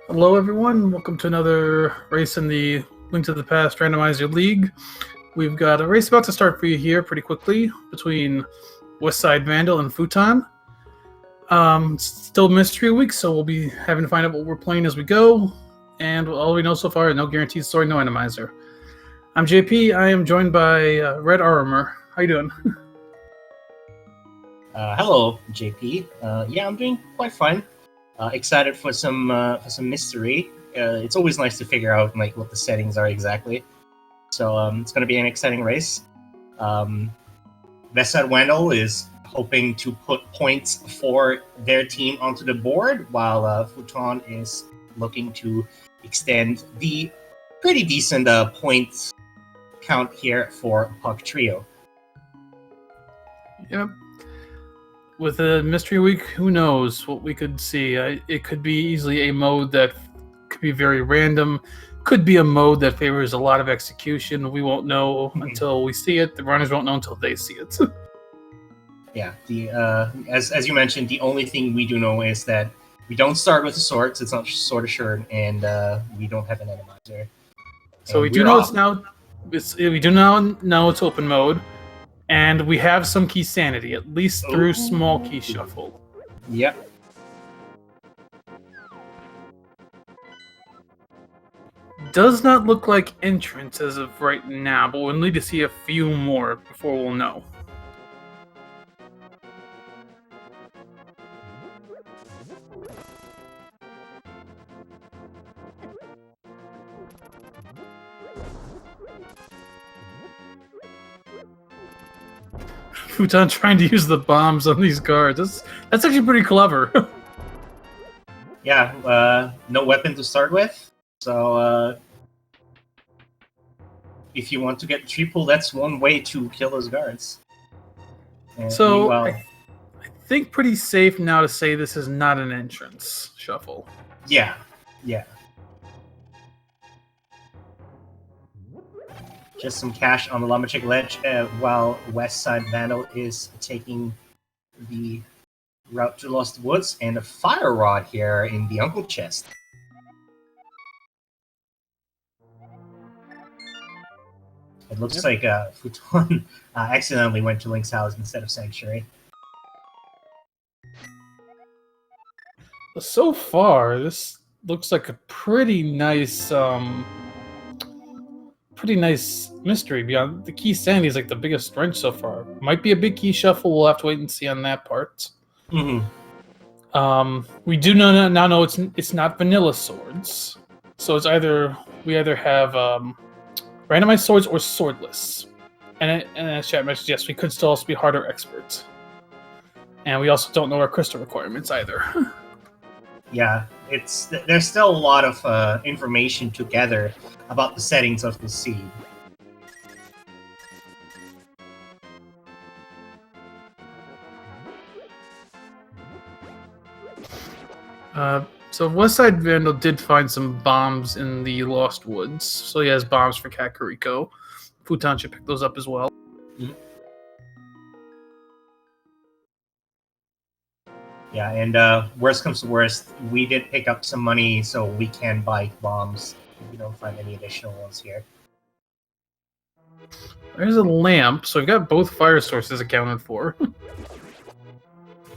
Hello, everyone. Welcome to another race in the Link to the Past Randomizer League. We've got a race about to start for you here pretty quickly between WesSideVandal and Fouton. It's still Mystery Week, so we'll be having to find out what we're playing as we go. And all we know so far, no guaranteed story, no randomizer. I'm JP. I am joined by Red Armor. How you doing? Hello, JP. Yeah, I'm doing quite fine. Excited for some mystery. It's always nice to figure out like what the settings are exactly. So it's going to be an exciting race. WesSideVandal is hoping to put points for their team onto the board, while Fouton is looking to extend the pretty decent points count here for Puck Trio. Yep. With a Mystery Week, who knows what we could see. It could be easily a mode that could be very random. Could be a mode that favors a lot of execution. We won't know until we see it. The runners won't know until they see it. Yeah, as you mentioned, the only thing we do know is that we don't start with the swords. It's not sword assured, and we don't have an randomizer. So we do know it's now. We do now know it's open mode, and we have some key sanity, at least through small key shuffle. Yep. Does not look like entrance as of right now, but we'll need to see a few more before we'll know. Fouton trying to use the bombs on these guards. That's actually pretty clever. Yeah, no weapon to start with. So if you want to get triple, that's one way to kill those guards. And so I think pretty safe now to say this is not an entrance shuffle. Yeah. Just some cash on the Lumberjack Ledge, while WesSideVandal is taking the route to Lost Woods and a fire rod here in the Uncle chest. It looks like Fouton accidentally went to Link's house instead of Sanctuary. So far, this looks like a pretty nice mystery. Beyond the key sanity is like the biggest strength so far. Might be a big key shuffle. We'll have to wait and see on that part. Mm-hmm. We do now know it's not vanilla swords, so it's we either have randomized swords or swordless. And as chat mentioned, yes, we could still also be harder experts. And we also don't know our crystal requirements either. Yeah, there's still a lot of information to gather about the settings of the seed. So WesSideVandal did find some bombs in the Lost Woods. So he has bombs for Kakariko. Fouton should pick those up as well. Mm-hmm. Yeah, and worst comes to worst, we did pick up some money so we can buy bombs if we don't find any additional ones here. There's a lamp, so we've got both fire sources accounted for.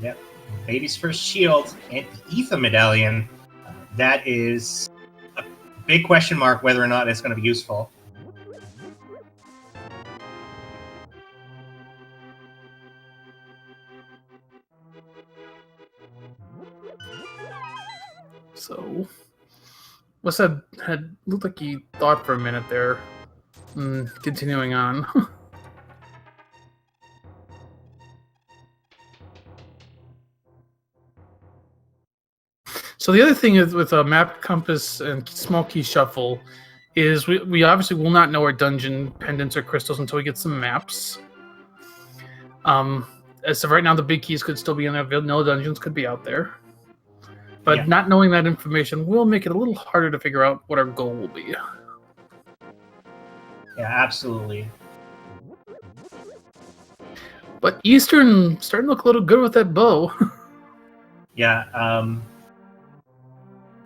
Yep. Baby's First Shield and the Ether Medallion. That is a big question mark whether or not it's going to be useful. So, WesSide had looked like he thought for a minute there. Continuing on. So the other thing is with a map compass and small key shuffle is we obviously will not know our dungeon pendants or crystals until we get some maps. As of right now, the big keys could still be in there. Vanilla dungeons could be out there. But not knowing that information will make it a little harder to figure out what our goal will be. Yeah, absolutely. But Eastern starting to look a little good with that bow. Yeah,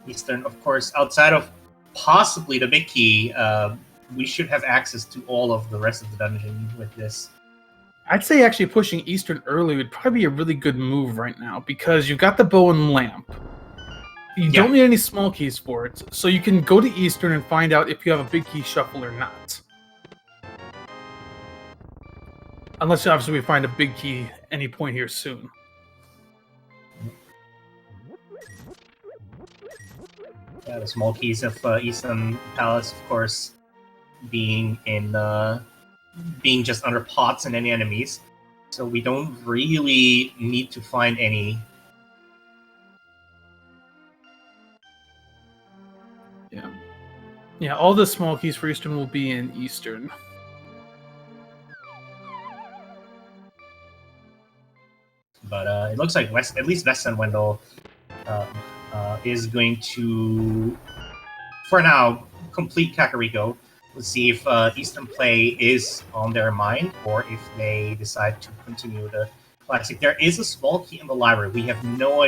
Eastern, of course, outside of possibly the big key, we should have access to all of the rest of the dungeon with this. I'd say actually pushing Eastern early would probably be a really good move right now because you've got the bow and lamp. You don't need any small keys for it, so you can go to Eastern and find out if you have a big key shuffle or not. Unless obviously we find a big key any point here soon. Yeah, the small keys of Eastern Palace, of course, being just under pots and any enemies, so we don't really need to find any. Yeah, all the small keys for Eastern will be in Eastern. But it looks like at least WesSideVandal is going to, for now, complete Kakariko. Let's see if Eastern play is on their mind, or if they decide to continue the classic. There is a small key in the library. We have no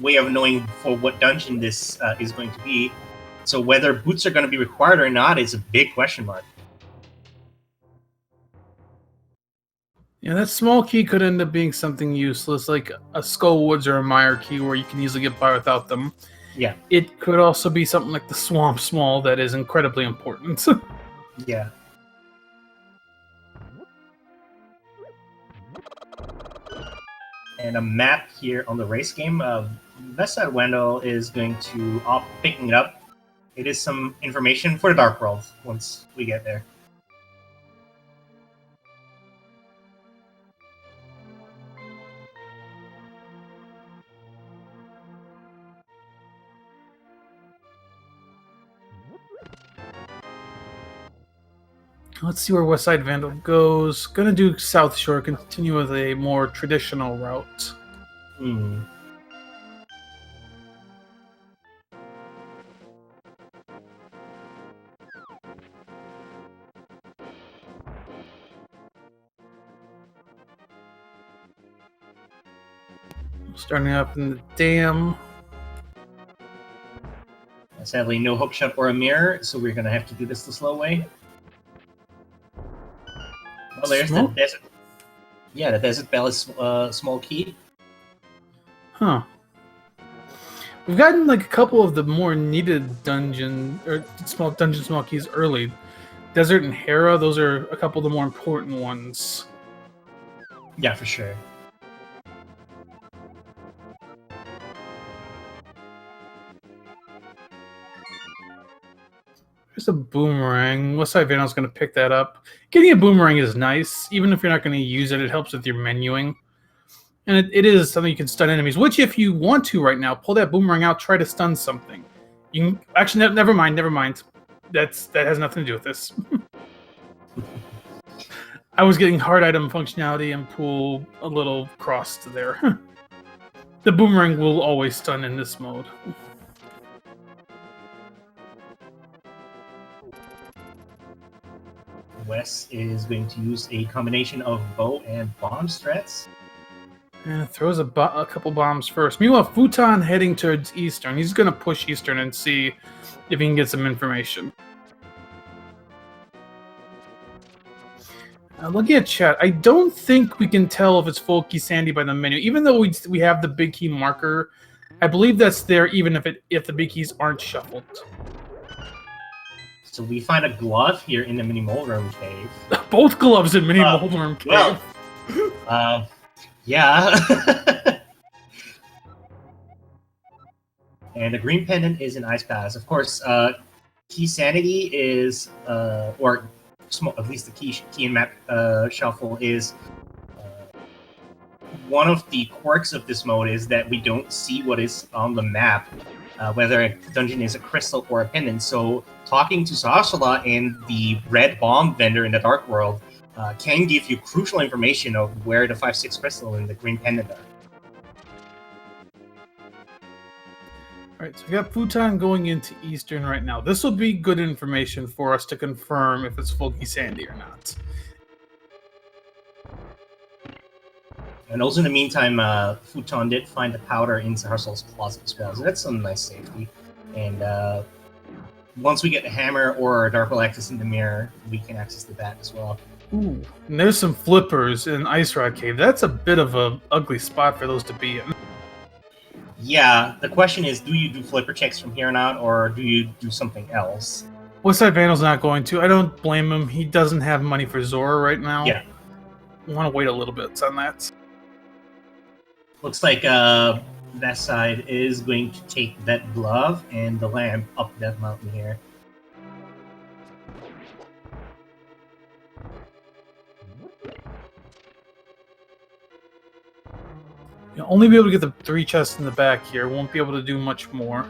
way of knowing for what dungeon this is going to be. So whether boots are going to be required or not is a big question mark. Yeah, that small key could end up being something useless, like a Skullwoods or a Mire key where you can easily get by without them. Yeah. It could also be something like the Swamp Small that is incredibly important. Yeah. And a map here on the race game. WesSideVandal is going to opt picking it up. It is some information for the Dark World once we get there. Let's see where WesSideVandal goes. Gonna do South Shore, continue with a more traditional route. Starting up in the dam. Sadly, no hookshot or a mirror, so we're gonna have to do this the slow way. Oh, there's the desert. Yeah, the Desert Bell is small key. Huh. We've gotten like a couple of the more needed dungeon or small keys early. Desert and Hera, those are a couple of the more important ones. Yeah, for sure. There's a boomerang. WesSideVandal's going to pick that up. Getting a boomerang is nice. Even if you're not going to use it, it helps with your menuing. And it is something you can stun enemies, which if you want to right now, pull that boomerang out, try to stun something. You can, actually, never mind. That has nothing to do with this. I was getting hard item functionality and pull a little crossed there. The boomerang will always stun in this mode. Wes is going to use a combination of bow and bomb strats. And throws a couple bombs first. Meanwhile, Fouton heading towards Eastern. He's going to push Eastern and see if he can get some information. Looking at chat, I don't think we can tell if it's full key Sandy by the menu. Even though we have the big key marker, I believe that's there even if the big keys aren't shuffled. So we find a glove here in the Mini Mole Room cave. Both gloves in Mini Mole Room cave. Well, yeah. And the green pendant is an Ice Pass. Of course, key sanity is, or small, at least the key and map shuffle is. One of the quirks of this mode is that we don't see what is on the map, whether a dungeon is a crystal or a pendant. So talking to Sashala and the red bomb vendor in the Dark World can give you crucial information of where the 5/6 crystal and the green pendant are. Alright, so we got Fouton going into Eastern right now. This will be good information for us to confirm if it's full key Sandy or not. And also in the meantime, Fouton did find the powder in Saharsol's closet as well, so that's some nice safety. And once we get the hammer or Dark Will access in the mirror, we can access the bat as well. Ooh, and there's some flippers in Ice Rod Cave. That's a bit of a ugly spot for those to be in. Yeah, the question is, do you do flipper checks from here on out, or do you do something else? WesSideVandal's not going to. I don't blame him. He doesn't have money for Zora right now. Yeah. I want to wait a little bit on that. Looks like that side is going to take that glove and the lamp up that mountain here. You'll only be able to get the 3 chests in the back here. Won't be able to do much more.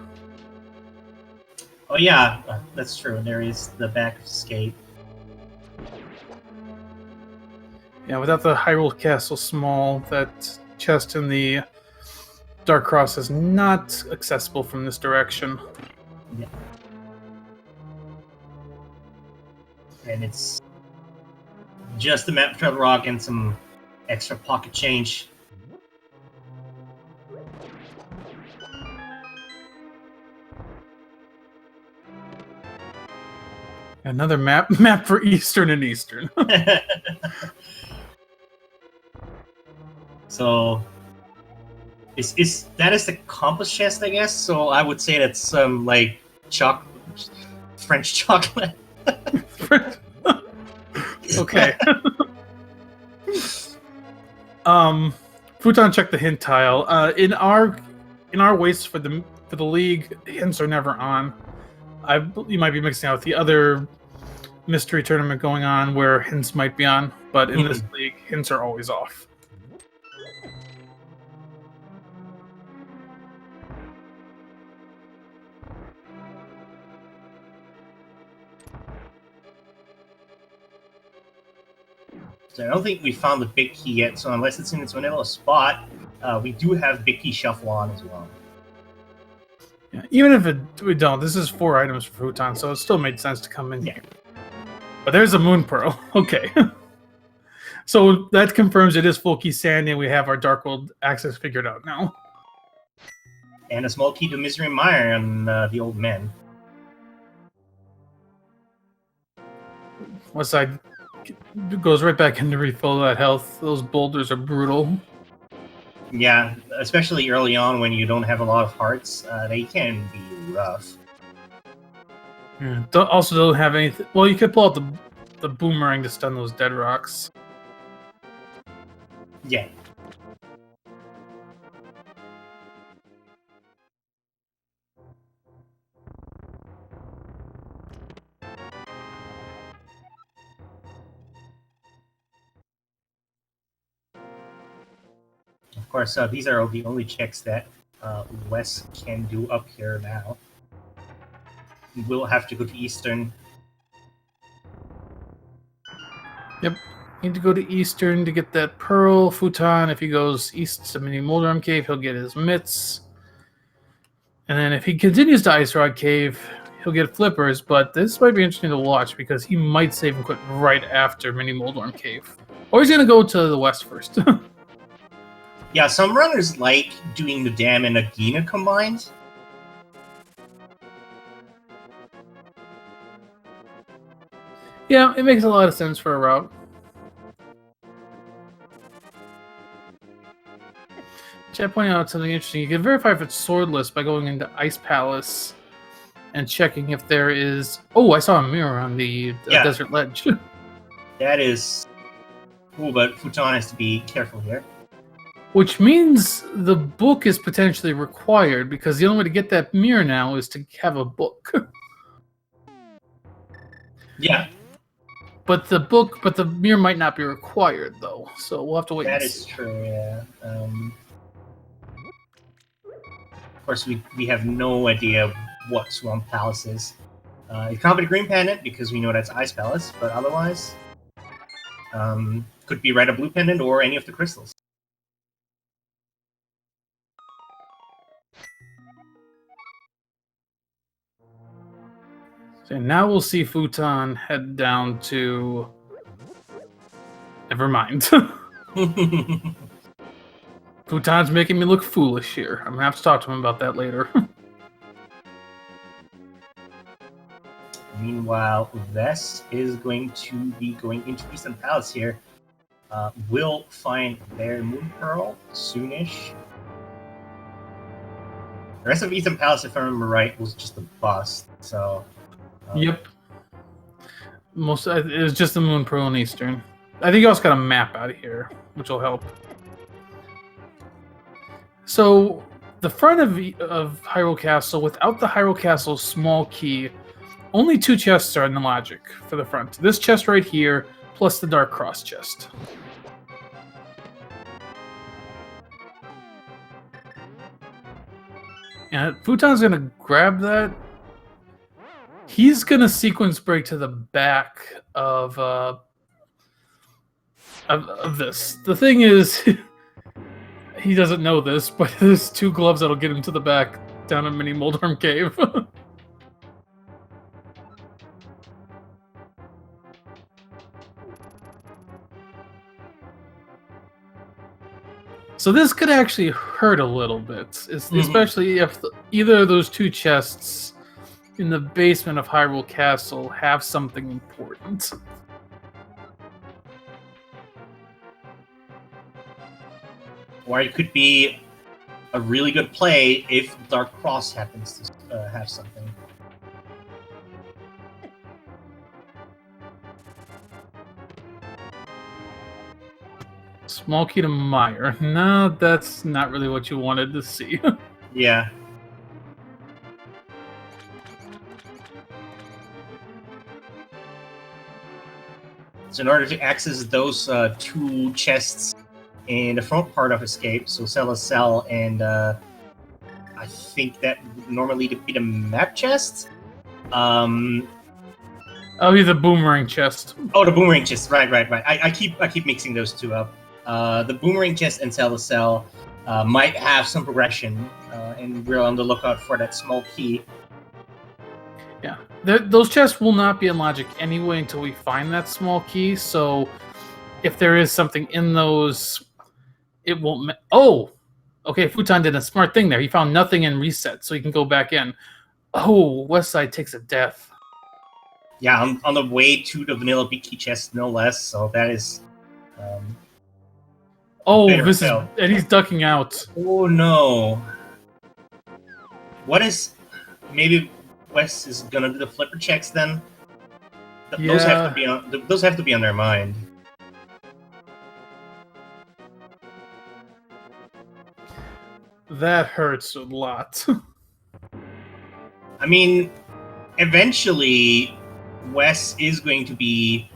Oh yeah, that's true. There is the back escape. Yeah, without the Hyrule Castle small, that chest in the Dark Cross is not accessible from this direction. Yeah. And it's just the map travel rock and some extra pocket change. Another map for Eastern and Eastern. So is that is the compass chest, I guess? So I would say that's some like French chocolate. Okay. Fouton checked the hint tile. In our wastes for the league, hints are never on. You might be mixing out with the other mystery tournament going on where hints might be on, but in this league, hints are always off. So I don't think we found the big key yet, so unless it's in its vanilla spot, we do have big key shuffle on as well. Yeah, even if we don't, this is 4 items for Fouton, so it still made sense to come in here. But there's a Moon Pearl. Okay. So that confirms it is full key Sandy, and we have our Dark World access figured out now. And a small key to Misery Mire on the old man. WesSide goes right back in to refill that health. Those boulders are brutal. Yeah, especially early on when you don't have a lot of hearts, they can be rough. Yeah, also don't have anything. Well, you could pull out the boomerang to stun those dead rocks. Yeah. Of course, these are the only checks that Wes can do up here now. We'll have to go to Eastern. Yep. Need to go to Eastern to get that Pearl. Fouton, if he goes east to Mini Moldarm Cave, he'll get his mitts. And then if he continues to Ice Rod Cave, he'll get flippers, but this might be interesting to watch because he might save and quit right after Mini Moldarm Cave. Or he's going to go to the west first. Yeah, some runners like doing the Dam and Nagina combined. Yeah, it makes a lot of sense for a route. Chat pointing out something interesting. You can verify if it's swordless by going into Ice Palace and checking if there is... Oh, I saw a mirror on the desert ledge. That is cool, but Fouton has to be careful here. Which means the book is potentially required, because the only way to get that mirror now is to have a book. Yeah. But the mirror might not be required, though. So we'll have to wait and see. That is true, yeah. Of course, we have no idea what Swamp Palace is. It can't be the Green Pendant, because we know that's Ice Palace, but otherwise... could be Red or Blue Pendant, or any of the crystals. So now we'll see Fouton head down to... Never mind. Fouton's making me look foolish here. I'm gonna have to talk to him about that later. Meanwhile, Vess is going to be going into Eastern Palace here. Will find their Moon Pearl soonish. The rest of Eastern Palace, if I remember right, was just a bust. So. Yep. It was just the Moon Pearl in Eastern. I think you also got a map out of here, which will help. So, the front of Hyrule Castle, without the Hyrule Castle small key, only 2 chests are in the logic for the front. This chest right here, plus the Dark Cross chest. And Fouton's going to grab that. He's going to sequence break to the back of this. The thing is, he doesn't know this, but there's 2 gloves that'll get him to the back down in Mini Moldorm Cave. So this could actually hurt a little bit, especially if either of those 2 chests in the basement of Hyrule Castle have something important. Or it could be a really good play if Dark Cross happens to have something. Small key to Meyer. No, that's not really what you wanted to see. Yeah. So in order to access those 2 chests in the front part of Escape, so Zelda Cell and I think that would normally be the map chest. Oh, the boomerang chest. Oh, the boomerang chest. Right. I keep mixing those 2 up. The boomerang chest and Zelda Cell might have some progression, and we're on the lookout for that small key. Yeah, those chests will not be in logic anyway until we find that small key. So, if there is something in those, it won't. Oh, okay. Fouton did a smart thing there. He found nothing in reset, so he can go back in. Oh, Westside takes a death. Yeah, I'm on the way to the vanilla big key chest, no less. So that is. Oh, this is, and he's ducking out. Oh no! What is? Maybe Wes is gonna do the flipper checks then. Yeah. Those have to be on. Those have to be on their mind. That hurts a lot. I mean, eventually, Wes is going to be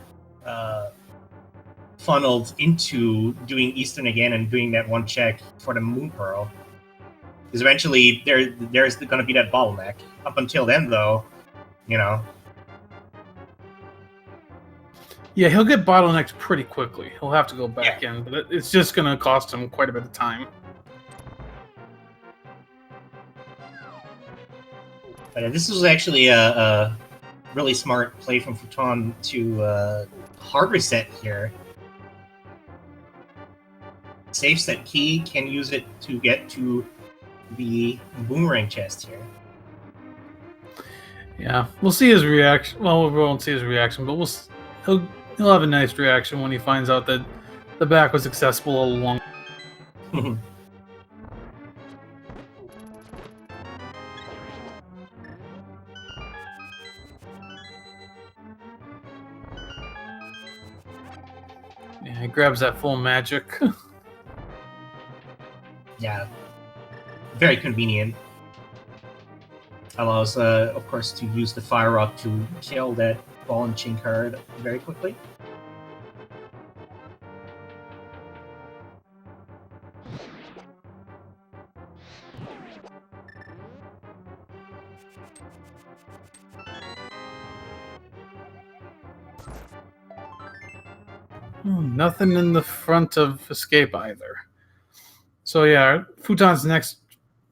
funneled into doing Eastern again and doing that 1 check for the Moon Pearl. Because eventually, there's going to be that bottleneck. Up until then, though, you know. Yeah, he'll get bottlenecked pretty quickly. He'll have to go back in, but it's just going to cost him quite a bit of time. But this was actually a really smart play from Fouton to hard reset here. Saves that key, can use it to get to the boomerang chest here. Yeah, we'll see his reaction. Well, we won't see his reaction, but he'll have a nice reaction when he finds out that the back was accessible all along. Yeah, he grabs that full magic. Yeah, very convenient. Allows, of course, to use the Fire Rod to kill that ball and chain card very quickly. Nothing in the front of Escape either. So yeah, Fouton's next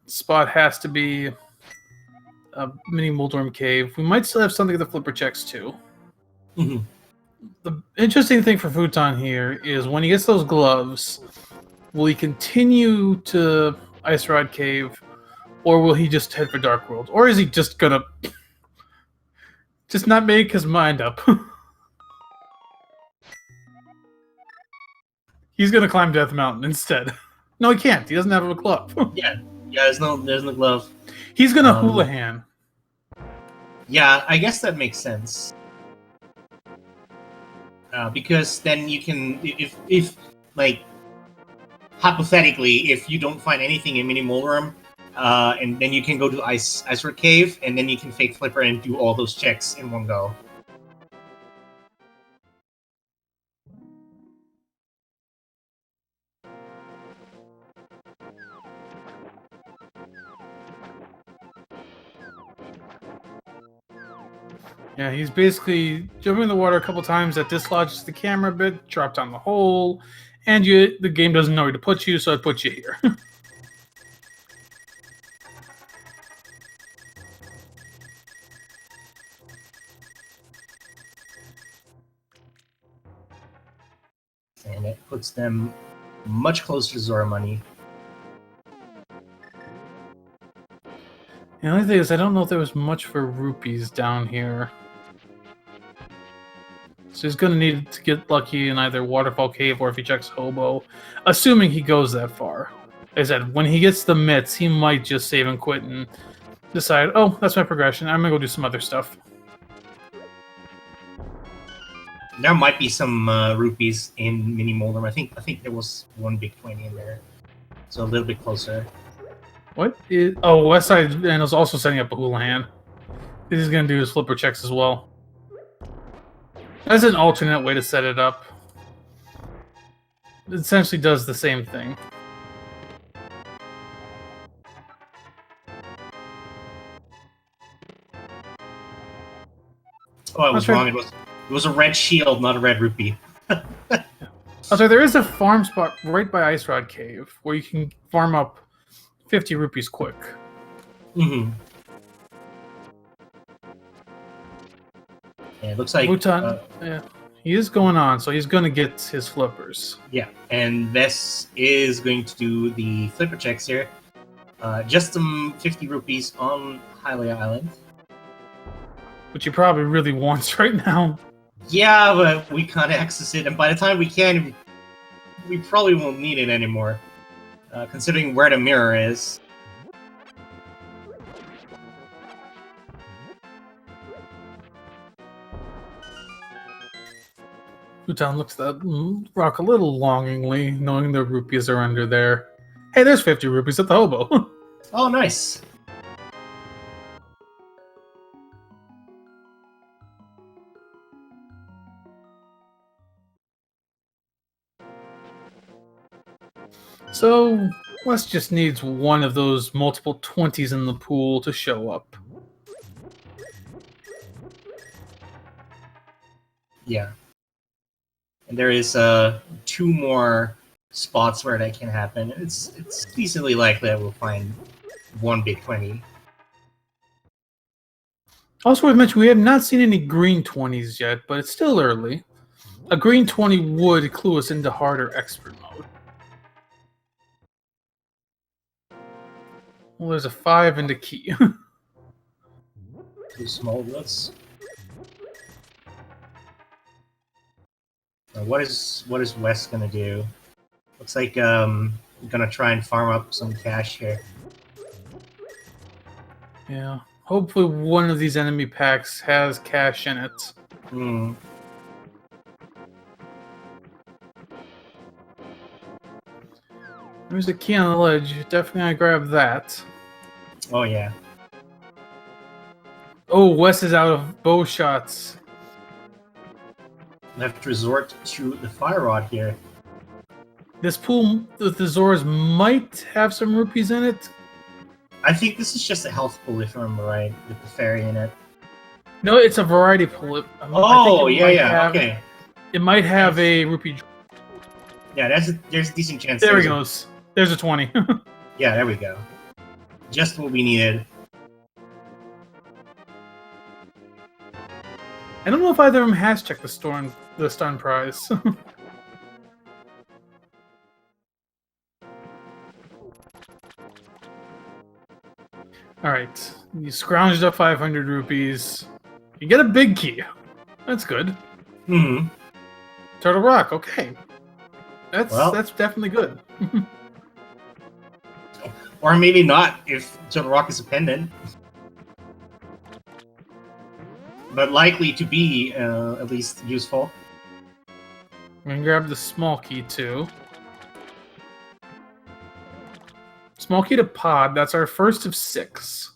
spot has to be a Mini Moldorm Cave. We might still have something at the flipper checks too. Mm-hmm. The interesting thing for Fouton here is when he gets those gloves, Will he continue to Ice Rod Cave, or will he just head for Dark World? Or is he just gonna just not make his mind up? He's gonna climb Death Mountain instead. No, he can't. He doesn't have a glove. Yeah, there's no glove. He's gonna Houlihan. Yeah, I guess that makes sense. Because then you can, if like hypothetically, if you don't find anything in Mini Molerum, and then you can go to Ice Road Cave, and then you can fake Flipper and do all those checks in one go. Yeah, he's basically jumping in the water a couple times. That dislodges the camera a bit, drop down the hole, and the game doesn't know where to put you, so it puts you here. And it puts them much closer to Zora Money. The only thing is, I don't know if there was much for rupees down here. So he's going to need to get lucky in either Waterfall Cave or if he checks Hobo, assuming he goes that far. Like I said, when he gets the mitts, he might just save and quit and decide, oh, that's my progression. I'm going to go do some other stuff. There might be some rupees in Mini Molerum. I think there was one big 20 in there. So a little bit closer. What is... Oh, WesSideVandal's also setting up a Houlihan. He's going to do his flipper checks as well. That's an alternate way to set it up. It essentially does the same thing. Oh, I was wrong. It was a red shield, not a red rupee. Also, there is a farm spot right by Ice Rod Cave where you can farm up 50 rupees quick. Mm-hmm. Yeah, it looks like Fouton, yeah, he is going on, so he's going to get his flippers. Yeah, and Vess is going to do the flipper checks here. Just some 50 rupees on Hylia Island. Which he probably really wants right now. Yeah, but we can't access it, and by the time we can, we probably won't need it anymore. Considering where the mirror is. Fouton looks at that rock a little longingly, knowing the rupees are under there. Hey, there's 50 rupees at the hobo. Oh, nice. So, Wes just needs one of those multiple 20s in the pool to show up. Yeah. And there is 2 more spots where that can happen. It's decently likely that we'll find one big 20. Also, worth mentioning, we have not seen any green 20s yet, but it's still early. A green 20 would clue us into harder expert mode. Well, there's a 5 and a key. 2 small woods. What is Wes gonna do? Looks like gonna try and farm up some cash here. Yeah. Hopefully one of these enemy packs has cash in it. Hmm. There's a key on the ledge. Definitely gonna grab that. Oh yeah. Oh, Wes is out of bow shots. We have to resort to the fire rod here. This pool with the Zoras might have some rupees in it. I think this is just a health pool, if I remember right, with the fairy in it. No, it's a variety pool. Oh, yeah, okay. It might have a rupee. Yeah, there's a decent chance. There he goes. There's a 20. Yeah, there we go. Just what we needed. I don't know if either of them has checked the stun prize. All right, you scrounged up 500 rupees. You get a big key. That's good. Hmm. Turtle Rock. Okay, that's Well- definitely good. Or maybe not if Turtle Rock is a pendant. But likely to be at least useful. I'm gonna grab the small key too. Small key to pod. That's our first of 6.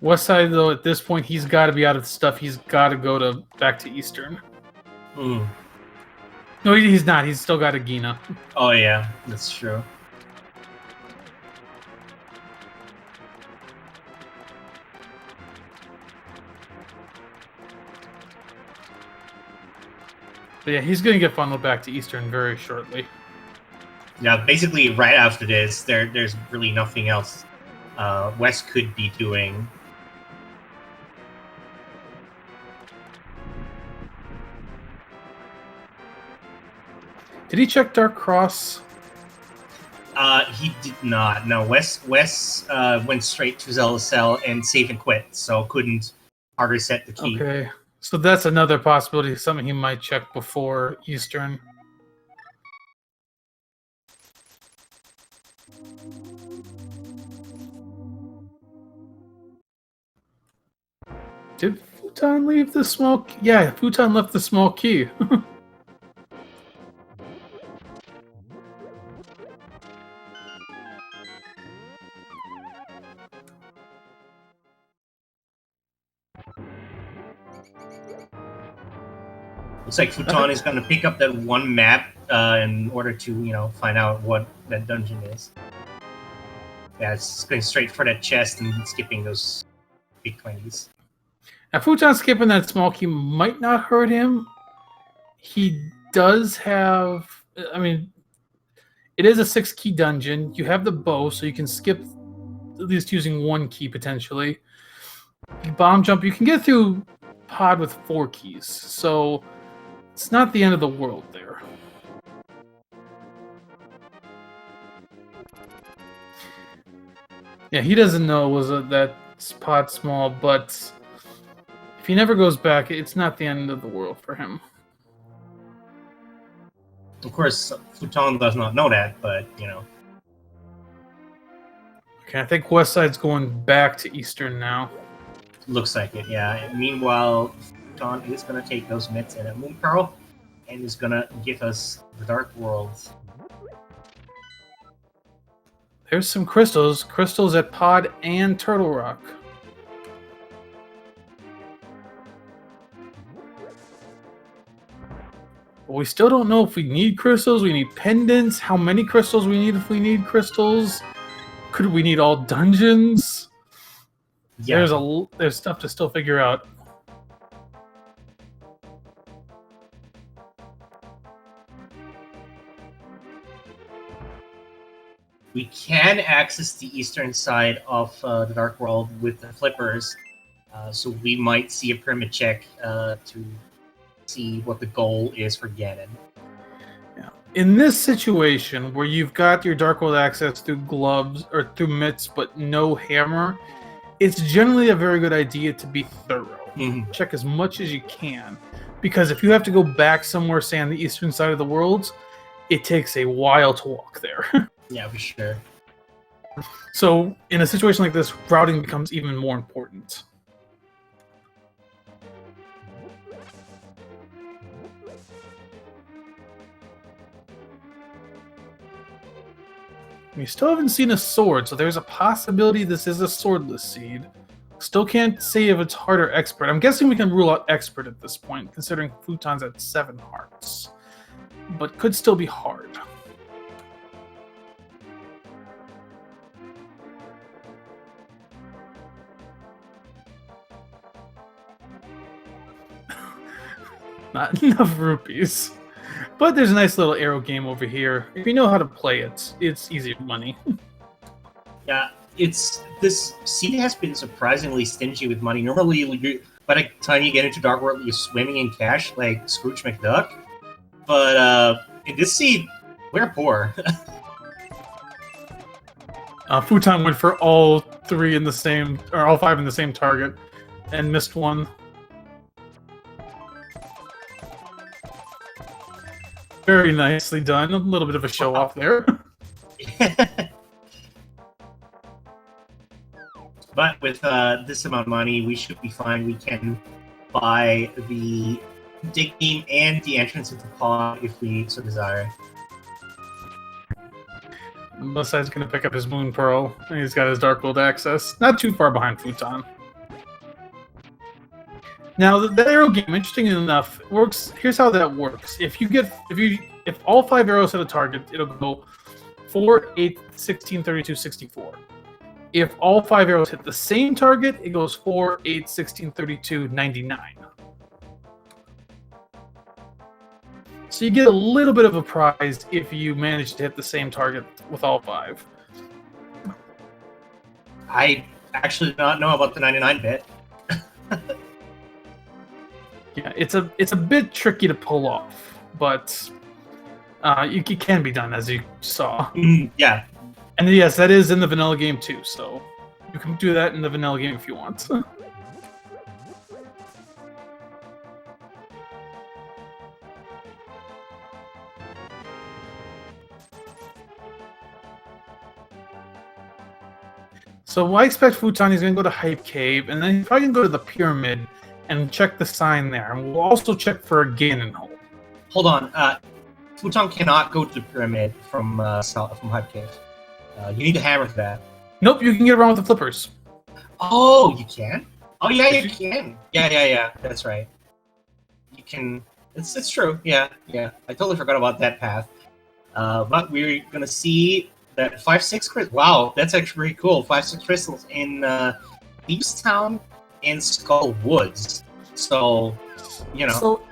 West Side, though, at this point, he's got to be out of stuff. He's got to go back to Eastern. Hmm. No, he's not. He's still got a Gina. Oh yeah, that's true. But yeah, he's going to get funneled back to Eastern very shortly. Yeah, basically right after this, there's really nothing else Wes could be doing. Did he check Dark Cross? He did not. No, Wes went straight to Zelda Cell and save and quit, so couldn't hard reset the key. Okay. So that's another possibility, something he might check before Eastern. Did Fouton leave the small key? Yeah, Fouton left the small key. Looks like Fouton is going to pick up that one map in order to, find out what that dungeon is. Yeah, it's going straight for that chest and skipping those big 20s. Now, Fouton skipping that small key might not hurt him. He does have... I mean, it is a 6-key dungeon. You have the bow, so you can skip at least using 1 key, potentially. You bomb jump. You can get through pod with 4 keys, so it's not the end of the world there. Yeah, he doesn't know that pod small, but if he never goes back, it's not the end of the world for him. Of course, Fouton does not know that, but, Okay, I think West Side's going back to Eastern now. Looks like it, yeah. And meanwhile, Fouton is going to take those mitts and a Moon Pearl and is going to give us the Dark World. There's some crystals. Crystals at Pod and Turtle Rock. But we still don't know if we need crystals, we need pendants, how many crystals we need if we need crystals. Could we need all dungeons? Yeah. There's stuff to still figure out. We can access the eastern side of the Dark World with the flippers, so we might see a pyramid check to see what the goal is for Ganon. Yeah. In this situation where you've got your Dark World access through gloves or through mitts but no hammer, it's generally a very good idea to be thorough. Mm-hmm. Check as much as you can, because if you have to go back somewhere, say on the eastern side of the world, it takes a while to walk there. Yeah, for sure. So in a situation like this, routing becomes even more important. We still haven't seen a sword, so there's a possibility this is a swordless seed. Still can't say if it's hard or expert. I'm guessing we can rule out expert at this point, considering Fouton's at 7 hearts. But could still be hard. Not enough rupees. But there's a nice little arrow game over here. If you know how to play it, it's easy money. Yeah, this seed has been surprisingly stingy with money. Normally, by the time you get into Dark World, you're swimming in cash like Scrooge McDuck. But in this scene, we're poor. Fouton went for all 3 in the same, or all 5 in the same target, and missed one. Very nicely done. A little bit of a show off there. But with this amount of money, we should be fine. We can buy the dig team and the entrance into pod if we so desire. WesSide's going to pick up his Moon Pearl, and he's got his Dark World access. Not too far behind Fouton. Now, the arrow game, interesting enough, works. Here's how that works. If all 5 arrows hit a target, it'll go 4, 8, 16, 32, 64. If all 5 arrows hit the same target, it goes 4, 8, 16, 32, 99. So you get a little bit of a prize if you manage to hit the same target with all 5. I actually do not know about the 99 bit. Yeah, it's a bit tricky to pull off, but it can be done, as you saw. Yeah. And yes, that is in the vanilla game too, so you can do that in the vanilla game if you want. So I expect Fouton is going to go to Hype Cave, and then he's probably going to go to the Pyramid and check the sign there. And we'll also check for a Ganon hole. Hold on. Fouton cannot go to the Pyramid from Hype Cave. You need a hammer for that. Nope, you can get around with the flippers. Oh, you can? Oh, yeah, you can. Yeah. That's right. You can. It's true. Yeah. I totally forgot about that path. But we're going to see that 5-6 crystals. Wow, that's actually pretty cool. 5-6 crystals in Thieves Town and Skull Woods. So, you know. So,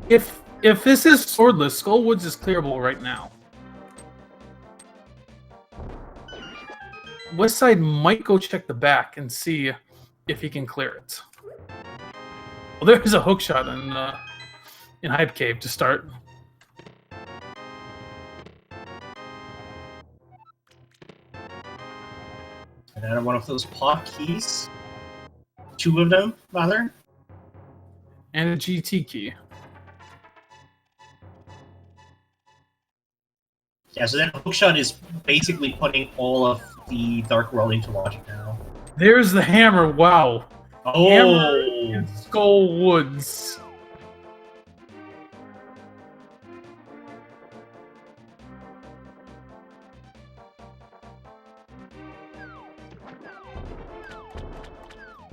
if this is swordless, Skull Woods is clearable right now. WesSide might go check the back and see if he can clear it. Well, there's a hook shot in Hype Cave to start. Another one of those pot keys. 2 of them, rather. And a GT key. Yeah, so that hookshot is basically putting all of the Dark World into logic now. There's the hammer. Wow. Oh! Hammer in Skull Woods.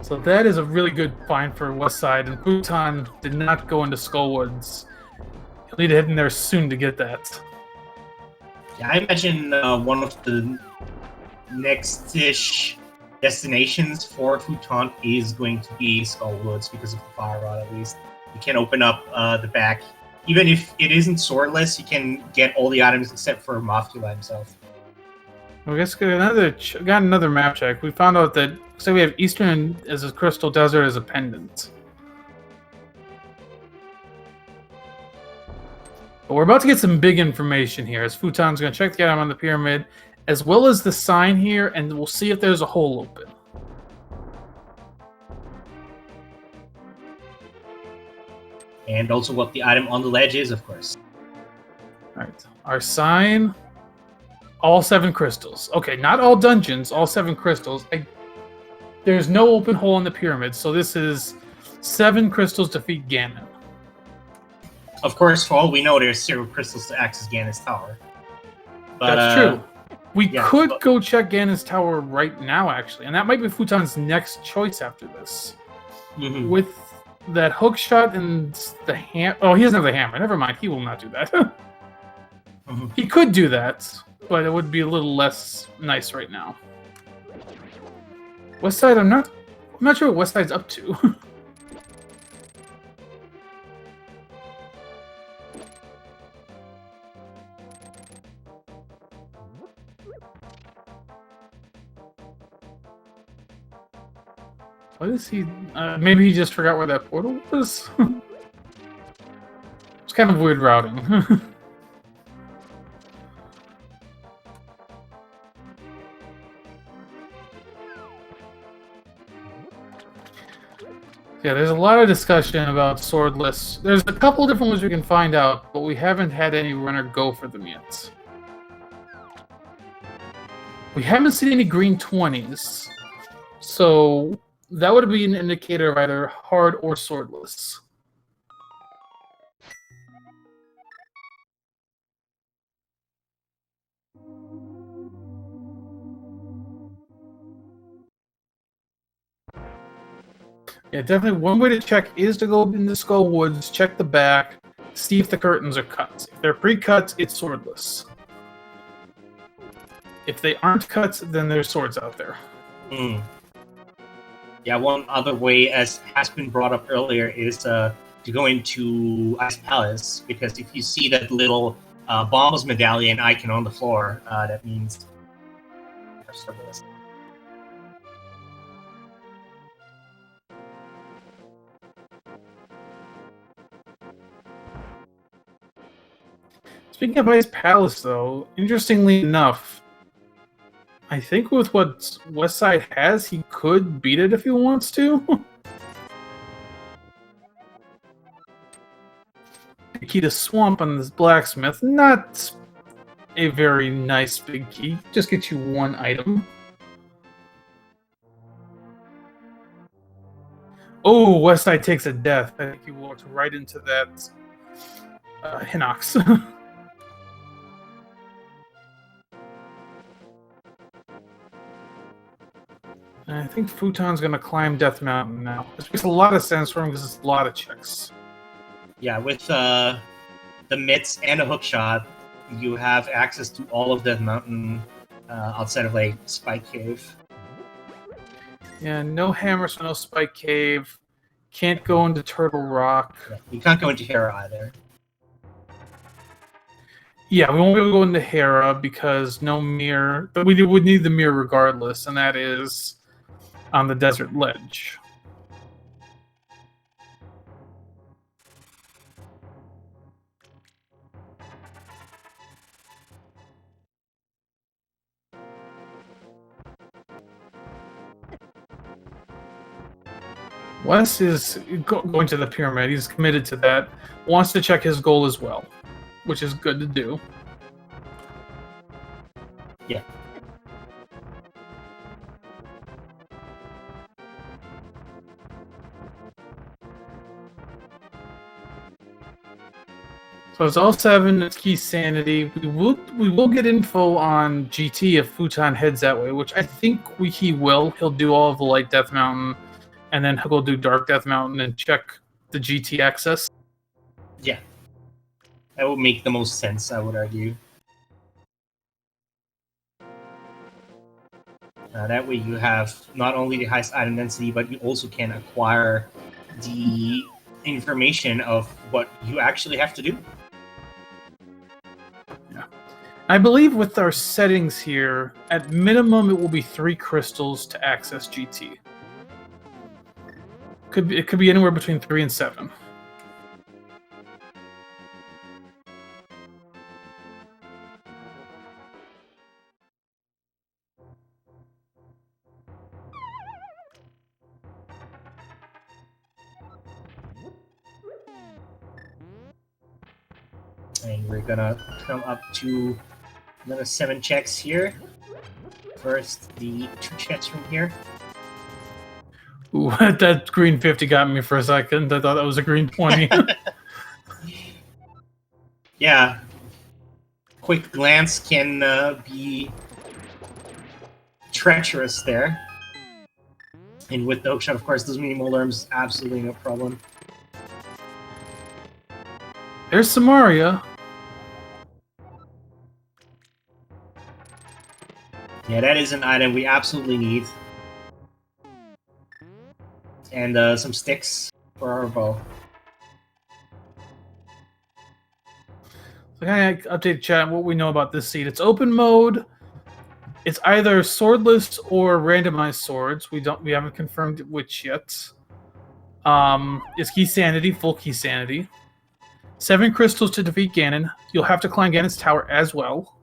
So that is a really good find for WesSide, and Fouton did not go into Skull Woods. He'll need to head in there soon to get that. Yeah, I imagine one of the next-ish destinations for Fouton is going to be Skull Woods because of the fire rod, at least. You can open up the back. Even if it isn't swordless, you can get all the items except for Mothula himself. I guess got another map check. We found out that so we have Eastern as a crystal, desert as a pendant. But we're about to get some big information here, as Fouton's going to check the item on the pyramid, as well as the sign here, and we'll see if there's a hole open. And also what the item on the ledge is, of course. Alright, our sign, all 7 crystals. Okay, not all dungeons, all 7 crystals. There's no open hole in the pyramid, so this is 7 crystals to defeat Ganon. Of course, for all we know, there's 0 crystals to access Ganon's tower. But, that's true. We could go check Ganon's tower right now, actually, and that might be Fouton's next choice after this. Mm-hmm. With that hook shot and the hammer. Oh, he doesn't have the hammer. Never mind. He will not do that. Mm-hmm. He could do that, but it would be a little less nice right now. WesSide, I'm not sure what WesSide's up to. What is he? Maybe he just forgot where that portal was? It's kind of weird routing. Yeah, there's a lot of discussion about swordless. There's a couple different ones we can find out, but we haven't had any runner go for them yet. We haven't seen any green 20s, so that would be an indicator of either hard or swordless. Yeah, definitely one way to check is to go in the Skull Woods, check the back, see if the curtains are cut. If they're pre-cut, it's swordless. If they aren't cut, then there's swords out there. Yeah, one other way, as has been brought up earlier, is to go into Ice Palace, because if you see that little Bombs medallion icon on the floor, that means they're swordless. Speaking of Ice Palace, though, interestingly enough, I think with what Westside has, he could beat it if he wants to. Key to Swamp on this blacksmith, not a very nice big key. Just gets you one item. Oh, Westside takes a death. I think he walked right into that Hinox. I think Fouton's going to climb Death Mountain now. This makes a lot of sense for him because it's a lot of checks. Yeah, with the mitts and a hookshot, you have access to all of Death Mountain outside of like Spike Cave. Yeah, no hammer, so no Spike Cave. Can't go into Turtle Rock. Yeah, you can't go into Hera either. Yeah, we won't be able to go into Hera because no mirror. But we would need the mirror regardless, and that is on the desert ledge. Wes is going to the pyramid. He's committed to that. Wants to check his goal as well, which is good to do. Yeah. So it's all 7. It's key sanity. We will get info on GT if Fouton heads that way, which I think he will. He'll do all of the Light Death Mountain, and then he'll go do Dark Death Mountain and check the GT access. Yeah. That would make the most sense, I would argue. That way you have not only the highest item density, but you also can acquire the information of what you actually have to do. Yeah. I believe with our settings here, at minimum it will be 3 crystals to access GT. It could be anywhere between 3 and 7. And we're gonna come up to another 7 checks here. First, the 2 checks from here. Ooh, that green 50 got me for a second. I thought that was a green 20. Yeah. Quick glance can be treacherous there. And with the hookshot, of course, those minimal alarms, absolutely no problem. There's Samaria. Yeah, that is an item we absolutely need. And some sticks for our bow. So kind of update chat what we know about this seed. It's open mode. It's either swordless or randomized swords. We haven't confirmed which yet. It's key sanity, full key sanity. 7 crystals to defeat Ganon. You'll have to climb Ganon's tower as well.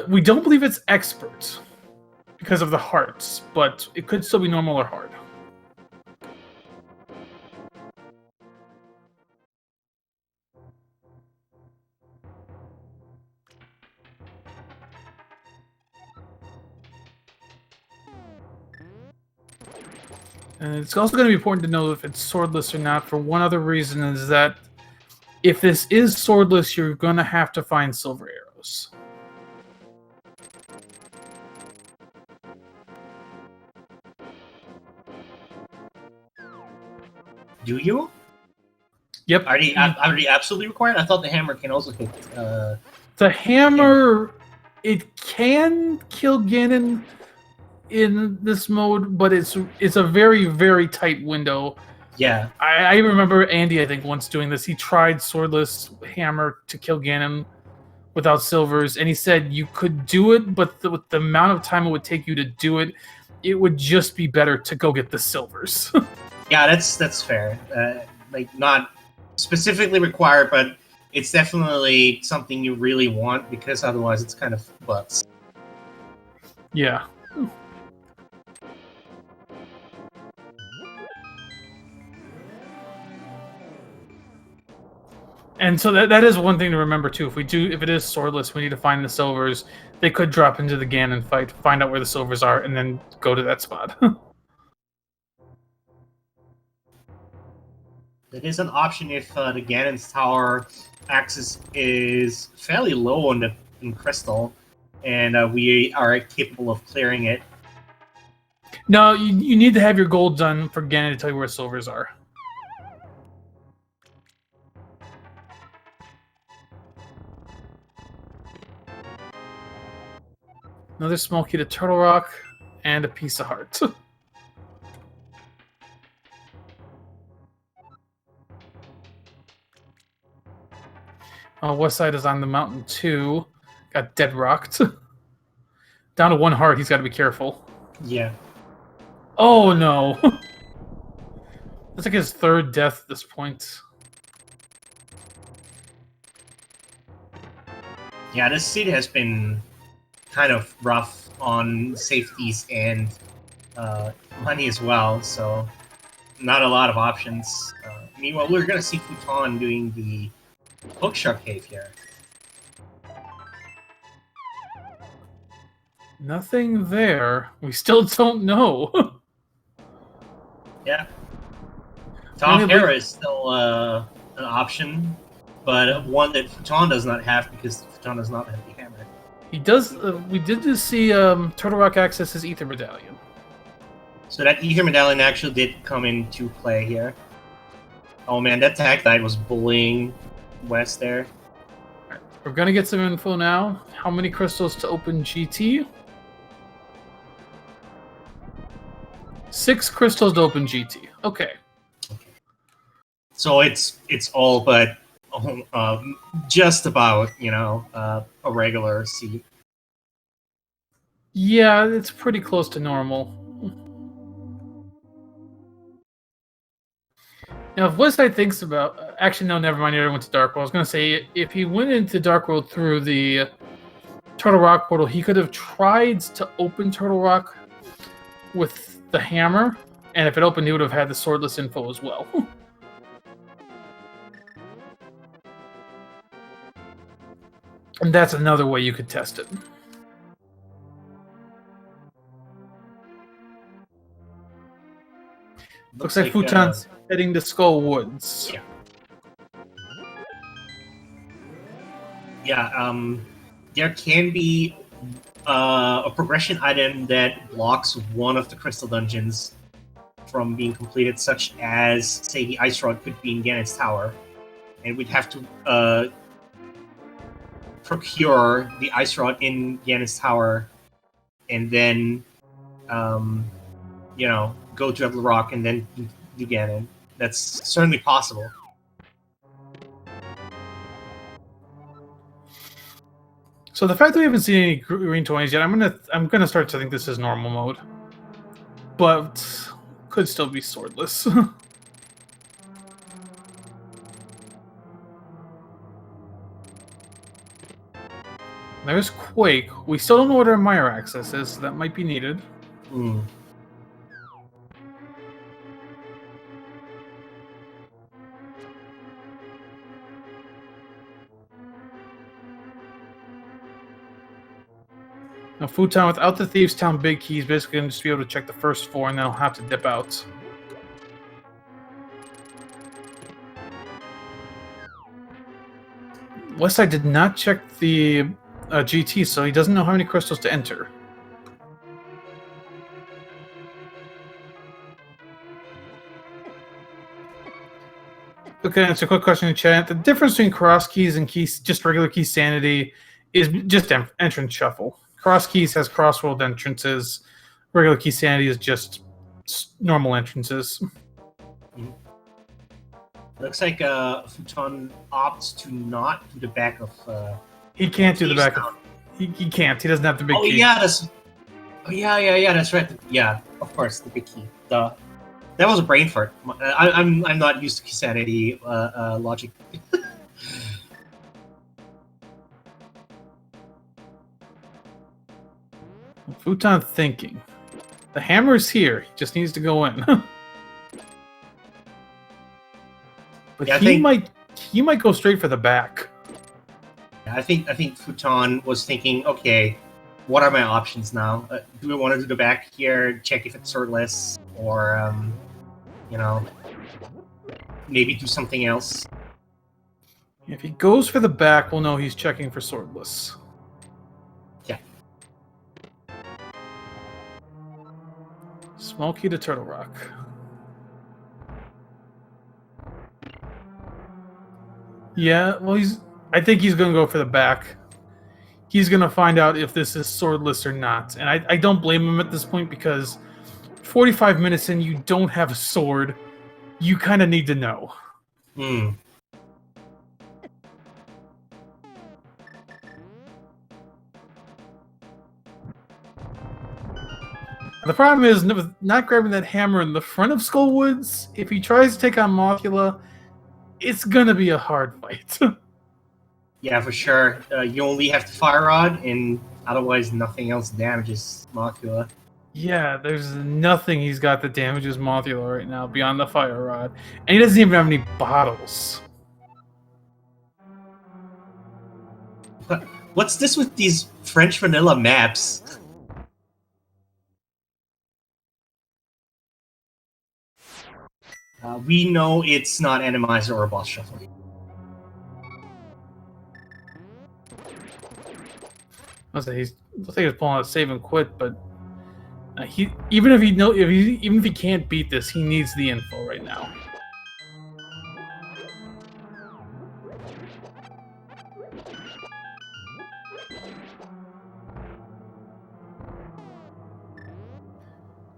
We don't believe it's expert because of the hearts, but it could still be normal or hard. And it's also going to be important to know if it's swordless or not for one other reason, is that if this is swordless, you're going to have to find silver arrows. Do you? Yep. Are they absolutely required? I thought the hammer can also hit. The hammer, it can kill Ganon in this mode, but it's a very, very tight window. Yeah. I remember Andy, I think, once doing this. He tried swordless hammer to kill Ganon without silvers, and he said you could do it, but with the amount of time it would take you to do it, it would just be better to go get the silvers. Yeah, that's fair. Like, not specifically required, but it's definitely something you really want, because otherwise it's kind of butts. Yeah. And so that is one thing to remember too. If it is swordless, we need to find the silvers. They could drop into the Ganon fight, find out where the silvers are, and then go to that spot. That is an option if the Ganon's tower axis is fairly low in crystal, and we are capable of clearing it. No, you need to have your gold done for Ganon to tell you where silvers are. Another small key to Turtle Rock, and a piece of heart. West Side is on the mountain too. Got dead rocked. Down to 1 heart, he's got to be careful. Yeah. Oh no! That's like his 3rd death at this point. Yeah, this seed has been kind of rough on safeties and money as well, so not a lot of options. Meanwhile, we're going to see Fouton doing the Hookshark Cave here. Nothing there. We still don't know. Yeah. Tom Hera is still an option, but one that Fouton does not have because Fouton does not have the hammer. He does. We did just see Turtle Rock access his Ether Medallion. So that Ether Medallion actually did come into play here. Oh man, that Tactite was bullying West there. Right, we're gonna get some info now. How many crystals to open GT? 6 crystals to open GT. Okay. So it's all but just about, a regular seed. Yeah, it's pretty close to normal. Now, if Westside thinks about... Actually, no, never mind. I went to Dark World. I was going to say, if he went into Dark World through the Turtle Rock portal, he could have tried to open Turtle Rock with the hammer, and if it opened, he would have had the swordless info as well. And that's another way you could test it. Looks like Fouton's heading to Skull Woods. Yeah. Yeah, there can be a progression item that blocks one of the crystal dungeons from being completed, such as, say, the Ice Rod could be in Ganon's Tower. And we'd have to procure the Ice Rod in Ganon's Tower, and then, go to Evil Rock and then do Ganon. That's certainly possible. So So the fact that we haven't seen any green toys yet, I'm gonna start to think this is normal mode, but could still be swordless. There's Quake. We still don't know what our Meyer access is, so that might be needed. Now, Fouton, without the Thieves' Town big key, is basically going to just be able to check the first 4, and then I'll have to dip out. Westside did not check the GT, so he doesn't know how many crystals to enter. Okay, it's a quick question in chat. The difference between cross keys and keys, just regular key sanity, is just entrance shuffle. Cross keys has crossroad entrances. Regular key sanity is just normal entrances. Looks like Fouton opts to not do the back of. He can't do the back of. He can't. He doesn't have the big key. Yeah, that's. Oh yeah. That's right. Yeah, of course, the big key. That was a brain fart. I'm not used to key sanity logic. Fouton thinking. The hammer's here. He just needs to go in. But yeah, he might go straight for the back. I think Fouton was thinking, okay, what are my options now? Do we want to do the back here, check if it's swordless, or maybe do something else? If he goes for the back, we'll know he's checking for swordless. Yeah. Small key to Turtle Rock. Yeah, well, I think he's going to go for the back. He's going to find out if this is swordless or not. And I don't blame him at this point, because 45 minutes in, you don't have a sword. You kind of need to know. The problem is, not grabbing that hammer in the front of Skullwoods, if he tries to take on Mothula, it's going to be a hard fight. Yeah, for sure. You only have the Fire Rod, and otherwise nothing else damages Mothula. Yeah, there's nothing he's got that damages Mothula right now beyond the Fire Rod. And he doesn't even have any bottles. What's this with these French vanilla maps? We know it's not Randomizer or boss shuffling. I think he's pulling out save and quit, but even if he can't beat this, he needs the info right now.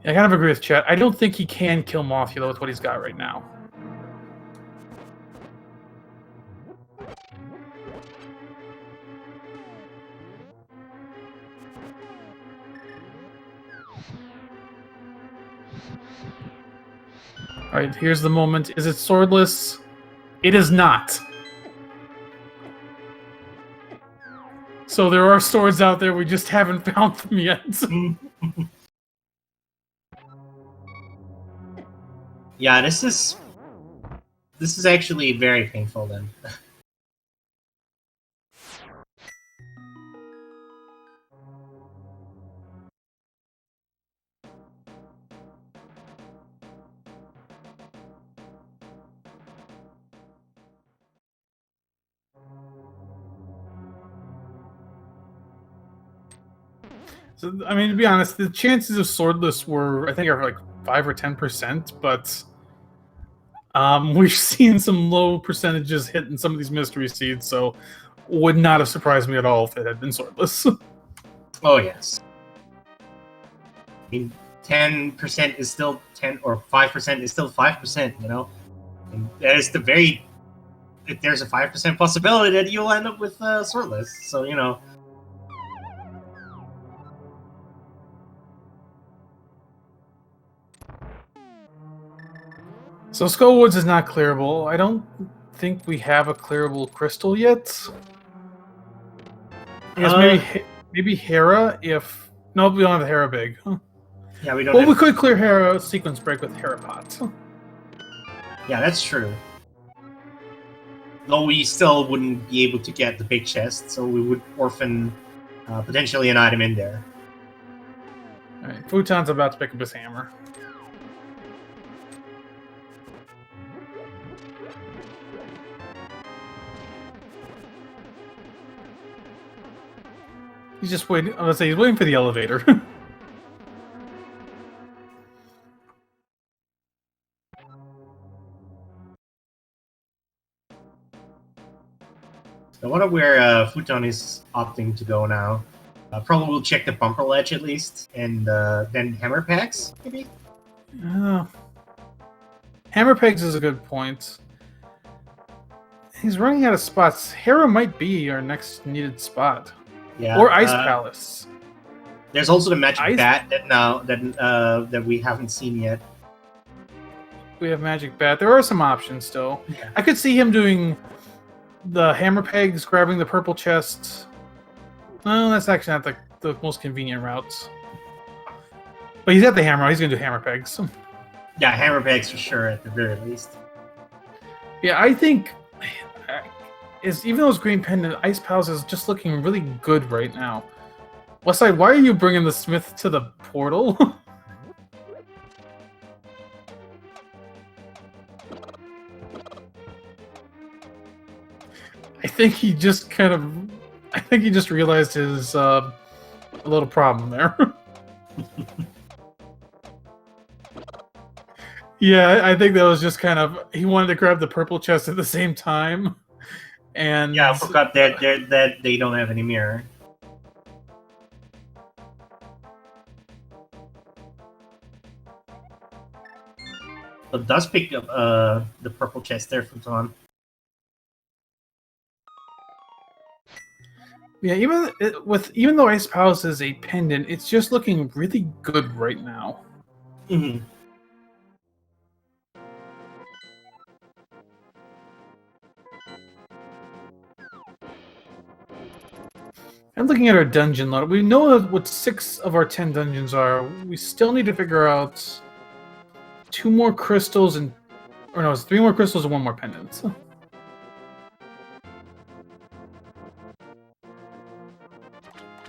I kind of agree with Chet. I don't think he can kill Mothula with what he's got right now. Alright, here's the moment. Is it swordless? It is not. So there are swords out there, we just haven't found them yet. Yeah, this is actually very painful then. So, I mean, to be honest, the chances of swordless were, I think, are like 5 or 10%, but we've seen some low percentages hit in some of these mystery seeds, so would not have surprised me at all if it had been swordless. Oh, yes. I mean, 10% is still 10, or 5% is still 5%, you know? And there's a 5% possibility that you'll end up with swordless, so, you know. So Skullwoods is not clearable. I don't think we have a clearable crystal yet. I guess maybe Hera if... No, we don't have the Hera big. Huh. Yeah, we don't Well, we could clear Hera sequence break with Hera pots. Yeah, that's true. Though we still wouldn't be able to get the big chest, so we would orphan potentially an item in there. Alright, Fouton's about to pick up his hammer. He's just waiting. Let's say he's waiting for the elevator. I wonder where Fouton is opting to go now. Probably will check the bumper ledge at least, and then hammer packs, maybe? Hammer pegs is a good point. He's running out of spots. Hera might be our next needed spot. Yeah. Or Ice Palace. There's also the magic bat that we haven't seen yet. We have magic bat. There are some options still. Yeah. I could see him doing the hammer pegs, grabbing the purple chest. No, that's actually not the most convenient routes. But he's got the hammer. He's going to do hammer pegs. Yeah, hammer pegs for sure at the very least. Yeah, I think even though it's green pendant, Ice Palace is just looking really good right now. Westside, why are you bringing the Smith to the portal? I think he just realized his a little problem there. Yeah, I think that was just kind of... He wanted to grab the purple chest at the same time. And yeah, I forgot that they don't have any mirror. But does pick up the purple chest there from Fouton. Yeah, even though Ice Palace is a pendant, it's just looking really good right now. Mm-hmm. I'm looking at our dungeon load. We know what 6 of our 10 dungeons are. We still need to figure out 2 more crystals and... Or no, it's 3 more crystals and 1 more pendant.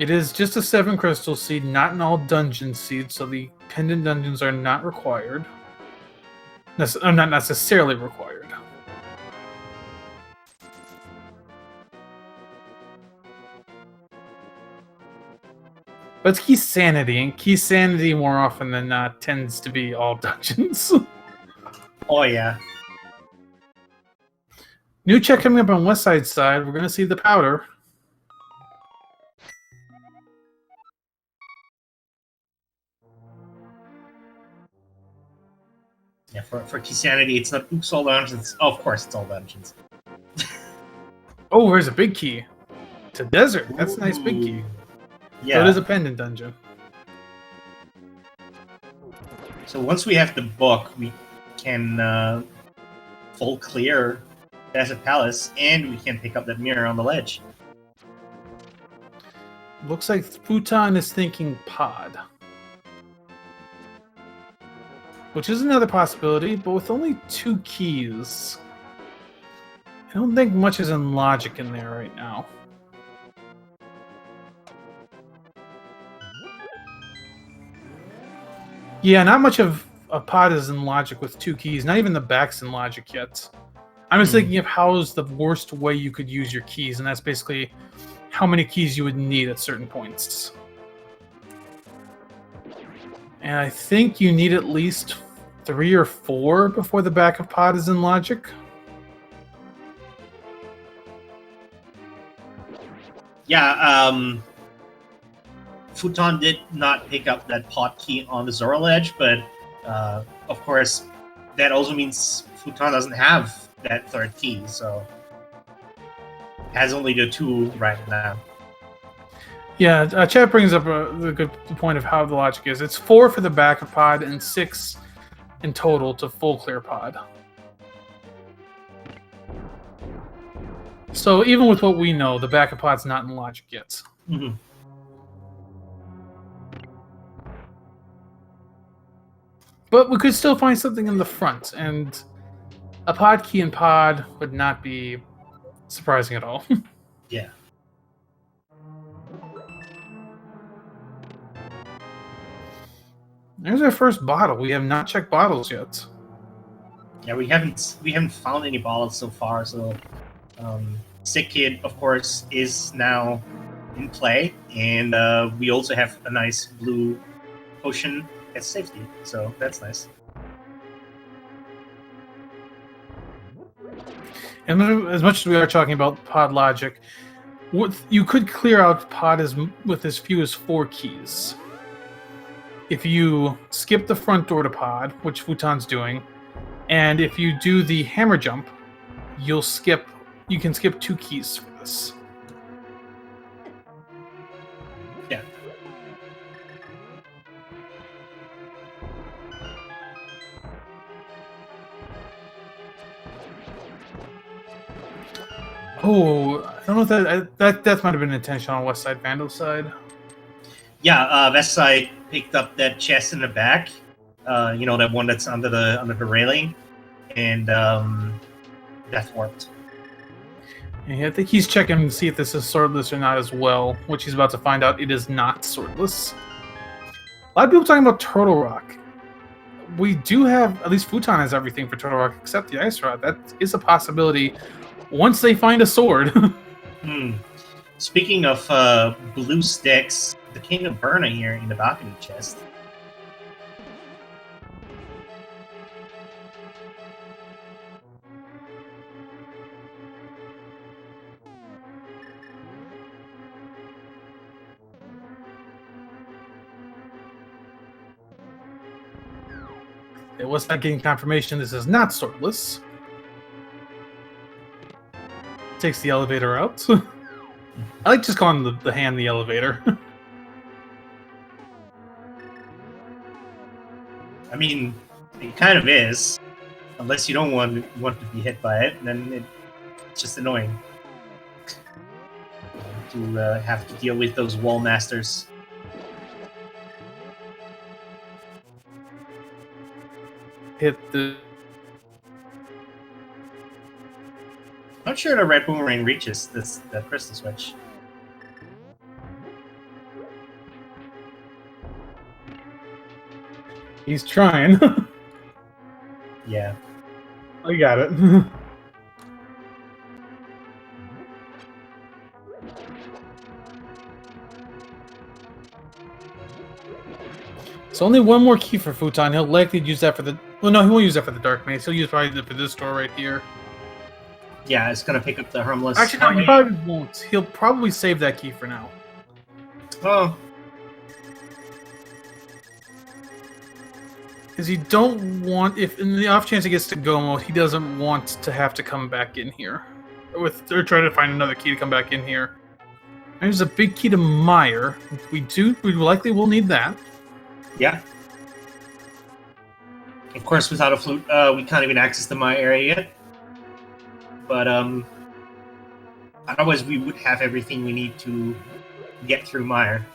It is just a 7 crystal seed, not an all dungeon seed, so the pendant dungeons are not required. Not necessarily required. But it's Key Sanity, and Key Sanity more often than not tends to be all dungeons. Oh yeah. New check coming up on West Side side. We're going to see the powder. Yeah, for Key Sanity, it's not oops all dungeons. Oh, of course, it's all dungeons. Oh, there's a big key. It's a desert. That's a nice big key. Yeah. So it is a pendant dungeon. So once we have the book, we can full clear Desert Palace, and we can pick up that mirror on the ledge. Looks like Fouton is thinking pod. Which is another possibility, but with only 2 keys. I don't think much is in logic in there right now. Yeah, not much of a pod is in logic with 2 keys. Not even the back's in logic yet. I'm just thinking of how's the worst way you could use your keys, and that's basically how many keys you would need at certain points. And I think you need at least 3 or 4 before the back of pod is in logic. Yeah, Fouton did not pick up that pot key on the Zora ledge, but of course, that also means Fouton doesn't have that 3rd key, so has only the 2 right now. Yeah, chat brings up the good point of how the logic is. It's 4 for the back of pod and 6 in total to full clear pod. So even with what we know, the back of pod's not in logic yet. Mm-hmm. But we could still find something in the front, and a pod key in pod would not be surprising at all. Yeah. There's our first bottle. We have not checked bottles yet. Yeah, we haven't found any bottles so far. So, Sick Kid, of course, is now in play, and we also have a nice blue potion as safety. So that's nice. And as much as we are talking about pod logic, you could clear out pod with as few as 4 keys. If you skip the front door to pod, which Fouton's doing, and if you do the hammer jump, you can skip 2 keys for this. Yeah. Oh, I don't know if that might have been intentional on WesSideVandal's side. Yeah, Westside picked up that chest in the back. That one that's under the railing, and death warped. Yeah, I think he's checking to see if this is swordless or not as well, which he's about to find out it is not swordless. A lot of people talking about Turtle Rock. We do have, at least Fouton has everything for Turtle Rock except the Ice Rod. That is a possibility once they find a sword. Speaking of blue sticks, the King of Burna here in the balcony chest. It was not getting confirmation this is not swordless. Takes the elevator out. I like just calling the hand the elevator. I mean, it kind of is. Unless you don't want to be hit by it, then it's just annoying to have to deal with those wall masters. Hit the... Not sure the red boomerang reaches that crystal switch. He's trying. Yeah. I got it. It's only one more key for Fouton. He'll likely use that for the... Well, no, he won't use that for the Dark Maze. He'll use probably for this door right here. Yeah, it's gonna pick up the harmless. Actually, no, he probably won't. He'll probably save that key for now. Oh. Because you don't want... If in the off chance he gets to go mode, he doesn't want to have to come back in here. Or try to find another key to come back in here. There's a big key to Mire. We likely will need that. Yeah. Of course, without a flute, we can't even access the Mire area yet. But otherwise, we would have everything we need to get through Mire.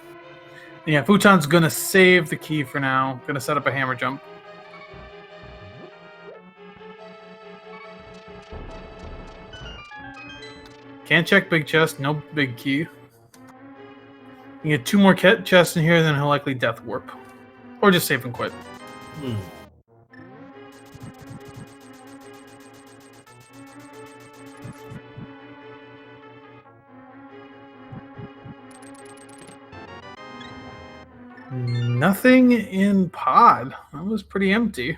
Yeah, Fouton's gonna save the key for now. Gonna set up a hammer jump. Can't check big chest, no big key. You get 2 more chests in here, then he'll likely death warp. Or just save and quit. Nothing in pod. That was pretty empty.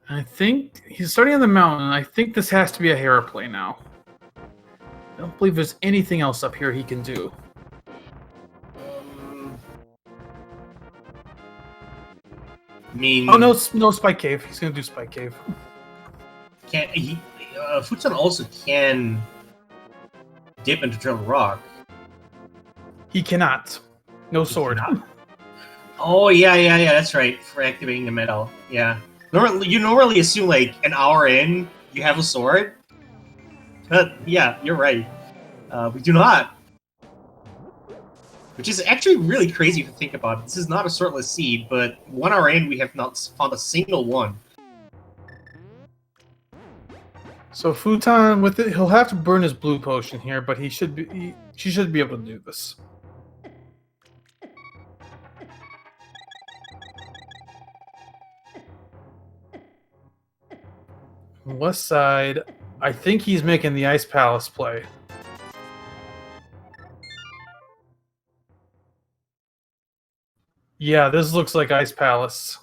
I think he's starting on the mountain. I think this has to be a hero play now. I don't believe there's anything else up here he can do. I mean, Oh no Spike Cave. He's gonna do Spike Cave. Can't he? Fouton also can dip into Turtle Rock. He cannot. No sword. Oh yeah. That's right. For activating the medal. Yeah. You normally assume like an hour in you have a sword. But yeah, you're right. We do not. Which is actually really crazy to think about. This is not a swordless seed, but 1 hour in we have not found a single one. So Fouton, with it, he'll have to burn his blue potion here, but she should be able to do this. West side, I think he's making the Ice Palace play. Yeah, this looks like Ice Palace.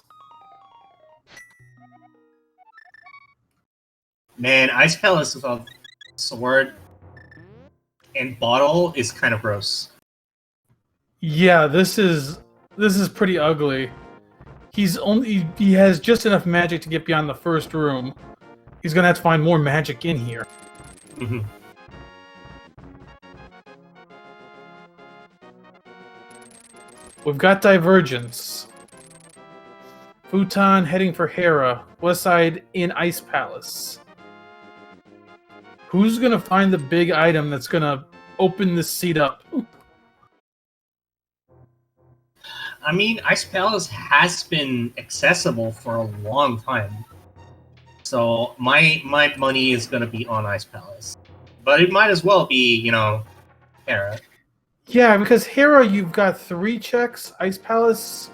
Man, Ice Palace without sword and bottle is kind of gross. Yeah, this is pretty ugly. He has just enough magic to get beyond the first room. He's gonna have to find more magic in here. Mm-hmm. We've got Divergence. Fouton heading for Hera. West side in Ice Palace. Who's gonna find the big item that's gonna open this seat up? I mean, Ice Palace has been accessible for a long time. So my money is gonna be on Ice Palace. But it might as well be, you know, Hera. Yeah, because Hera, you've got 3 checks. Ice Palace,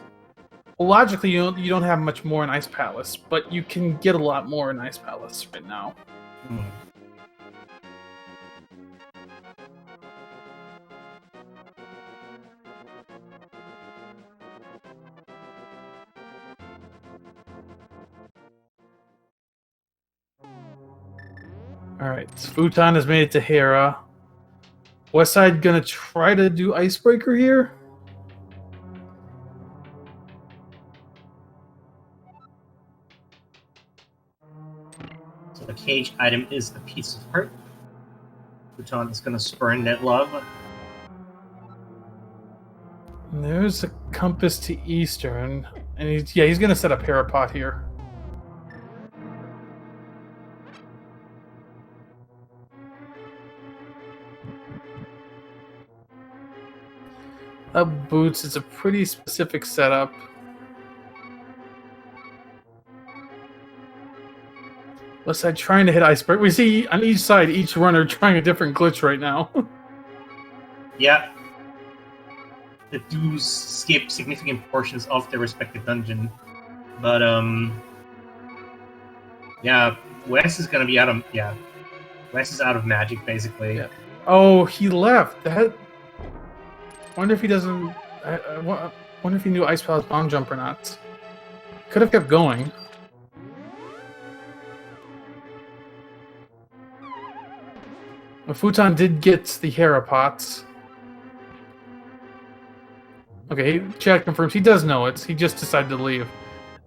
well, logically, you don't have much more in Ice Palace, but you can get a lot more in Ice Palace right now. Hmm. Alright, Fouton has made it to Hera. Westside gonna try to do Icebreaker here? So the cage item is a piece of heart. Fouton is gonna spurn that love. And there's a compass to Eastern, and he's gonna set up Herapot here. Up boots is a pretty specific setup. West side trying to hit Iceberg. We see on each side, each runner trying a different glitch right now. Yeah. The dudes skip significant portions of their respective dungeon. But yeah, Wes is gonna be out of Wes is out of magic basically. Yeah. Oh, he left. That. Wonder if he doesn't. Wonder if he knew Ice Palace bomb jump or not. Could have kept going. But Fouton did get the Herapot. Okay, chat confirms he does know it. He just decided to leave.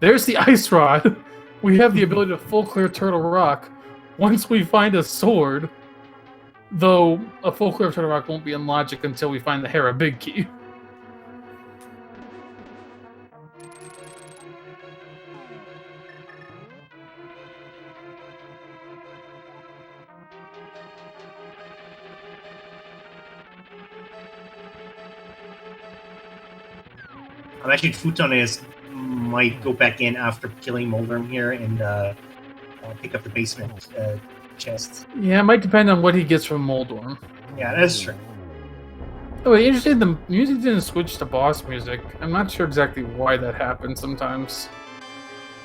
There's the Ice Rod. We have the ability to full clear Turtle Rock once we find a sword. Though a full clear of Turtle Rock won't be in logic until we find the Hera Big Key. I'm actually Fouton might go back in after killing Moldrum here and pick up the basement chest. Yeah, it might depend on what he gets from Moldorm. Yeah, that's true. Oh, wait, interesting, the music didn't switch to boss music. I'm not sure exactly why that happens sometimes.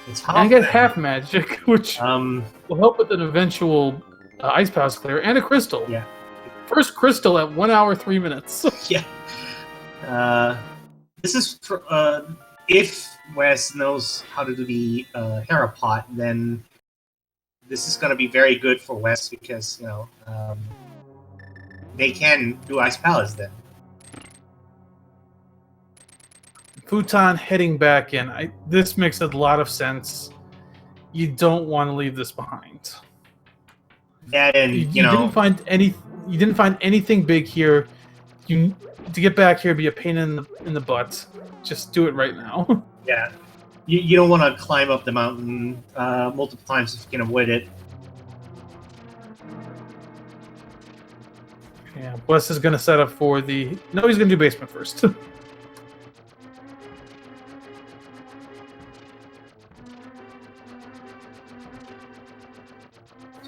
It's And I get half magic, which will help with an eventual Ice Palace clear, and a crystal. Yeah. First crystal at 1 hour, 3 minutes. Yeah. This is for, if Wes knows how to do the Herapot, then this is going to be very good for Wes because, you know, they can do Ice Palace then. Fouton heading back in. This makes a lot of sense. You don't want to leave this behind. That and, you didn't find anything big here. to get back here be a pain in the butt. Just do it right now. Yeah. You don't want to climb up the mountain multiple times if you can avoid it. Yeah, Wes is going to set up for the... No, he's going to do basement first. So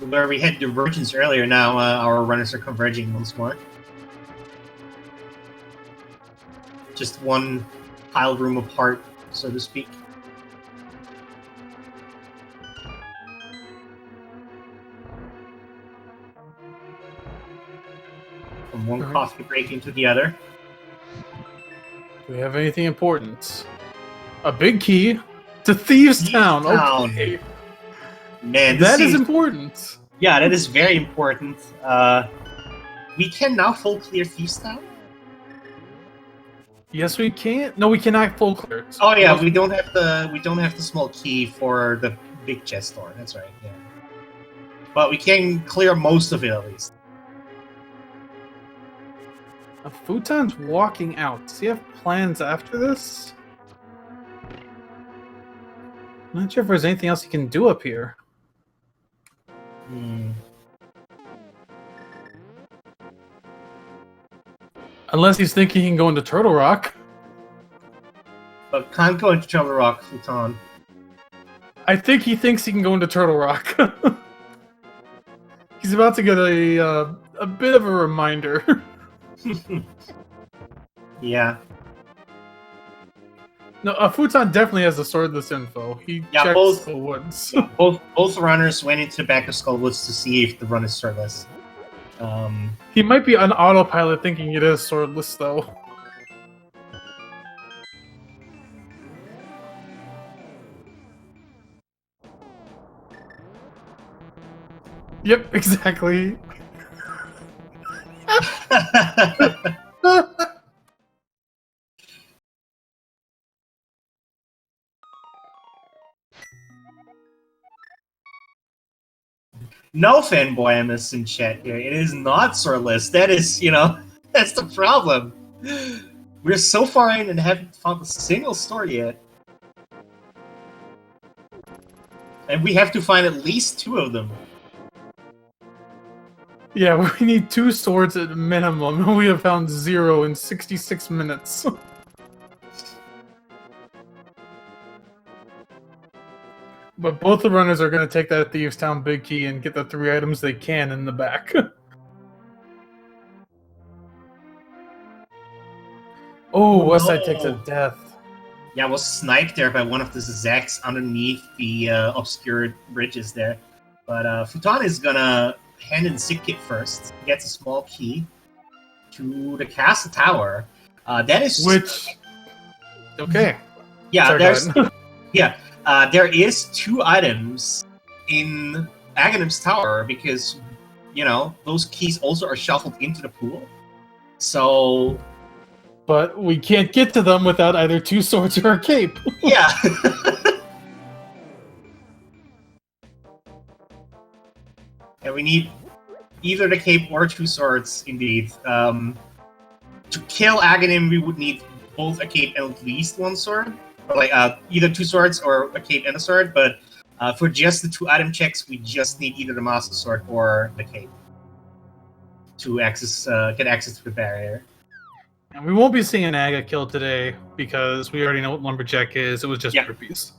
where we had divergence earlier, now our runners are converging once more. Just one tile room apart, so to speak. From one coffee break into the other. Do we have anything important? A big key to Thieves' Town. Okay. Man, that is important. Yeah, that is very important. We can now full clear Thieves' Town? Yes, we can. No, we cannot full clear it. Oh yeah, we don't have the small key for the big chest door. That's right. Yeah, but we can clear most of it at least. Fouton's walking out. Does he have plans after this? I'm not sure if there's anything else he can do up here. Unless he's thinking he can go into Turtle Rock. But can't go into Turtle Rock, Fouton. I think he thinks he can go into Turtle Rock. He's about to get a bit of a reminder. Yeah. No, Fouton definitely has the swordless info. He checks the woods. Both runners went into the back of Skull Woods to see if the run is swordless. He might be on autopilot thinking it is swordless, though. Yep, exactly. No fanboy MS in chat here. It is not swordless. That is, that's the problem. We're so far in and haven't found a single sword yet. And we have to find at least 2 of them. Yeah, we need 2 swords at minimum, and we have found 0 in 66 minutes. But both the runners are going to take that Thieves' Town big key and get the 3 items they can in the back. Oh, Westside takes a death. Yeah, I was sniped there by one of the Zaks underneath the obscured bridges there. But Fouton is gonna hand in Sick Kit first. He gets a small key to the castle tower. That is... Which... Okay. Yeah, sorry, there's... Yeah. There is 2 items in Aghanim's tower because, those keys also are shuffled into the pool. So... But we can't get to them without either 2 swords or a cape. Yeah. And we need either the cape or 2 swords, indeed. To kill Aghanim, we would need both a cape and at least 1 sword. Or either 2 swords or a cape and a sword, but for just the 2 item checks, we just need either the Master Sword or the cape to get access to the barrier. And we won't be seeing an Aga kill today because we already know what Lumberjack is. It was just burpees.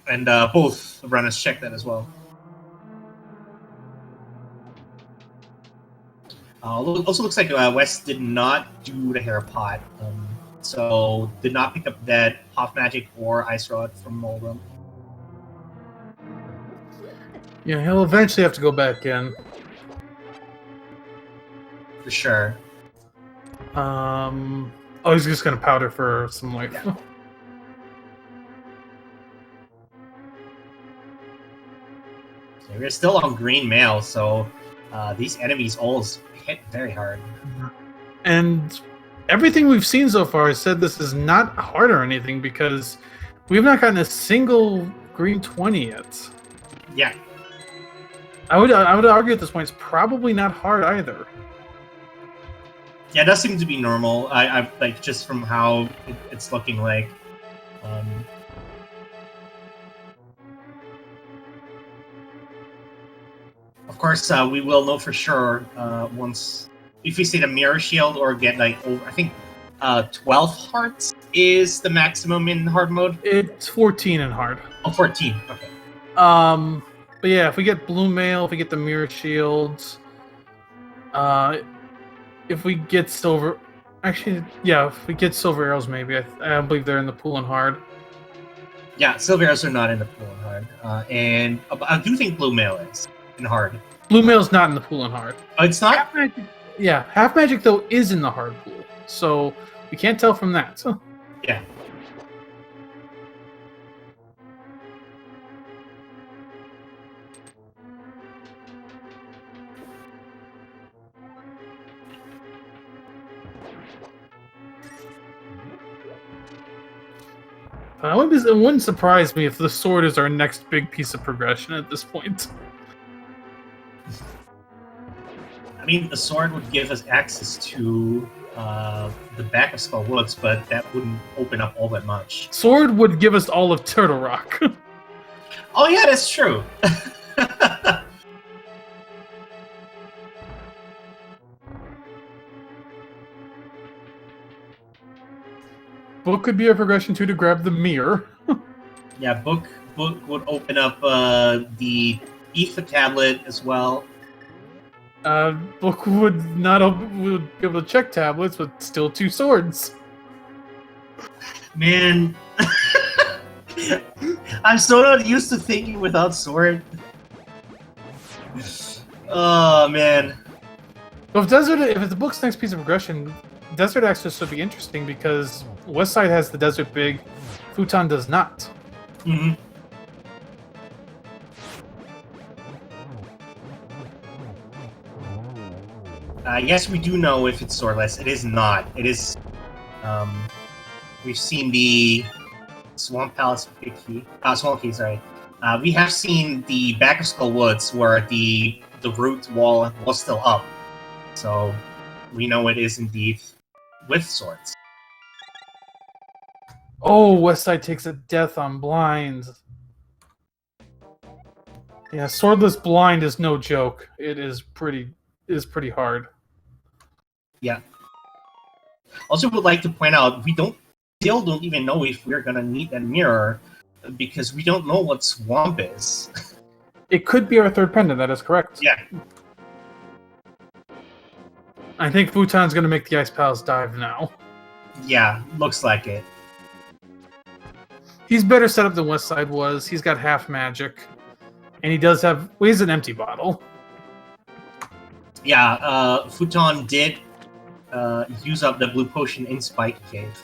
And both runners check that as well. Also looks like Wes did not do the hair pot. So did not pick up that Half Magic or Ice Rod from Moldrum. Yeah, he'll eventually have to go back in. For sure. Oh, he's just gonna powder for some life. Yeah. We're still on green mail, so these enemies all hit very hard. And everything we've seen so far said this is not hard or anything because we have not gotten a single green 20 yet. Yeah. I would argue at this point it's probably not hard either. Yeah, it does seem to be normal. I like just from how it's looking like. Of course, we will know for sure once if we see the mirror shield or get like over. I think 12 hearts is the maximum in hard mode. It's 14 in hard. Oh, 14. Okay. But yeah, if we get blue mail, if we get the mirror shields, if we get silver, actually, yeah, if we get silver arrows, maybe I believe they're in the pool in hard. Yeah, silver arrows are not in the pool in hard, and I do think blue mail is in hard. Blue mail's not in the pool in hard. Oh, it's not. Half magic, yeah, half magic though is in the hard pool, so we can't tell from that. So. Yeah. It wouldn't surprise me if the sword is our next big piece of progression at this point. I mean, the sword would give us access to the back of Skull Woods, but that wouldn't open up all that much. Sword would give us all of Turtle Rock. Oh yeah, that's true. Book could be a progression too to grab the mirror. Yeah, book would open up the Ether tablet as well. Book would would be able to check tablets, but still 2 swords. Man, I'm so not used to thinking without sword. Oh man. Well, if it's the book's next piece of progression, Desert Access would be interesting because Westside has the Desert Big, Fouton does not. Mm-hmm. Yes, we do know if it's swordless. It is not. It is. We've seen the Swamp Palace key. Swamp key, sorry. We have seen the back of Skull Woods where the root wall was still up, so we know it is indeed with swords. Oh, Westside takes a death on blind. Yeah, swordless blind is no joke. It is pretty hard. Yeah. Also, would like to point out we still don't even know if we're gonna need that mirror because we don't know what swamp is. It could be our third pendant. That is correct. Yeah. I think Fouton's gonna make the Ice Palace dive now. Yeah, looks like it. He's better set up than Westside was. He's got half magic, and he does have. Well, he's an empty bottle. Yeah, Fouton did use up the blue potion in Spike Cave.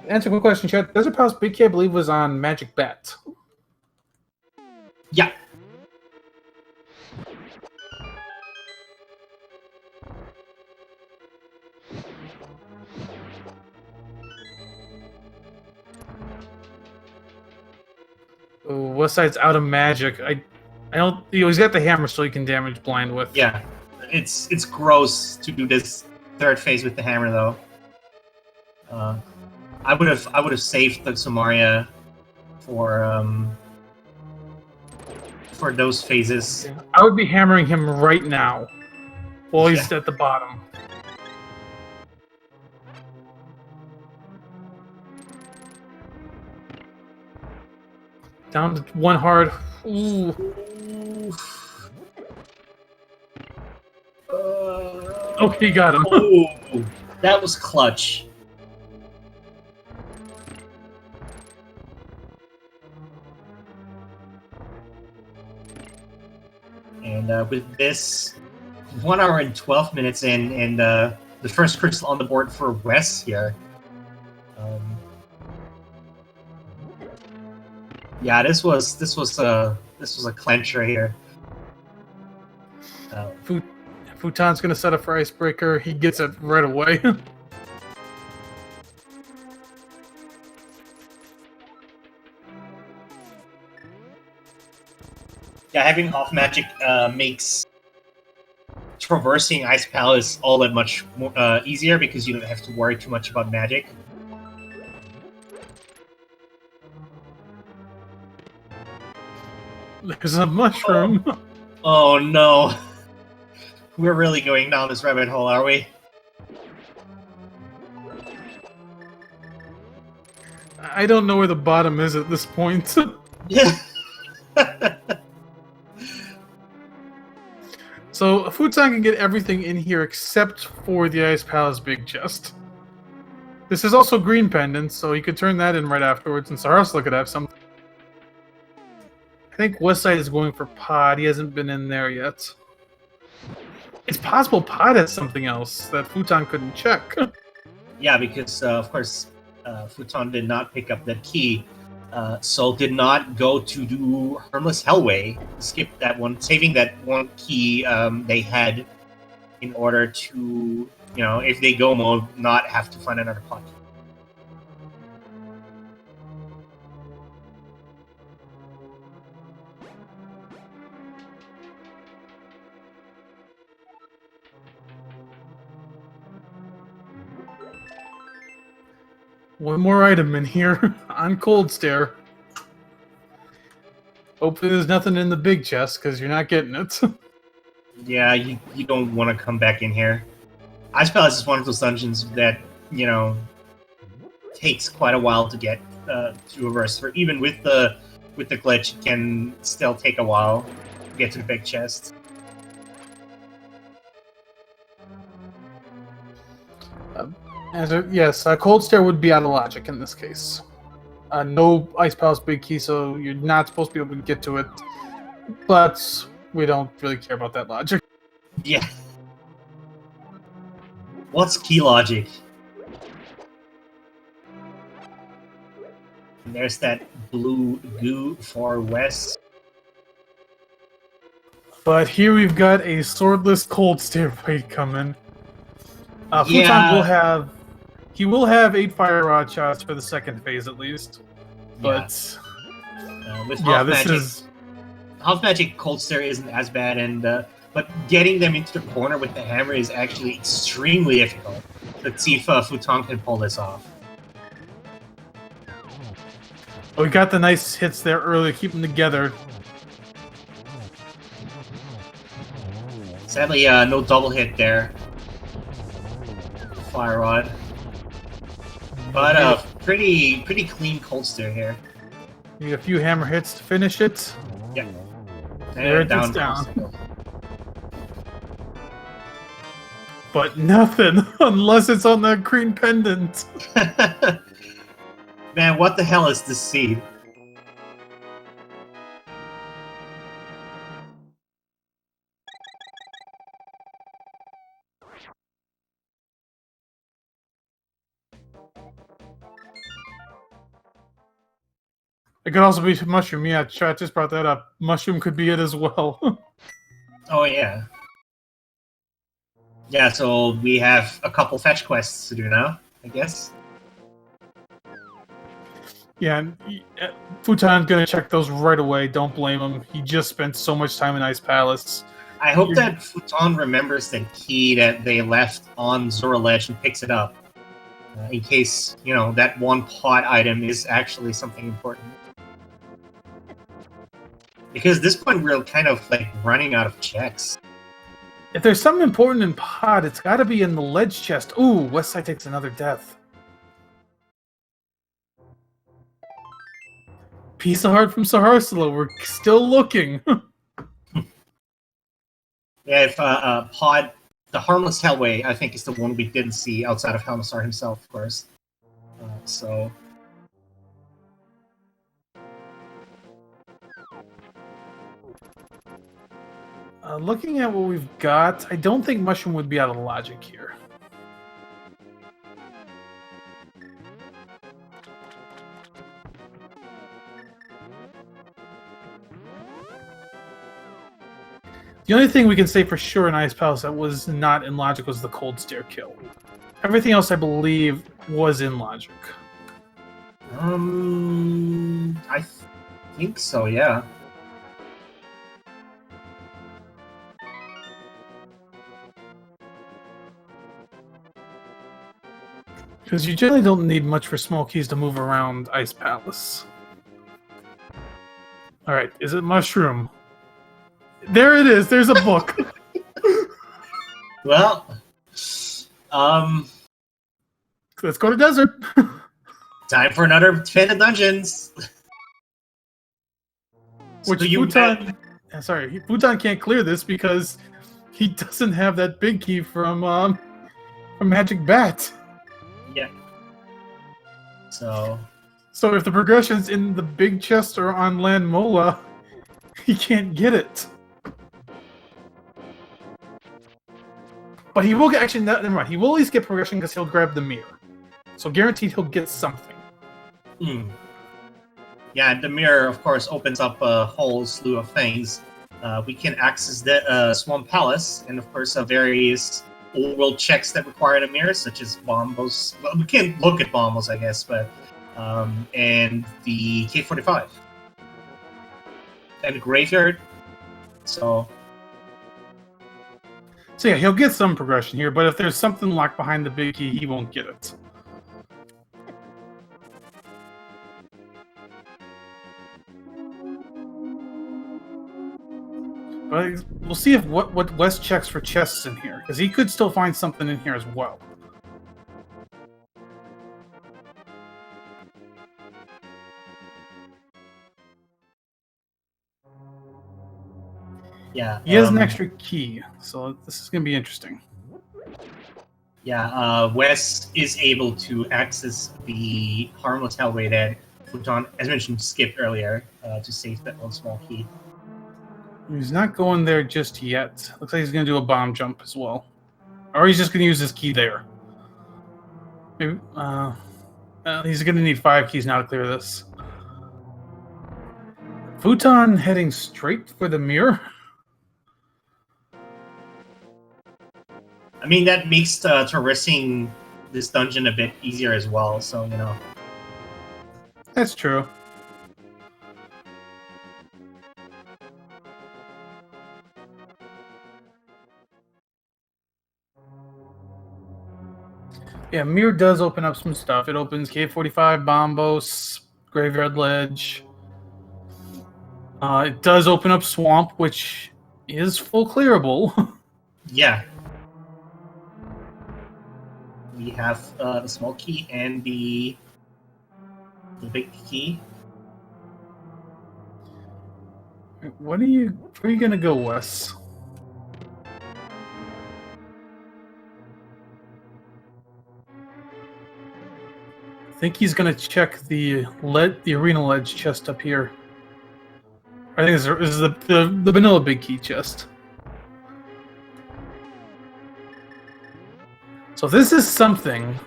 Answer a quick question, Chat. Desert Palace Big Key, I believe, was on Magic Bet. Yeah. Oh, Westside's out of magic. I don't. He's got the hammer, so he can damage blind with. Yeah, it's gross to do this third phase with the hammer, though. I would have saved the Samaria for those phases. I would be hammering him right now, while he's at the bottom. Down to 1 hard. Ooh. Okay, got him. Ooh, that was clutch. And with this, 1 hour and 12 minutes in, and the first crystal on the board for Wes here. Yeah, this was a clincher here. Fouton's gonna set up for Icebreaker. He gets it right away. Yeah, having off magic makes traversing Ice Palace all that much more, easier because you don't have to worry too much about magic. There's a mushroom. Oh no. We're really going down this rabbit hole, are we? I don't know where the bottom is at this point. Yeah. So Fouton can get everything in here except for the Ice Palace big chest. This is also green pendants, so you could turn that in right afterwards, and Sarasla could have something. I think Westside is going for Pod. He hasn't been in there yet. It's possible Pod has something else that Fouton couldn't check. Yeah, because of course, Fouton did not pick up that key, so did not go to do Harmless Hellway. Skip that one, saving that one key they had in order to, if they go mode, not have to find another pot. One more item in here on Cold Stare. Hopefully there's nothing in the big chest, because you're not getting it. Yeah, you don't want to come back in here. Ice Palace is one of those dungeons that, takes quite a while to get to reverse. For even with the glitch, it can still take a while to get to the big chest. Yes, Cold Stare would be out of logic in this case. No Ice Palace big key, so you're not supposed to be able to get to it. But we don't really care about that logic. Yeah. What's key logic? And there's that blue goo for Wes. But here we've got a swordless Cold Stare fight coming. Fouton Yeah. will have 8 fire rod shots for the second phase at least. But With yeah, half this magic, is half magic Cold Stare isn't as bad, and but getting them into the corner with the hammer is actually extremely difficult. Let's see if Fouton can pull this off. we got the nice hits there early, keep them together. Sadly, no double hit there. Fire rod, but pretty clean Cold Stare here. Need a few hammer hits to finish it. Yeah. There it down. is down. But nothing, unless it's on the green pendant. Man, what the hell is this seed? It could also be mushroom. Yeah, chat just brought that up. Mushroom could be it as well. Oh yeah. Yeah, so we have a couple fetch quests to do now, I guess. Yeah, and Fouton's gonna check those right away. Don't blame him. He just spent so much time in Ice Palace. I hope that Fouton remembers the key that they left on Zora Ledge and picks it up. In case, that one pot item is actually something important. Because at this point, we're kind of like running out of checks. If there's something important in Pod, it's got to be in the ledge chest. Ooh, Westside takes another death. Piece of heart from Saharsala. We're still looking. Yeah, if Pod, the Harmless Hellway, I think is the one we didn't see outside of Helmsar himself, of course. So. Looking at what we've got, I don't think Mushroom would be out of logic here. The only thing we can say for sure in Ice Palace that was not in logic was the Cold Stare kill. Everything else, I believe, was in logic. I think so, yeah. Because you generally don't need much for small keys to move around Ice Palace. Alright, is it mushroom? There it is, there's a book. Well, Let's go to desert. time for another Fan of Dungeons. Which Fouton... Sorry, Fouton can't clear this because he doesn't have that big key from Magic Bat. Yeah. So if the progression's in the big chest or on Land Mola, he can't get it. But he will get... Actually, never mind. He will at least get progression because he'll grab the mirror. So guaranteed he'll get something. Yeah, the mirror, of course, opens up a whole slew of things. We can access the Swamp Palace, and of course, various old-world checks that require the mirror, such as Bombos. Well, we can't look at Bombos, I guess, but... and the K45. And the Graveyard. So yeah, he'll get some progression here, but if there's something locked behind the big key, he won't get it. But we'll see if what Wes checks for chests in here, because he could still find something in here as well. yeah, He has an extra key, so this is going to be interesting. Yeah, Wes is able to access the harmless hellway that Fouton, as mentioned, skipped earlier to save that one small key. He's not going there just yet. Looks like he's going to do a bomb jump as well. Or he's just going to use his key there. Maybe, he's going to need 5 keys now to clear this. Fouton heading straight for the mirror. I mean, that makes traversing this dungeon a bit easier as well, so, you know. That's true. Yeah, mirror does open up some stuff. It opens K45, Bombos, Graveyard Ledge. It does open up Swamp, which is full clearable. Yeah. We have the small key and the big key. Where are you gonna go, Wes? I think he's gonna check the arena ledge chest up here. I think this is the vanilla big key chest. So this is something.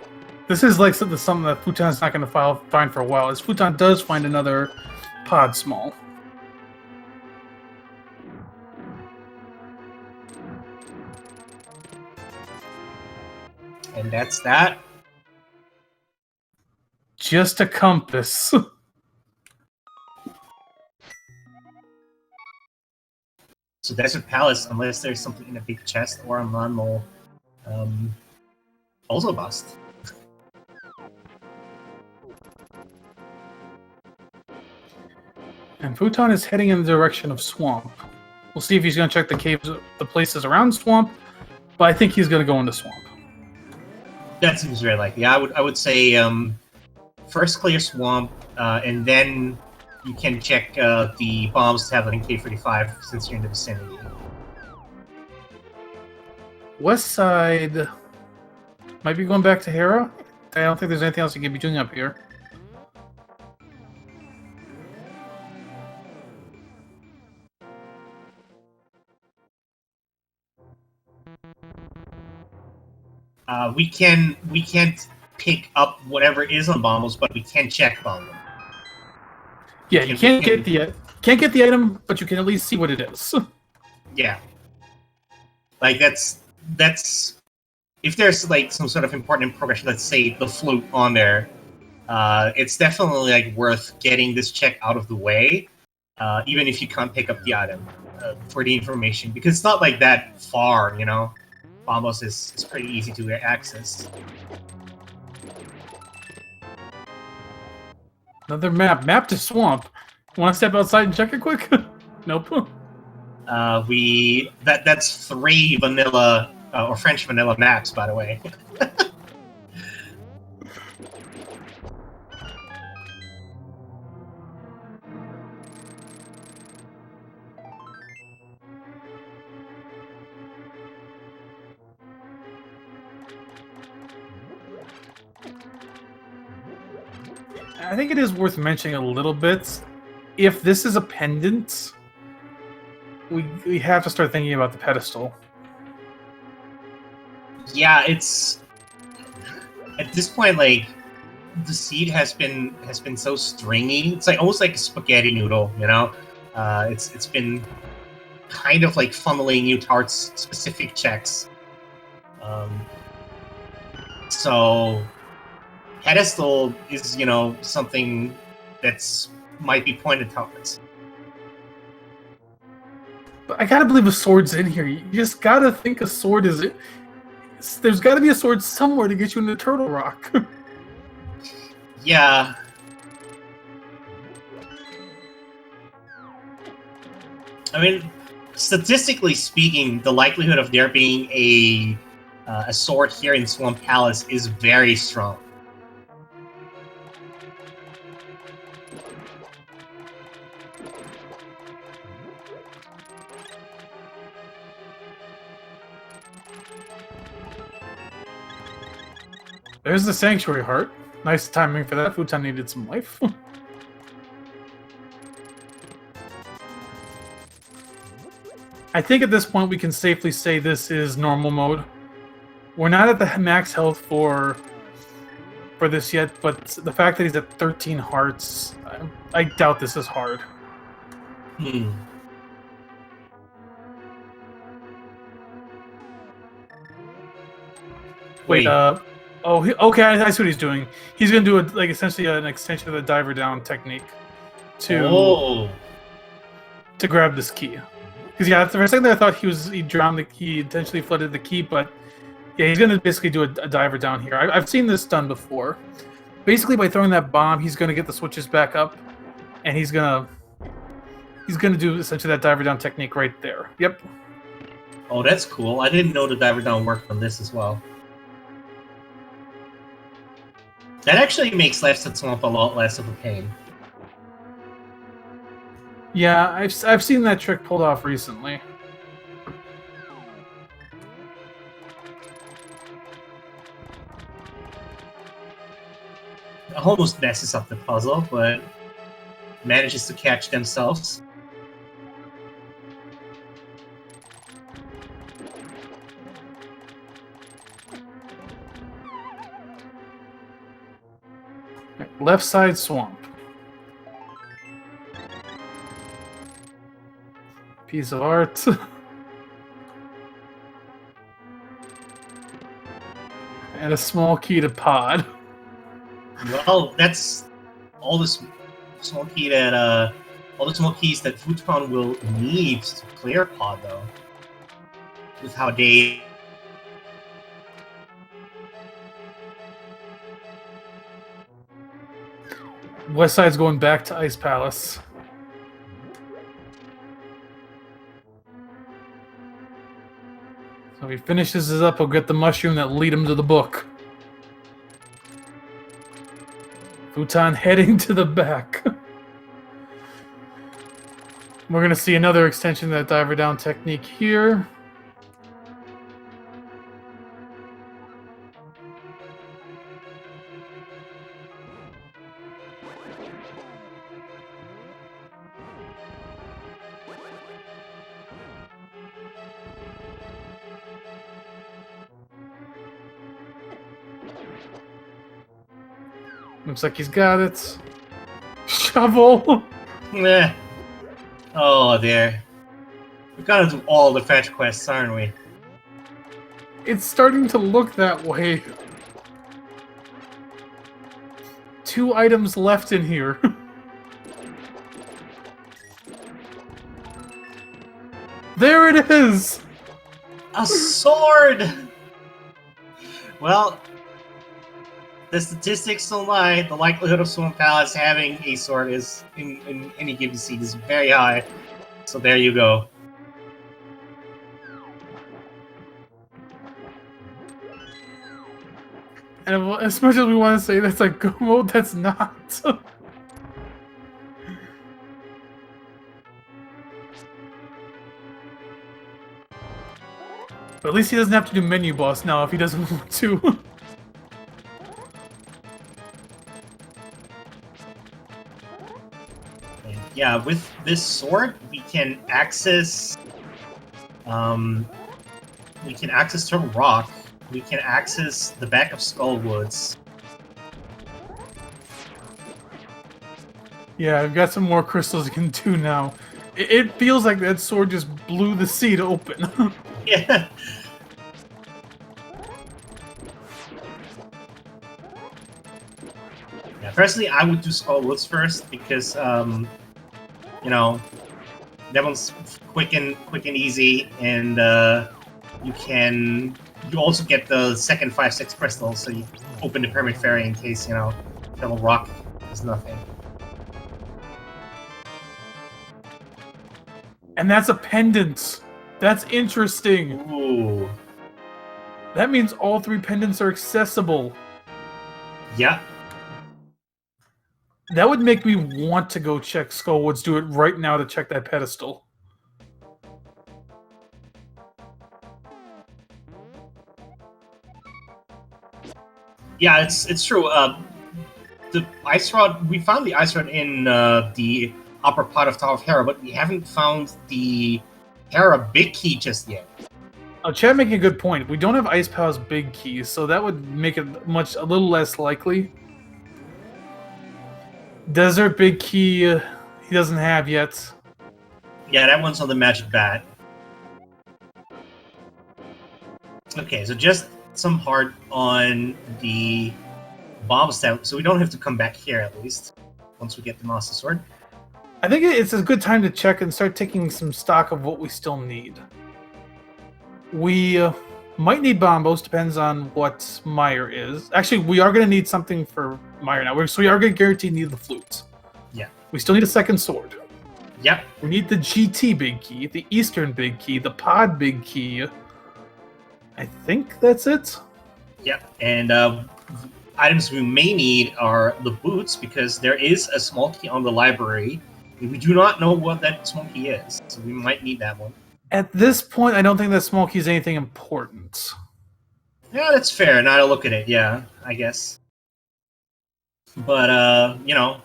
This is like something that Fouton's not going to find for a while. As Fouton does find another pod small. And that's that. Just a compass. So Desert Palace, unless there's something in a big chest or a man will also bust. And Fouton is heading in the direction of Swamp. We'll see if he's going to check the caves, the places around Swamp, but I think he's going to go into Swamp. That seems very likely. I would say first clear Swamp, and then you can check the bombs to have an K45 since you're in the vicinity. West side might be going back to Hera. I don't think there's anything else you can be doing up here. We can't pick up whatever is on bombs, but we can check on them. Yeah, you can't get the item, but you can at least see what it is. Yeah, like that's if there's like some sort of important progression, let's say the flute on there, it's definitely like worth getting this check out of the way, even if you can't pick up the item for the information, because it's not like that far, you know. Bombos is pretty easy to access. Another map. Map to swamp. Want to step outside and check it quick? Nope. That's 3 vanilla or French vanilla maps, by the way. I think it is worth mentioning a little bit. If this is a pendant, we have to start thinking about the pedestal. Yeah, it's at this point like the seed has been so stringy. It's like almost like a spaghetti noodle, you know. It's been kind of like funneling you towards specific checks. So pedestal is, you know, something that's might be pointed towards. But I gotta believe a sword's in here. You just gotta think a sword is it. There's gotta be a sword somewhere to get you into Turtle Rock. Yeah. I mean, statistically speaking, the likelihood of there being a sword here in Swamp Palace is very strong. There's the Sanctuary Heart. Nice timing for that. Fouton needed some life. I think at this point we can safely say this is normal mode. We're not at the max health for this yet, but the fact that he's at 13 hearts, I doubt this is hard. Wait, okay, I see what he's doing. He's gonna do essentially an extension of the diver down technique to grab this key. Because yeah, for a second there I thought he drowned he intentionally flooded the key, but yeah, he's gonna basically do a diver down here. I've seen this done before. Basically, by throwing that bomb, he's gonna get the switches back up, and he's gonna do essentially that diver down technique right there. Yep. Oh, that's cool. I didn't know the diver down worked on this as well. That actually makes Left Swamp a lot less of a pain. Yeah, I've seen that trick pulled off recently. Almost messes up the puzzle, but manages to catch themselves. Left side swamp. Piece of art. And a small key to pod. Well, that's all the small key that all the small keys that Fouton will need to clear pod, though. With how they West Side's going back to Ice Palace. So if he finishes this up, he'll get the mushroom that lead him to the book. Fouton heading to the back. We're going to see another extension of that diver down technique here. Looks like he's got it. Shovel! Meh. Oh, there. We've got to do all the fetch quests, aren't we? It's starting to look that way. 2 items left in here. There it is! A sword! Well, the statistics don't lie. The likelihood of Swamp Palace having a sword is in any given seed is very high. So there you go. And as much as we want to say that's like go mode, that's not. But at least he doesn't have to do menu boss now if he doesn't want to. Yeah, with this sword, we can access. We can access Turtle Rock. We can access the back of Skullwoods. Yeah, I've got some more crystals you can do now. It feels like that sword just blew the seed open. Yeah. Yeah. Personally, I would do Skullwoods first because, you know, that one's quick and easy, and you also get the second 5-6 crystals, so you open the Permit Fairy in case, you know, Turtle Rock is nothing. And that's a pendant. That's interesting. Ooh. That means all 3 pendants are accessible. Yeah. That would make me want to go check Skullwoods, do it right now to check that pedestal. Yeah, it's true. The ice rod, we found the ice rod in the upper part of Tower of Hera, but we haven't found the Hera big key just yet. Chad making a good point. We don't have Ice Pow's big key, so that would make it a little less likely. Desert big key, he doesn't have yet. Yeah, that one's on the magic bat. Okay, so just some heart on the bomb stamp, so we don't have to come back here at least once we get the Master Sword. I think it's a good time to check and start taking some stock of what we still need. We might need Bombos, depends on what Meyer is. Actually, we are going to need something for Meyer now. So we are going to guarantee need the flute. Yeah. We still need a second sword. Yep. We need the GT big key, the Eastern big key, the Pod big key. I think that's it. Yep. And items we may need are the boots, because there is a small key on the library. We do not know what that small key is, so we might need that one. At this point, I don't think that small key is anything important. Yeah, that's fair. Now to look at it, yeah, I guess. But, you know,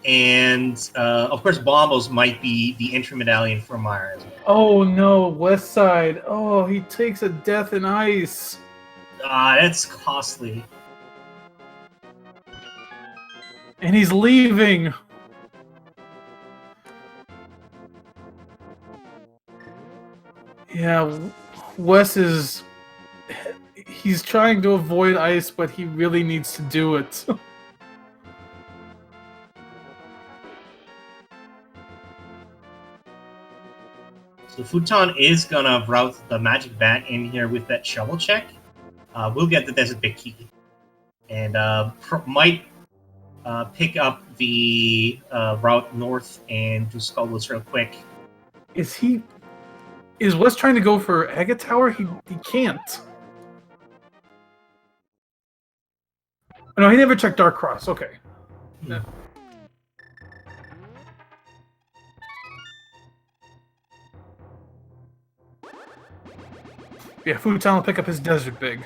and, of course, Bombos might be the entry medallion for Meyer as well. Oh no, West Side. Oh, he takes a death in ice. Ah, that's costly. And he's leaving. Yeah, Wes is... He's trying to avoid ice, but he really needs to do it. So Fouton is gonna route the magic bat in here with that shovel check. We'll get the desert big key. And might pick up the route north and do Skullwoods real quick. Is Wes trying to go for Agate Tower? He can't. Oh, no, he never checked Dark Cross. Okay. Yeah. Yeah, Fouton will pick up his desert big.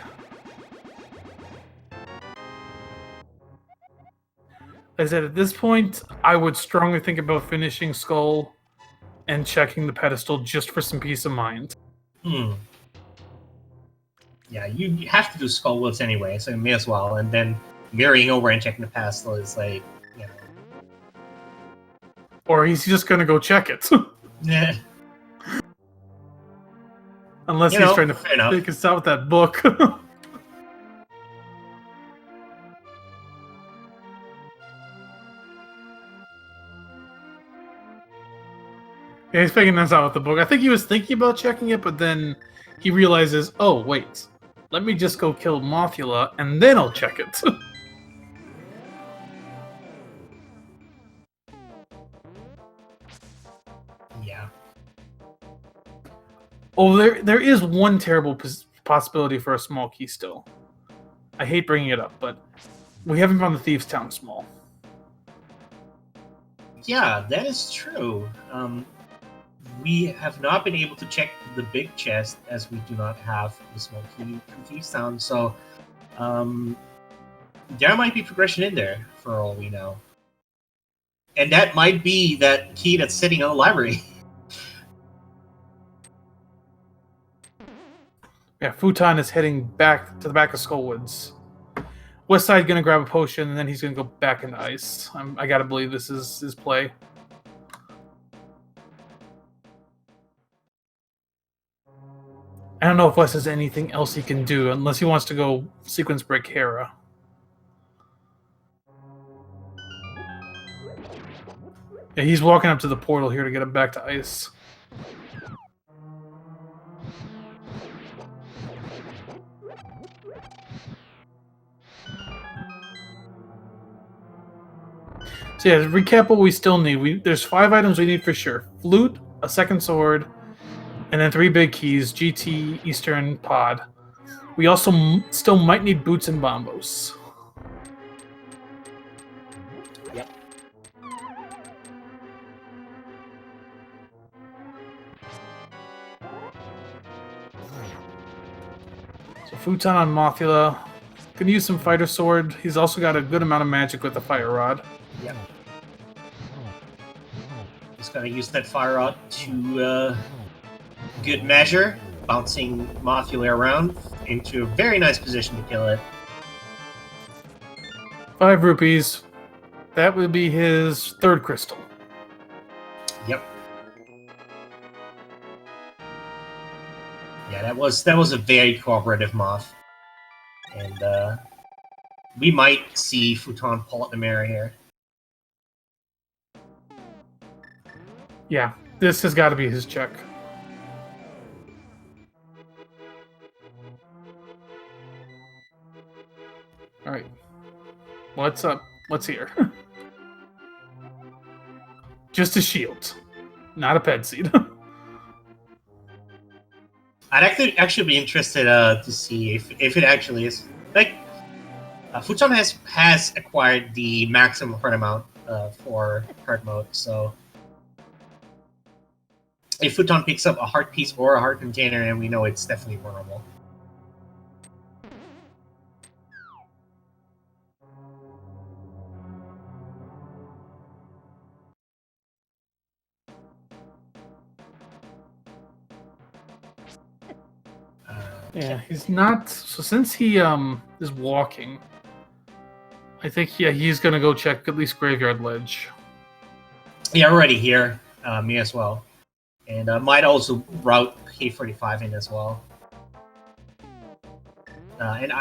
As I said, at this point, I would strongly think about finishing Skull and checking the pedestal just for some peace of mind. Yeah, you have to do Skullwoods anyway, so you may as well. And then mirroring over and checking the pedestal is like, you know. Or he's just gonna go check it. Yeah. Unless he's trying to make us out with that book. Yeah, he's figuring us out with the book. I think he was thinking about checking it, but then he realizes, oh, wait. Let me just go kill Mothula, and then I'll check it. Yeah. Oh, there is one terrible possibility for a small key still. I hate bringing it up, but we haven't found the Thieves' Town small. Yeah, that is true. We have not been able to check the big chest as we do not have the small key from Thieves' Town, so there might be progression in there for all we know. And that might be that key that's sitting in the library. Yeah, Fouton is heading back to the back of Skullwoods. Westside gonna grab a potion, and then he's gonna go back into ice. I gotta believe this is his play. I don't know if Wes has anything else he can do, unless he wants to go sequence break Hera. Yeah, he's walking up to the portal here to get him back to ice. So yeah, to recap what we still need. There's 5 items we need for sure. Flute, a second sword, and then 3 big keys, GT, Eastern, Pod. We also still might need boots and bombos. Yep. So Fouton on Mothula. Gonna use some fighter sword. He's also got a good amount of magic with the fire rod. Yep. Just gonna use that fire rod to good measure, bouncing Mothula around into a very nice position to kill it. 5 rupees. That would be his 3rd crystal. Yep. Yeah, that was a very cooperative moth, and we might see Fouton pull out the mirror here. Yeah, this has got to be his check. All right, what's up? What's here? Just a shield, not a ped seed. I'd actually be interested to see if it actually is like Fouton has acquired the maximum heart amount for heart mode. So if Fouton picks up a heart piece or a heart container, then we know it's definitely vulnerable. Yeah, he's not. So since he is walking, I think he's gonna go check at least Graveyard Ledge. Yeah, already here. Me as well, and might also route K45 in as well. And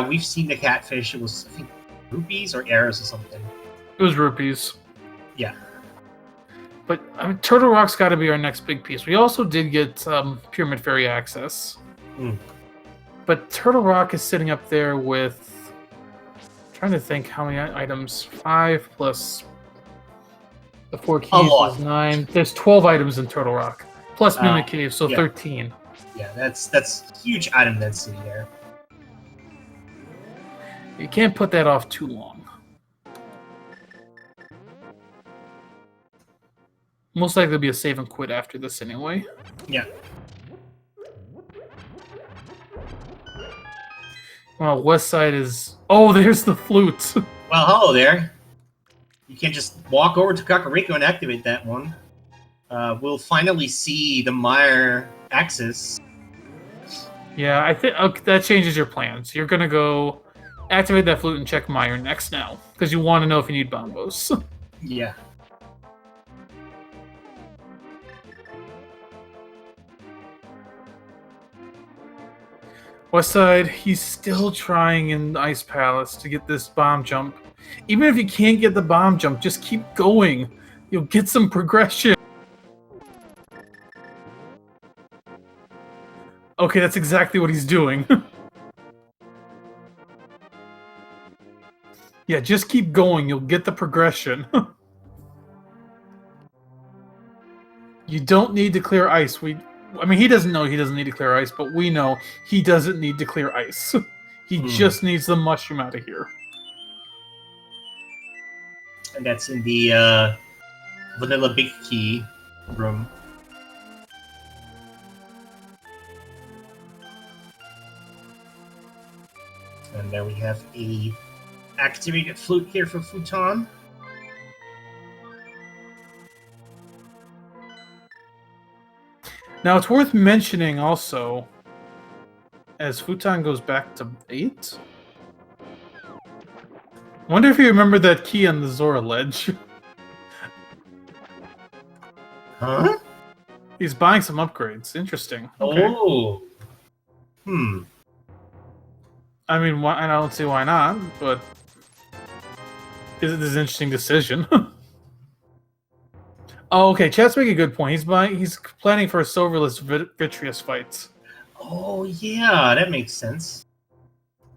we've seen the catfish. It was, I think, rupees or arrows or something. It was rupees. Yeah. But I mean, Turtle Rock's got to be our next big piece. We also did get Pyramid Fairy access. Mm. But Turtle Rock is sitting up there with... I'm trying to think how many items. 5 plus the 4 keys is 9. There's 12 items in Turtle Rock. Plus Mimic Cave, so yeah. 13. Yeah, that's huge item density there. You can't put that off too long. Most likely be a save and quit after this anyway. Yeah. Well, West Side is... Oh, there's the flute. Well, hello there. You can just walk over to Kakariko and activate that one. We'll finally see the Mire axis. Yeah, I think that changes your plans. You're gonna go activate that flute and check Mire next now, because you want to know if you need bombos. Yeah. Westside, he's still trying in the Ice Palace to get this bomb jump. Even if you can't get the bomb jump, just keep going. You'll get some progression. Okay, that's exactly what he's doing. Yeah, just keep going. You'll get the progression. You don't need to clear ice. I mean, he doesn't know he doesn't need to clear ice, but we know he doesn't need to clear ice. He just needs the mushroom out of here. And that's in the Vanilla Big Key room. And there we have a activated flute here for Fouton. Now, it's worth mentioning also, as Fouton goes back to 8. I wonder if you remember that key on the Zora ledge. Huh? He's buying some upgrades. Interesting. Okay. Oh. I mean, I don't see why not, but this is an interesting decision. Oh, okay. Chat's making a good point. He's planning for a Silverless Vitreous fights. Oh yeah, that makes sense.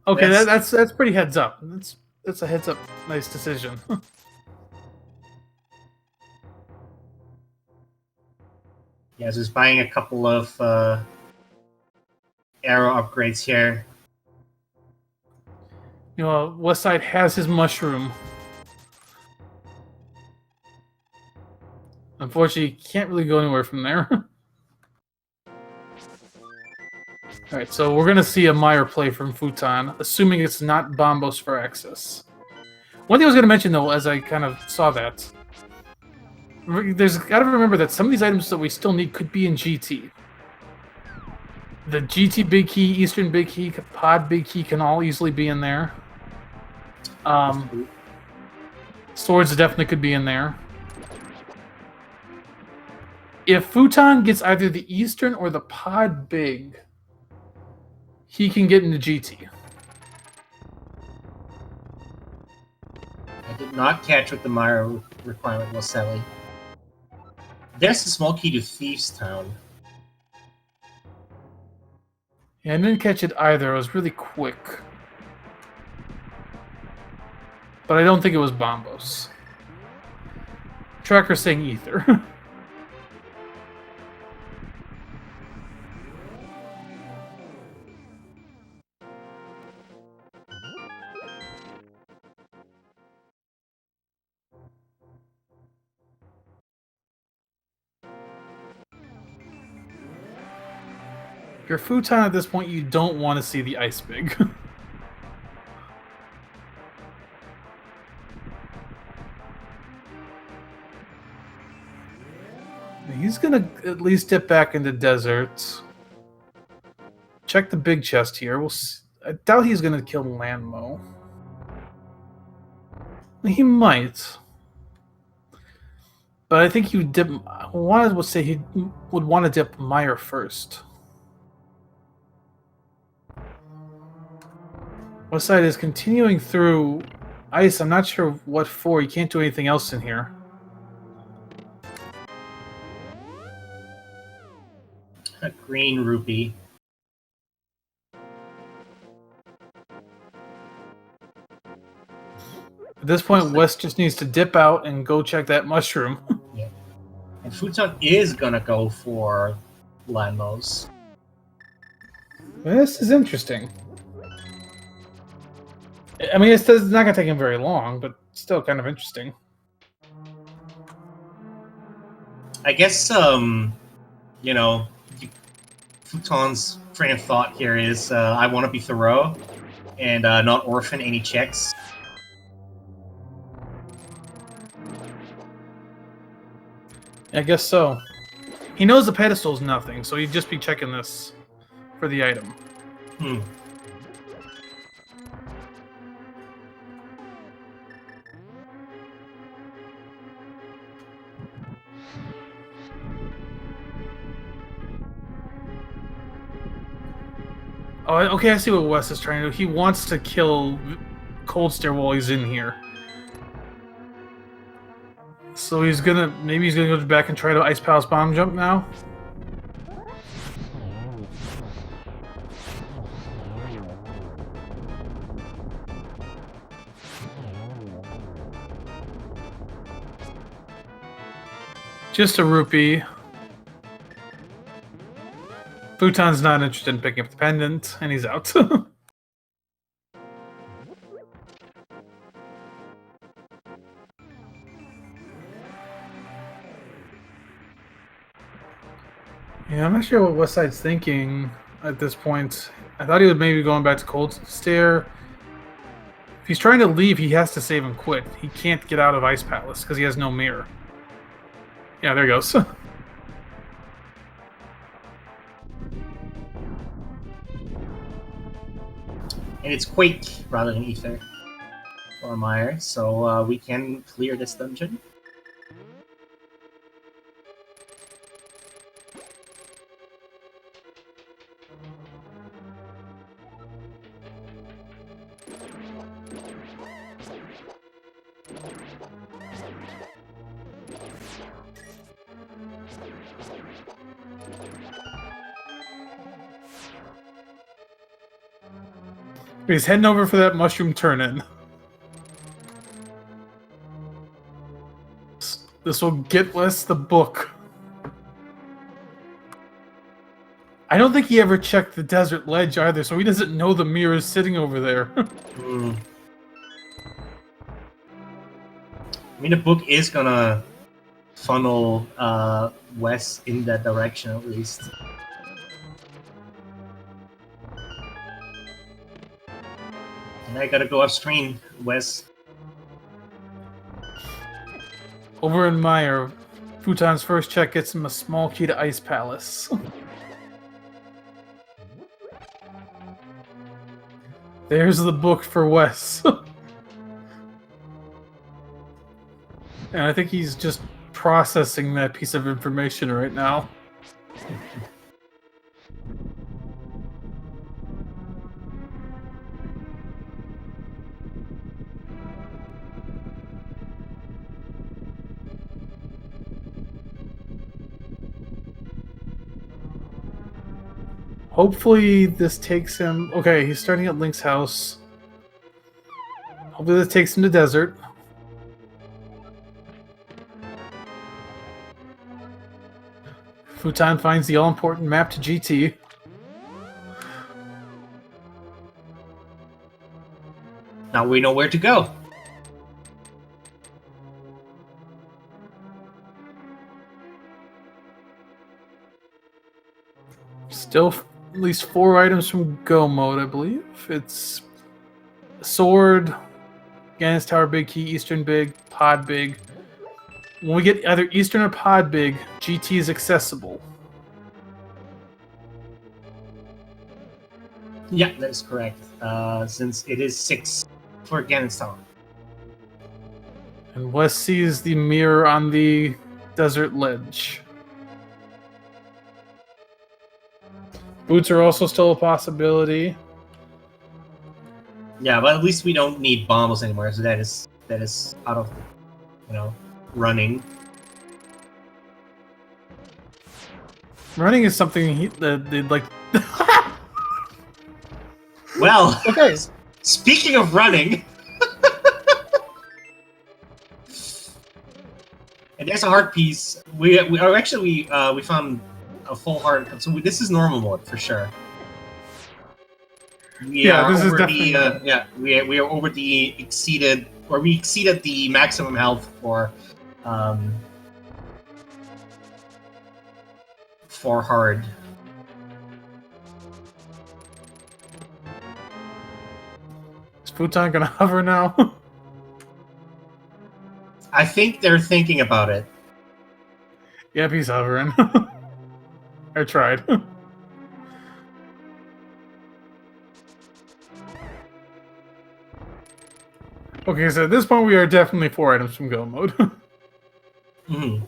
Okay, that's pretty heads up. That's a heads up. Nice decision. Yeah, so he's buying a couple of arrow upgrades here. You know, Westside has his mushroom. Unfortunately, he can't really go anywhere from there. Alright, so we're going to see a Meyer play from Fouton, assuming it's not Bombos for access. One thing I was going to mention, though, as I kind of saw that, there's got to remember that some of these items that we still need could be in GT. The GT Big Key, Eastern Big Key, Pod Big Key can all easily be in there. Swords definitely could be in there. If Fouton gets either the Eastern or the Pod Big, he can get into GT. I did not catch what the Meyer requirement was, Sally. There's a small key to Thieves Town. Yeah, I didn't catch it either. It was really quick. But I don't think it was Bombos. Tracker's saying Ether. If you're Fouton at this point, you don't want to see the Ice Big. He's gonna at least dip back into deserts. Check the big chest here. We'll see. I doubt he's gonna kill Landmo. He might. But I think he would dip. One would say he would want to dip Meyer first. Westside is continuing through ice. I'm not sure what for. You can't do anything else in here. A green rupee. At this point, Wes just needs to dip out and go check that mushroom. Yeah. And Fouton is gonna go for Landmos. This is interesting. I mean, it's not going to take him very long, but still kind of interesting. I guess, you know, Fouton's train of thought here is, I want to be Thoreau and not orphan any checks. I guess so. He knows the pedestal's nothing, so he'd just be checking this for the item. Oh, okay, I see what Wes is trying to do. He wants to kill Cold Stare while he's in here. So maybe he's gonna go back and try to Ice Palace Bomb Jump now? Just a rupee. Fouton's not interested in picking up the pendant, and he's out. Yeah, I'm not sure what Westside's thinking at this point. I thought he was maybe going back to Cold Stare. If he's trying to leave, he has to save and quit. He can't get out of Ice Palace because he has no mirror. Yeah, there he goes. And it's Quake rather than Ether for Meyer, so we can clear this dungeon. He's heading over for that mushroom turn-in. This will get Wes the book. I don't think he ever checked the desert ledge either, so he doesn't know the mirror is sitting over there. I mean, the book is gonna funnel Wes in that direction at least. And I gotta go upstream, Wes. Over in Meyer, Fouton's first check gets him a small key to Ice Palace. There's the book for Wes. And I think he's just processing that piece of information right now. Hopefully this takes him... Okay, he's starting at Link's house. Hopefully this takes him to desert. Fouton finds the all-important map to GT. Now we know where to go. Still at least 4 items from Go mode, I believe. It's Sword, Gannis Tower Big Key, Eastern Big, Pod Big. When we get either Eastern or Pod Big, GT is accessible. Yeah, that is correct. Since it is 6 for Gannis Tower. And Wes sees the mirror on the desert ledge. Boots are also still a possibility. Yeah, but at least we don't need bombs anymore, so that is out of, running. Running is something that they'd like. Well, Okay. Speaking of running, and there's a heart piece. We found a full heart. So this is normal mode for sure. We are over the exceeded, or we exceeded the maximum health for hard. Is Fouton gonna hover now? I think they're thinking about it. Yep, he's hovering. I tried. Okay, so at this point we are definitely 4 items from Go mode. Mm-hmm.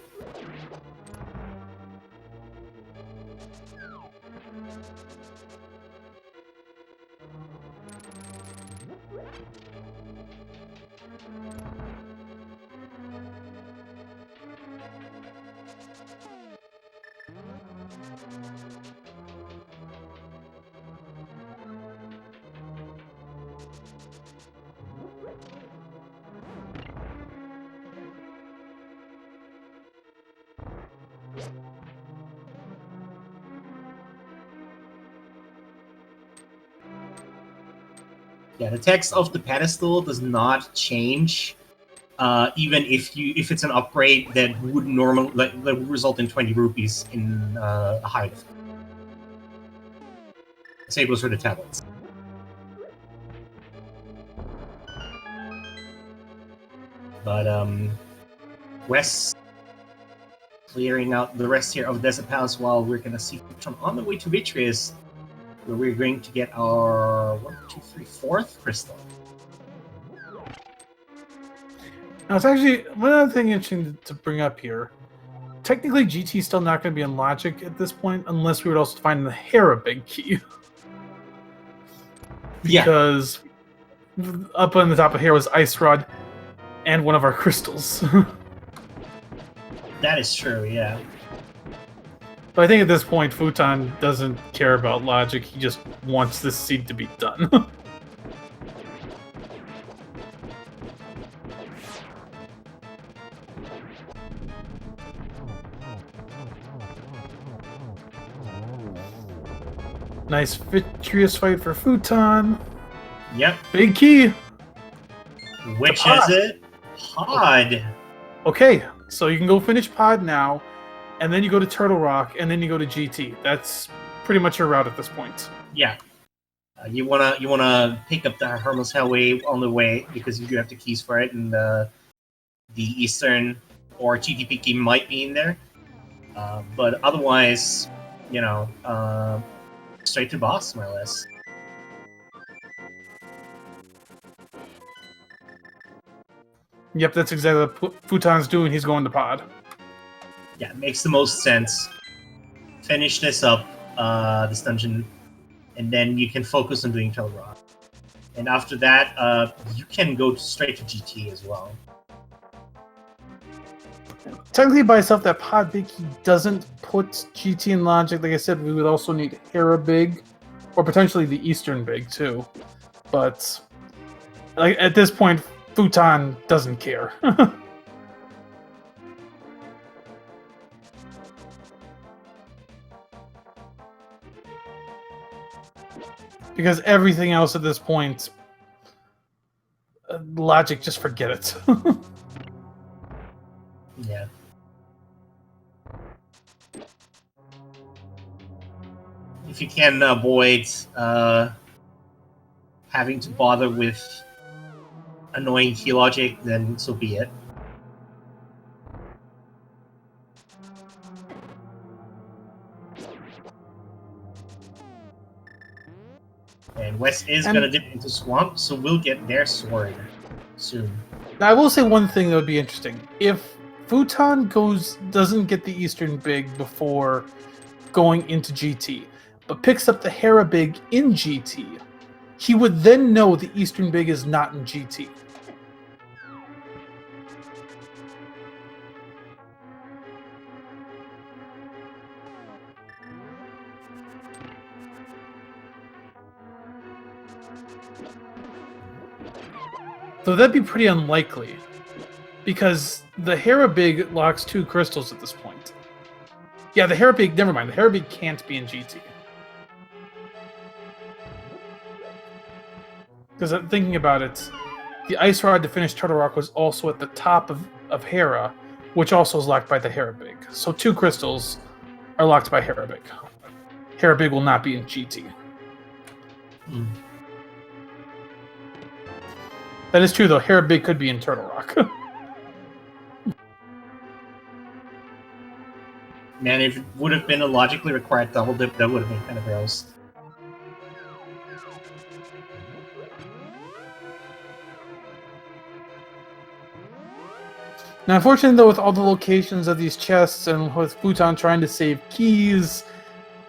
Yeah, the text of the pedestal does not change, even if it's an upgrade that would that would result in 20 rupees in a hide. Same goes for the tablets. But Wes clearing out the rest here of Desert Palace while we're gonna see Fouton on the way to Vitreous, where we're going to get our 1, 2, 3, 4th crystal. Now, it's actually one other thing interesting to bring up here. Technically, GT is still not going to be in logic at this point, unless we would also find the Hera big key. Because up on the top of here was Ice Rod and one of our crystals. That is true, yeah. But I think at this point, Fouton doesn't care about logic. He just wants this seed to be done. Nice Vitreous fight for Fouton. Yep. Big key. Which is it? Pod. Okay, so you can go finish Pod now, and then you go to Turtle Rock, and then you go to GT. That's pretty much your route at this point. Yeah. You wanna pick up the Harmless Hellway on the way because you do have the keys for it, and the Eastern or GTP key might be in there. But otherwise, straight to boss, more or less. Yep, that's exactly what Fouton's doing. He's going to Pod. Yeah, it makes the most sense. Finish this up, this dungeon, and then you can focus on doing Turtle Rock. And after that, you can go straight to GT as well. Technically, by itself, that Pod Big Key doesn't put GT in logic. Like I said, we would also need Hera Big, or potentially the Eastern Big too. But like at this point, Fouton doesn't care. Because everything else at this point, logic, just forget it. Yeah. If you can avoid having to bother with annoying key logic, then so be it. And Wes is going to dip into Swamp, so we'll get their sword soon. Now, I will say one thing that would be interesting. If Fouton doesn't get the Eastern Big before going into GT, but picks up the Hera Big in GT, he would then know the Eastern Big is not in GT. Though that'd be pretty unlikely, because the Hera Big locks 2 crystals at this point. Yeah, the Hera Big, never mind, the Hera Big can't be in GT. Because I'm thinking about it, the Ice Rod to finish Turtle Rock was also at the top of Hera, which also is locked by the Hera Big. So 2 crystals are locked by Hera Big. Hera Big will not be in GT. That is true, though. Hera Big could be in Turtle Rock. Man, if it would have been a logically required double dip, that would have been kind of gross. Now, unfortunately, though, with all the locations of these chests and with Fouton trying to save keys,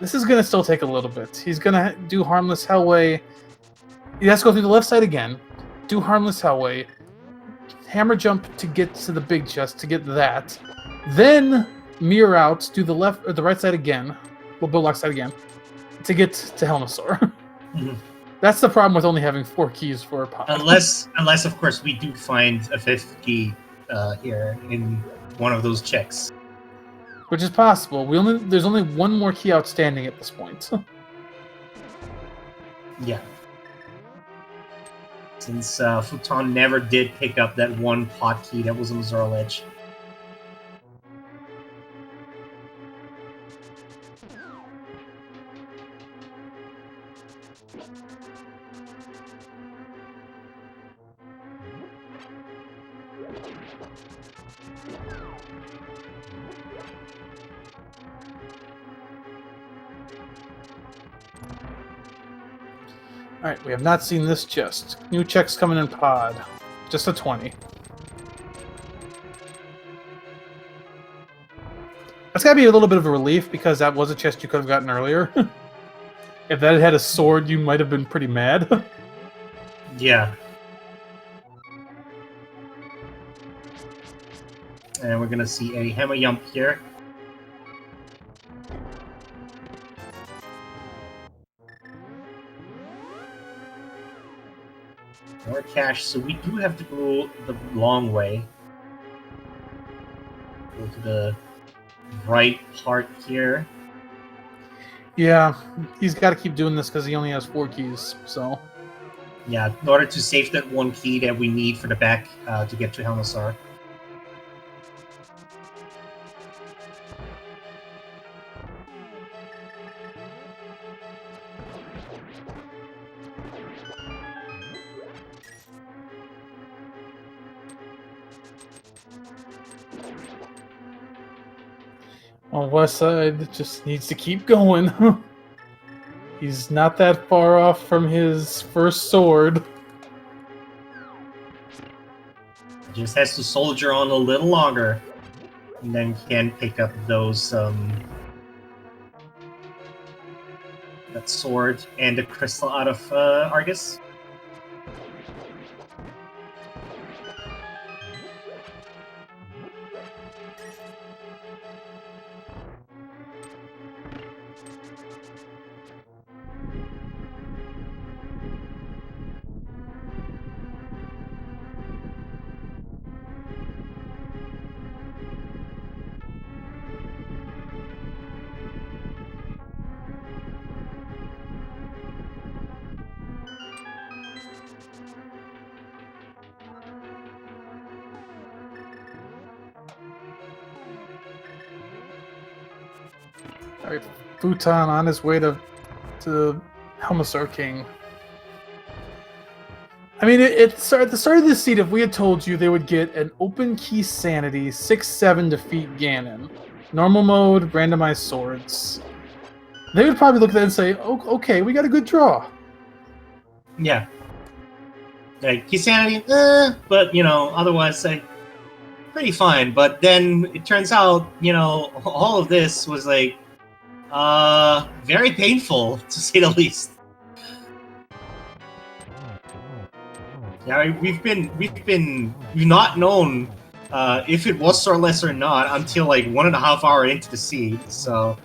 this is going to still take a little bit. He's going to do Harmless Hellway. He has to go through the left side again, do Harmless Hellway, hammer jump to get to the big chest, to get that, then mirror out, do the left or the right side again, well, left side again, to get to Helmasaur. Mm-hmm. That's the problem with only having 4 keys for a pod. Unless, of course, we do find a 5th key here in one of those checks. Which is possible. There's only 1 more key outstanding at this point. Yeah. since Fouton never did pick up that one pot key that was on Zorlich. Alright, we have not seen this chest. New checks coming in pod. Just a 20. That's gotta be a little bit of a relief, because that was a chest you could have gotten earlier. If that had a sword, you might have been pretty mad. Yeah. And we're gonna see a hammer yump here. More cash, so we do have to go the long way. Go to the right part here. Yeah, he's got to keep doing this because he only has 4 keys, so... Yeah, in order to save that one key that we need for the back to get to Helmasar. On West Side just needs to keep going. He's not that far off from his first sword. Just has to soldier on a little longer, and then can pick up those that sword and the crystal out of Argus. Alright, Fouton on his way to Helmasar King. I mean, at the start of this seed, if we had told you they would get an open key sanity, 6-7 defeat Ganon, normal mode, randomized swords, they would probably look at that and say, oh, okay, we got a good draw. Yeah. Like, key sanity, but, you know, otherwise, like, pretty fine. But then it turns out, you know, all of this was, like, very painful, to say the least. Yeah, we've not known if it was Sorless or not until like 1.5 hours into the seed. So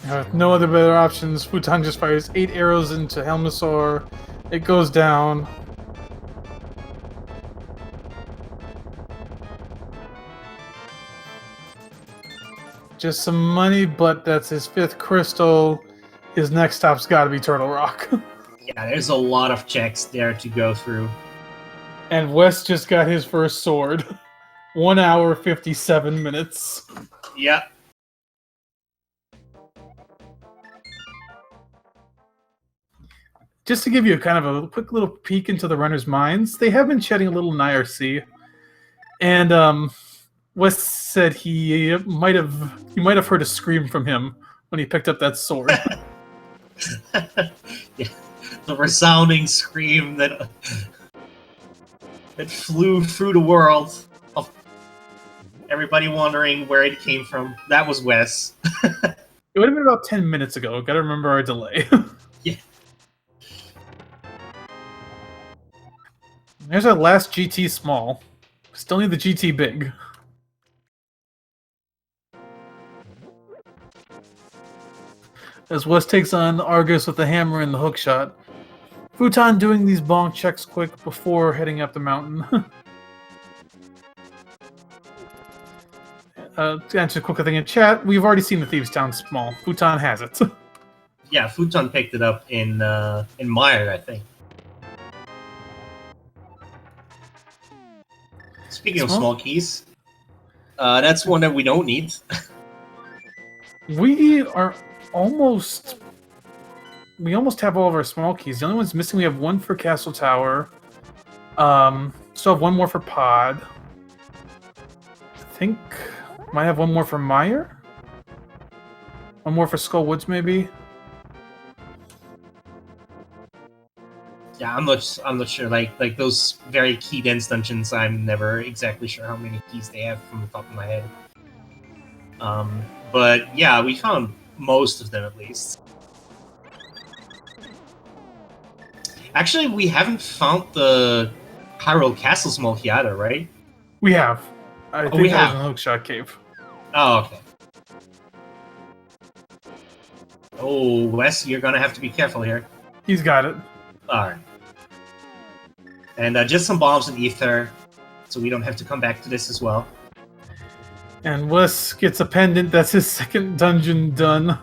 with no other better options, Fouton just fires 8 arrows into Helmasar. It goes down. Just some money, but that's his 5th crystal. His next stop's got to be Turtle Rock. yeah, there's a lot of checks there to go through. And Wes just got his first sword. 1 hour, 57 minutes. Yeah. Just to give you kind of a quick little peek into the runners' minds, they have been shedding a little in IRC. And Wes said he might have heard a scream from him when he picked up that sword. Yeah, the resounding scream that flew through the world of everybody wondering where it came from. That was Wes. It would have been about 10 minutes ago. Gotta remember our delay. Yeah. There's our last GT small. Still need the GT big. As Wes takes on Argus with the hammer and the hook shot. Fouton doing these bonk checks quick before heading up the mountain. to answer a quick thing in chat, we've already seen the Thieves' Town Small. Fouton has it. Yeah, Fouton picked it up in Meyer, I think. Speaking of small keys, that's one that we don't need. We almost have all of our small keys. The only ones missing, we have one for Castle Tower. Still have one more for Pod. I think might have one more for Meyer. One more for Skull Woods, maybe. Yeah, I'm not sure. Like those very key dense dungeons, I'm never exactly sure how many keys they have from the top of my head. But yeah, we found most of them at least. Actually, we haven't found the Hyrule Castle small key either, right? We have. I think we that have. was in Hookshot Cave. Oh, okay. Oh, Wes, you're gonna have to be careful here. He's got it. Alright. And just some bombs and ether, so we don't have to come back to this as well. And Wes gets a pendant. That's his second dungeon done.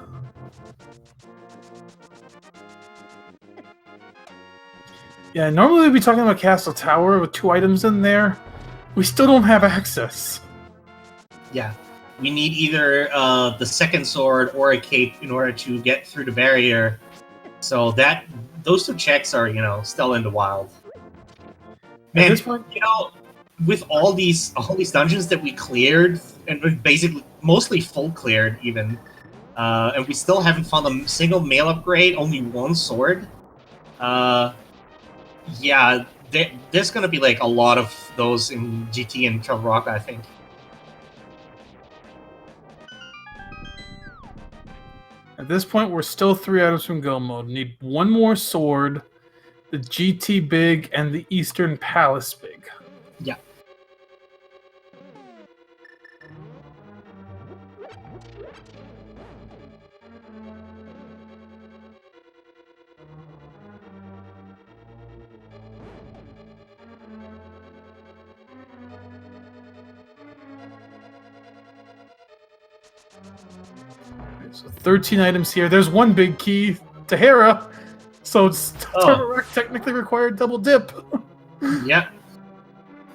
Yeah, normally we'd be talking about Castle Tower with 2 items in there. We still don't have access. Yeah. We need either the second sword or a cape in order to get through the barrier. So those 2 checks are, still in the wild. Man, At this point, with all these dungeons that we cleared, and basically mostly full cleared even, and we still haven't found a single mail upgrade, only 1 sword. Yeah, there's gonna be like a lot of those in GT and Turtle Rock, I think. at this point, we're still 3 items from go mode. Need 1 more sword, the GT big, and the Eastern Palace big. Yeah. So 13 items here. There's 1 big key to Hera, so it's technically required double dip. Yeah.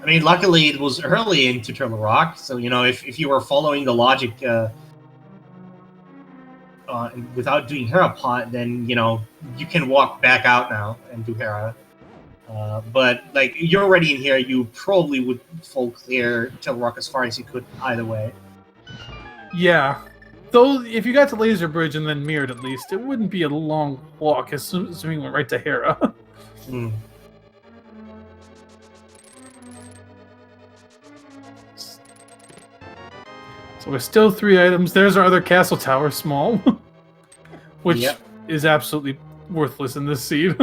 I mean, luckily it was early into Turtle Rock, so if you were following the logic without doing Hera pot, then you can walk back out now and do Hera. But like you're already in here, you probably would full clear Turtle Rock as far as you could either way. Yeah. Though, if you got to Laser Bridge and then mirrored at least, it wouldn't be a long walk, assuming we went right to Hera. Hmm. So we're still 3 items. There's our other Castle Tower, small, which Yep. is absolutely worthless in this seed.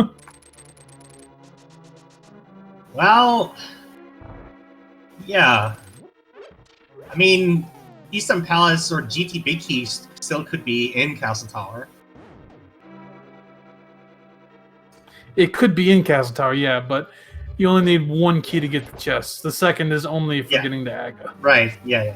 Well, yeah. I mean, Eastern Palace or GT Big Keys still could be in Castle Tower. It could be in Castle Tower, yeah, but you only need 1 key to get the chest. The second is only for getting to Aga. Right, yeah.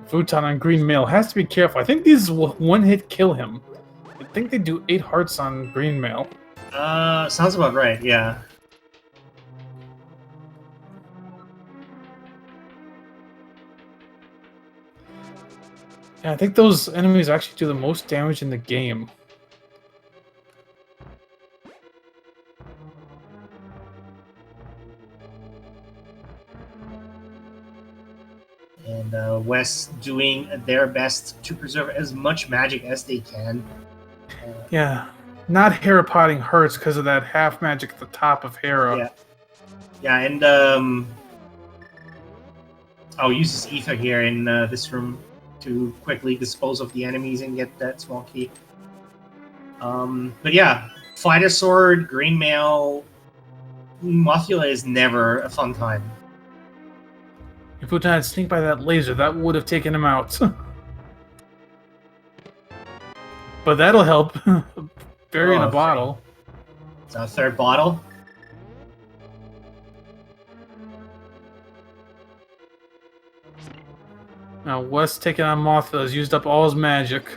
Fouton on Green Mail has to be careful. I think these will 1-hit kill him. I think they do 8 hearts on Green Mail. Sounds about right, yeah. Yeah, I think those enemies actually do the most damage in the game. And Wes doing their best to preserve as much magic as they can. Yeah, not Hera potting hurts because of that half magic at the top of Hera. Yeah, and I'll use this ether here in this room to quickly dispose of the enemies and get that small key. But yeah, Fighter Sword, Green Mail, Mothula is never a fun time. If Fouton had sneaked by that laser, that would have taken him out. But that'll help. Bury in a bottle. So a third bottle. Now Wes taking on Mothra has used up all his magic.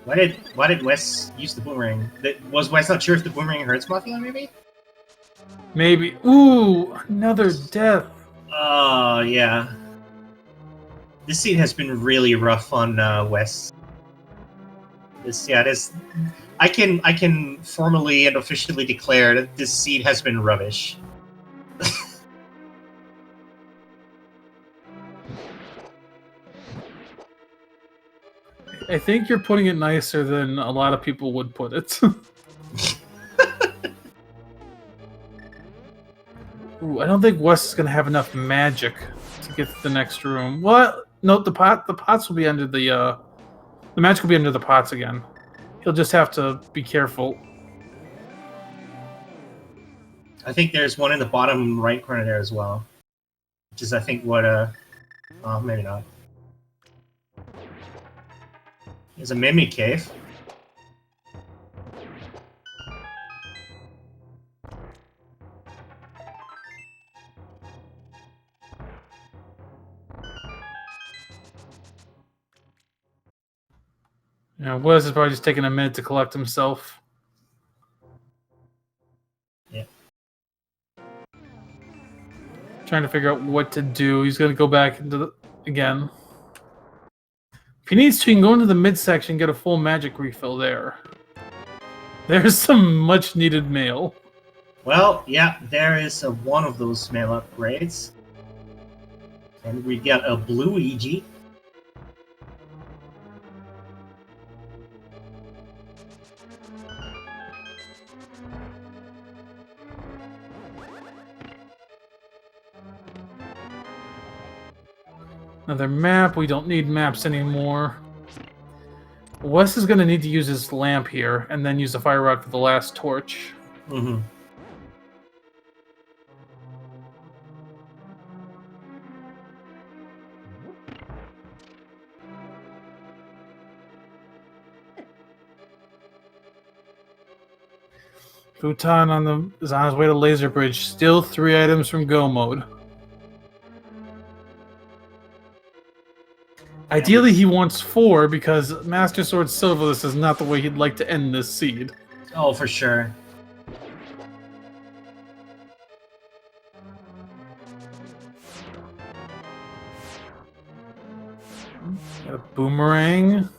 Why did Wes use the boomerang? Was Wes not sure if the boomerang hurts Mothra, maybe? Maybe. Ooh, another death. Oh, yeah. This scene has been really rough on Wes. I can formally and officially declare that this scene has been rubbish. I think you're putting it nicer than a lot of people would put it. Ooh, I don't think Wes is gonna have enough magic to get to the next room. What? No, the pots will be under the magic will be under the pots again. He'll just have to be careful. I think there's one in the bottom right corner there as well. Which is, I think, what, oh, maybe not. There's a Mimic Cave. Yeah, Wes is probably just taking a minute to collect himself. Yeah. Trying to figure out what to do. He's going to go back into the again. If he needs to, he can go into the midsection and get a full magic refill there. There's some much-needed mail. Well, yeah, there is one of those mail upgrades. And we got a blue EG. Another map. We don't need maps anymore. Wes is going to need to use his lamp here, and then use the fire rod for the last torch. Mm-hmm. Fouton is on his way to Laser Bridge. Still 3 items from Go mode. Ideally, he wants 4 because Master Sword Silverless is not the way he'd like to end this seed. Oh, for sure. Got a boomerang.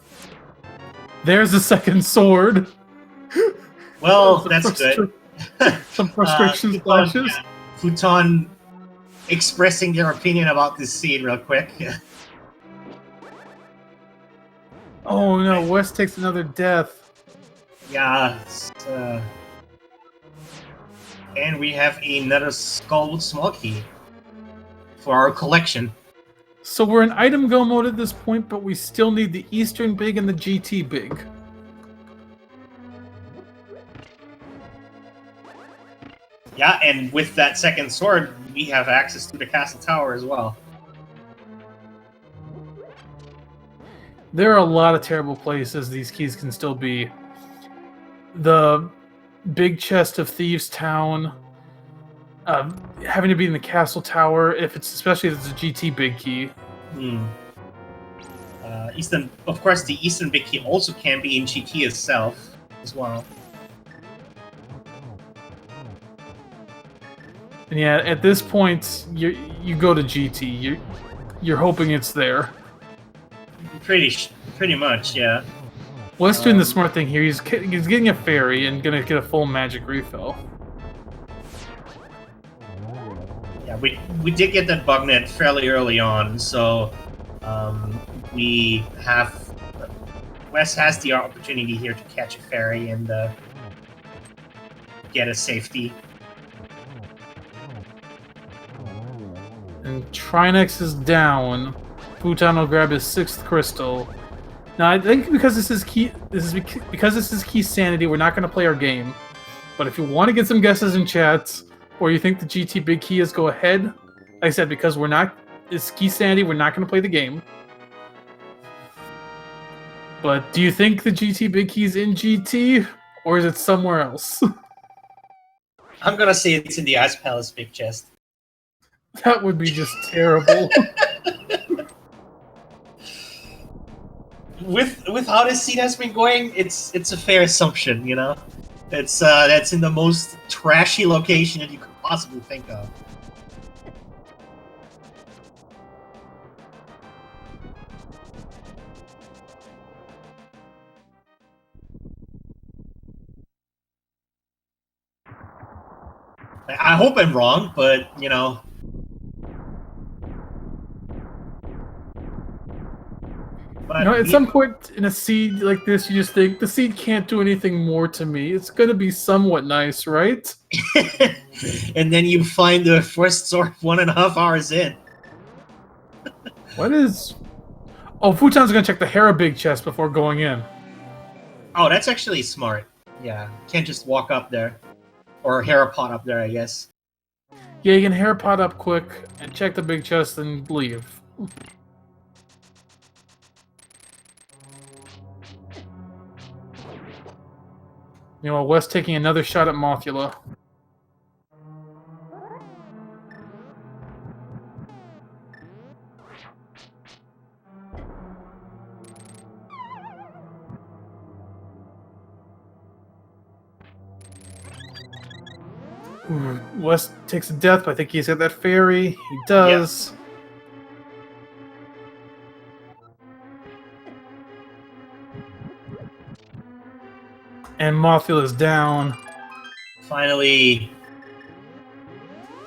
There's a second sword. Well, that's good. Some frustration splashes. Fouton expressing their opinion about this scene real quick. Oh no, Wes takes another death. Yeah. And we have another skull small key for our collection. So we're in item go mode at this point, but we still need the Eastern Big and the GT Big. Yeah, and with that second sword, we have access to the castle tower as well. There are a lot of terrible places these keys can still be. The big chest of Thieves Town, having to be in the castle tower, especially if it's a GT big key. Of course, the Eastern big key also can be in GT itself as well. And yeah, at this point, you go to GT. You're hoping it's there. Pretty much, yeah. Wes doing the smart thing here. He's getting a fairy and gonna get a full magic refill. Yeah, we did get that bug net fairly early on, so Wes has the opportunity here to catch a fairy and get a safety. And Trinex is down. Fouton will grab his 6th crystal. Now, I think because this is key sanity, we're not going to play our game. But if you want to get some guesses in chats, or you think the GT big key is, go ahead. Like I said, because we're not is Key Sandy. We're not going to play the game. But do you think the GT Big Key's in GT, or is it somewhere else? I'm gonna say it's in the Ice Palace big chest. That would be just terrible. With how this seed has been going, it's a fair assumption, you know. It's that's in the most trashy location that you could possibly think of. I hope I'm wrong, but you know. But At some point in a seed like this, you just think the seed can't do anything more to me. It's going to be somewhat nice, right? And then you find the first sword 1.5 hours in. What is? Oh, Fouton's going to check the Hera Big Chest before going in. Oh, that's actually smart. Yeah, can't just walk up there. Or Hera pot up there, I guess. Yeah, you can Hera pot up quick and check the big chest and leave. Meanwhile, Wes taking another shot at Mothula. Wes takes a death, but I think he's got that fairy. He does. Yep. And Mothula's down. Finally.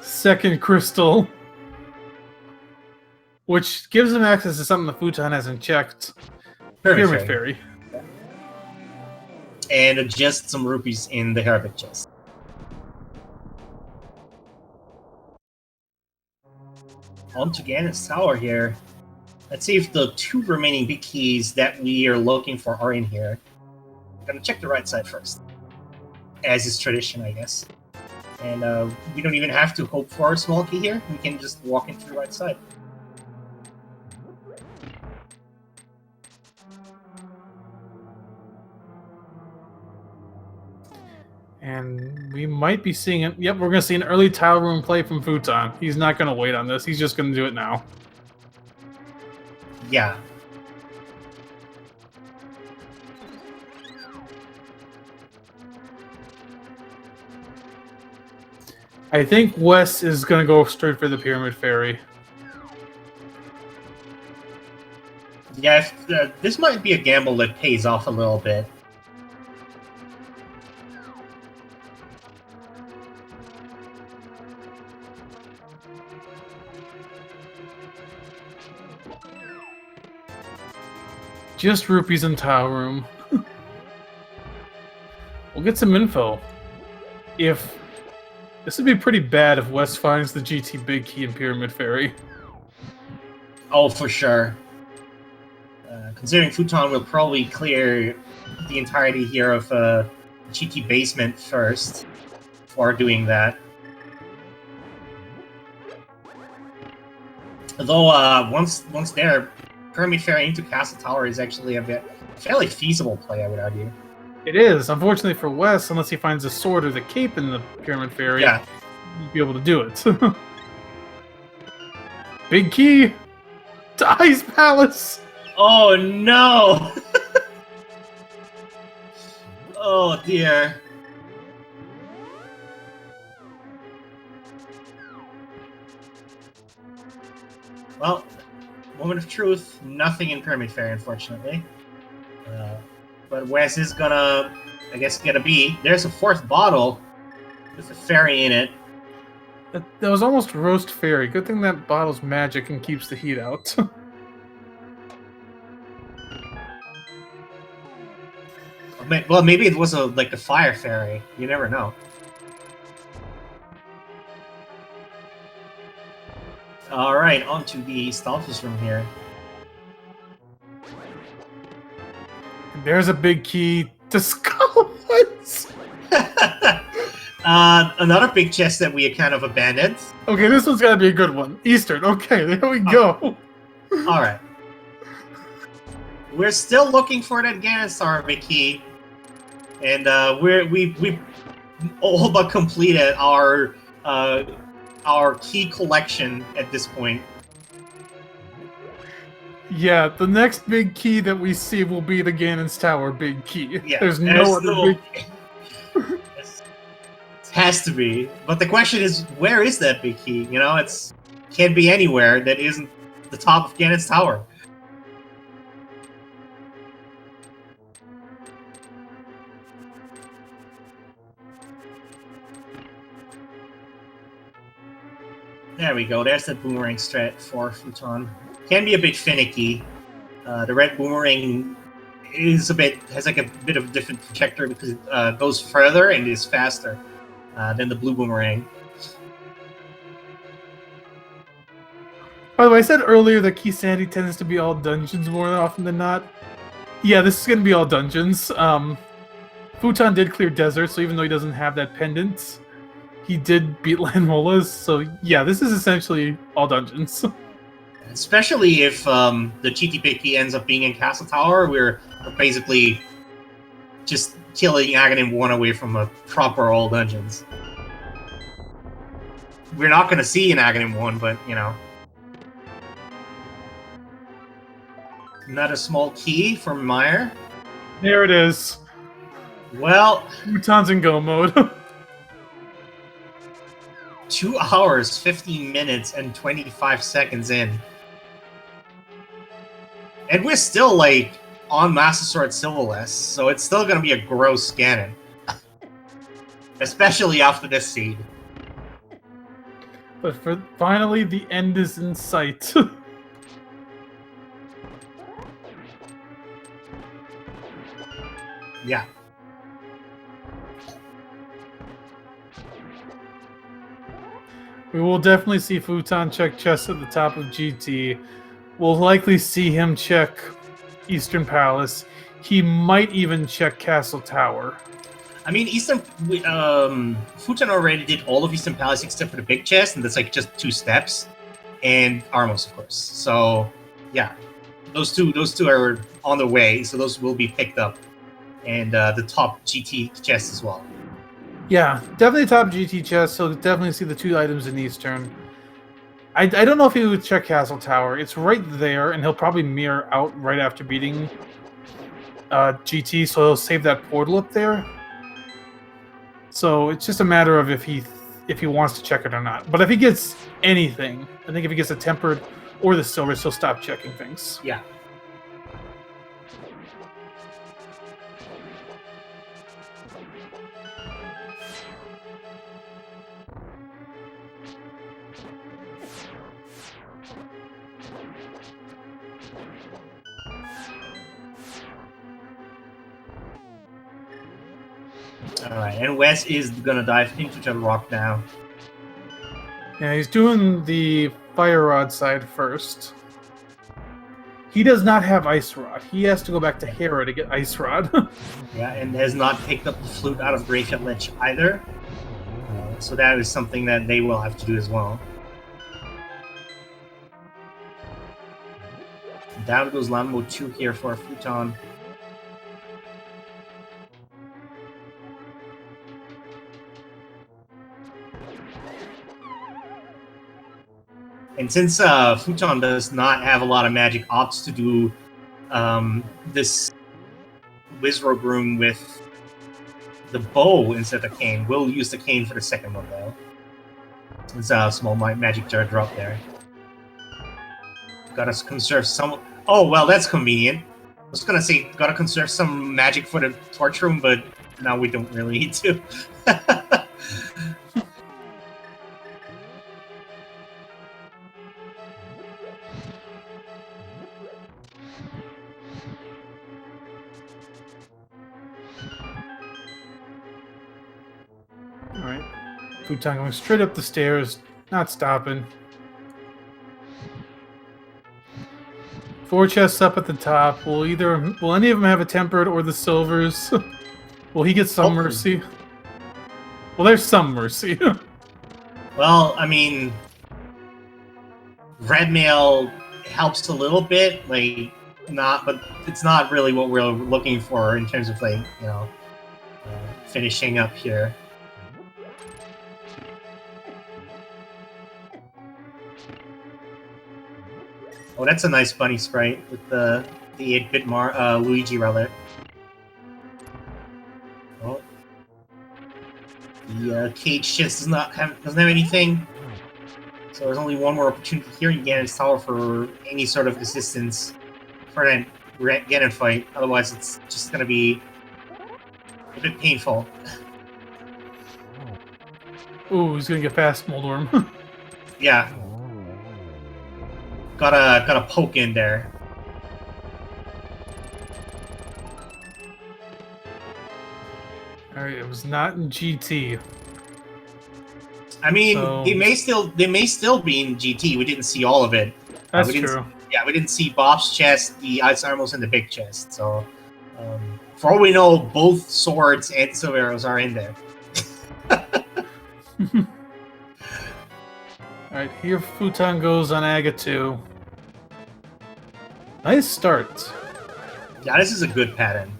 Second crystal. Which gives him access to something the Fouton hasn't checked. Pyramid Fairy. And adjust some rupees in the Hera chest. On to Ganon's Tower here. Let's see if the 2 remaining big keys that we are looking for are in here. I'm gonna check the right side first. As is tradition, I guess. And we don't even have to hope for a small key here. We can just walk into the right side. And we might be seeing it. Yep, we're going to see an early tile room play from Fouton. He's not going to wait on this. He's just going to do it now. Yeah. I think Wes is going to go straight for the Pyramid Fairy. Yeah, this might be a gamble that pays off a little bit. Just rupees in tile room. We'll get some info. This would be pretty bad if Wes finds the GT Big Key and Pyramid Fairy. Oh, for sure. Considering Fouton will probably clear the entirety here of GT Basement first, before doing that. Although, once there, Pyramid Fairy into Castle Tower is actually a fairly feasible play, I would argue. It is. Unfortunately for Wes, unless he finds a sword or the cape in the Pyramid Fairy, yeah, he'd be able to do it. Big key to Ice Palace! Oh no! Oh dear. Well, moment of truth, nothing in Pyramid Fairy, unfortunately. But Wes is gonna, I guess, get a B. There's a 4th bottle with a fairy in it. That was almost roast fairy. Good thing that bottle's magic and keeps the heat out. Well, maybe it was like a fire fairy. You never know. All right, on to the Stalfus room here. There's a big key to Skullwoods. Another big chest that we kind of abandoned. Okay, this one's gotta be a good one. Eastern. Okay, there we go. All right. We're still looking for that Ganestar big key, and we all but completed our key collection at this point. Yeah, the next big key that we see will be the Ganon's Tower big key. Yeah, there's no other big. It has to be, but the question is, where is that big key? You know, can't be anywhere that isn't the top of Ganon's Tower. There we go. There's the boomerang strat for Fouton. Can be a bit finicky. The red boomerang has like a bit of a different trajectory because it goes further and is faster than the blue boomerang. By the way, I said earlier that Key Sandy tends to be all dungeons more often than not. Yeah, this is gonna be all dungeons. Fouton did clear desert, so even though he doesn't have that pendant, he did beat Lanmolas. So yeah, this is essentially all dungeons. Especially if the GTPP ends up being in Castle Tower, we're basically just killing Aghanim 1 away from a proper all dungeons. We're not going to see an Aghanim 1, but, you know. Not a small key from Meyer. There it is. Well, Fouton's in go mode. 2 hours, 15 minutes, and 25 seconds in. And we're still, like, on Master Sword Sylvanas, so it's still going to be a gross Ganon. Especially after this seed. But finally, the end is in sight. Yeah. We will definitely see Fouton check chests at the top of GT. We'll likely see him check Eastern Palace. He might even check Castle Tower. I mean, Fouton already did all of Eastern Palace except for the big chest, and that's like just 2 steps. And Armos, of course. So, yeah. Those two are on the way, so those will be picked up. And the top GT chest as well. Yeah, definitely top GT chest, so definitely see the 2 items in Eastern. I don't know if he would check Castle Tower. It's right there, and he'll probably mirror out right after beating GT, so he'll save that portal up there. So it's just a matter of if he wants to check it or not. But if he gets anything, I think if he gets a tempered or the silver, he'll stop checking things. Yeah. Alright, and Wes is gonna dive into the rock now. Yeah, he's doing the Fire Rod side first. He does not have Ice Rod. He has to go back to Hera to get Ice Rod. Yeah, and has not picked up the flute out of Graveyard Lich either. So that is something that they will have to do as well. Down goes Lambo 2 here for Fouton. And since Fouton does not have a lot of magic, opts to do this Wizrobe room with the bow instead of the cane. We'll use the cane for the second one, though. It's a small magic jar drop there. Gotta conserve some... Oh, well, that's convenient. I was gonna say, gotta conserve some magic for the torch room, but now we don't really need to. Alright. Fouton going straight up the stairs, not stopping. 4 chests up at the top. Will any of them have a tempered or the silvers? Will he get some Hopefully. mercy? Well, there's some mercy. Well, I mean, red mail helps a little bit, like but it's not really what we're looking for in terms of like finishing up here. Oh, that's a nice bunny sprite with the 8-bit Luigi rather. Oh, the cage just doesn't have anything. So there's only one more opportunity here in Ganon's Tower for any sort of assistance for that Ganon fight. Otherwise, it's just going to be a bit painful. Ooh, he's gonna get past Moldworm. Yeah. Gotta poke in there. Alright, it was not in GT. I mean, So- they may still be in GT. We didn't see all of it. That's we didn't, true. Yeah, we didn't see Bob's chest, the ice armors, and the big chest. So, for all we know, both swords and silver arrows are in there. Alright, here Fouton goes on Aga 2. Nice start. Yeah, this is a good pattern.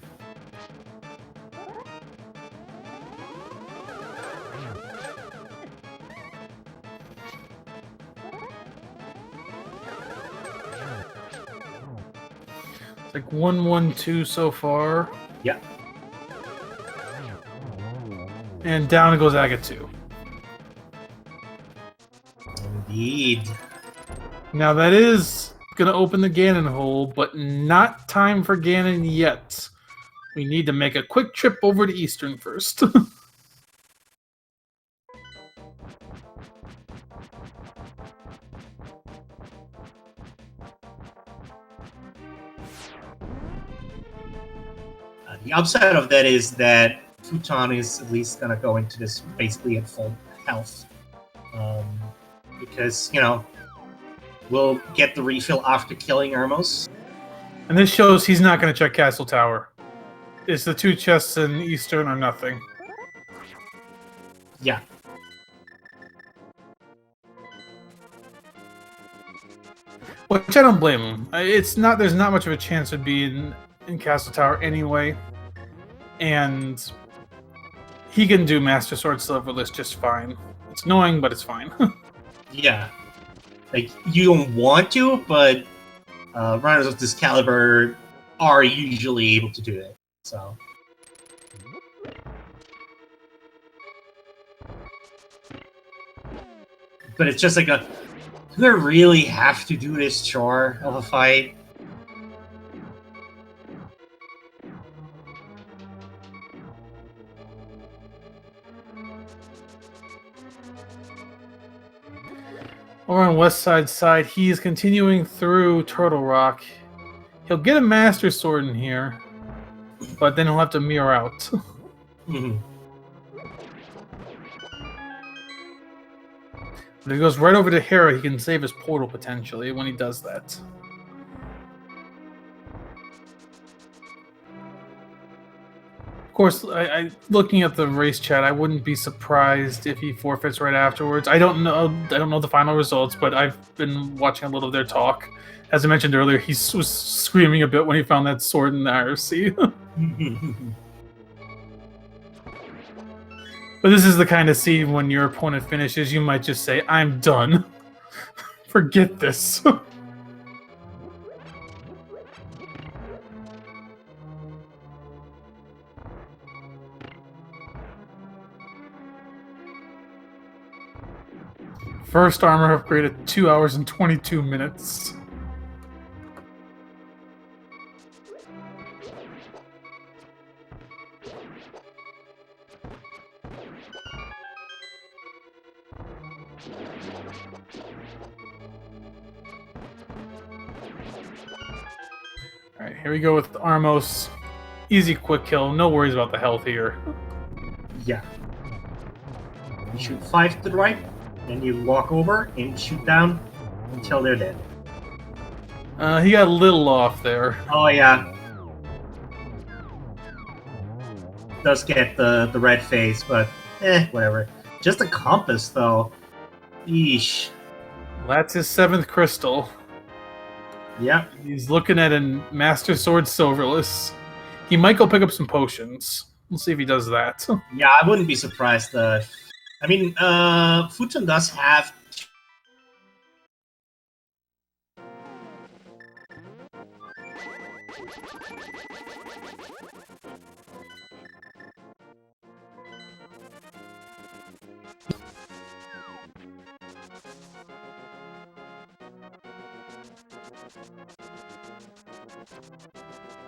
It's like 1-1-2 so far. Yeah. And down goes Aga 2. Indeed. Now that is gonna open the Ganon hole, but not time for Ganon yet. We need to make a quick trip over to Eastern first. The upside of that is that Fouton is at least gonna go into this basically at full health. Because, we'll get the refill after killing Ermos. And this shows he's not gonna check Castle Tower. It's the 2 chests in Eastern or nothing. Yeah. Which I don't blame him. It's not. There's not much of a chance of being in Castle Tower anyway, and he can do Master Sword Silverless just fine. It's annoying, but it's fine. Yeah. Like, you don't want to, but runners of this caliber are usually able to do it. So. But it's just like do I really have to do this chore of a fight? Over on West side, he is continuing through Turtle Rock. He'll get a Master Sword in here, but then he'll have to mirror out. Mhm. But if he goes right over to Hera, he can save his portal potentially when he does that. Of course, looking at the race chat, I wouldn't be surprised if he forfeits right afterwards. I don't know the final results, but I've been watching a little of their talk. As I mentioned earlier, he was screaming a bit when he found that sword in the IRC. But this is the kind of scene when your opponent finishes, you might just say, "I'm done. Forget this." First armor upgrade at 2 hours and 22 minutes. Alright, here we go with Armos. Easy quick kill, no worries about the health here. Yeah. You shoot 5 to the right, then you walk over and shoot down until they're dead. He got a little off there. Oh yeah. Does get the red face, but Whatever. Just a compass, though. Yeesh. That's his 7th crystal. Yep. He's looking at a Master Sword Silverless. He might go pick up some potions. We'll see if he does that. Yeah, I wouldn't be surprised. I mean, Fouton does have.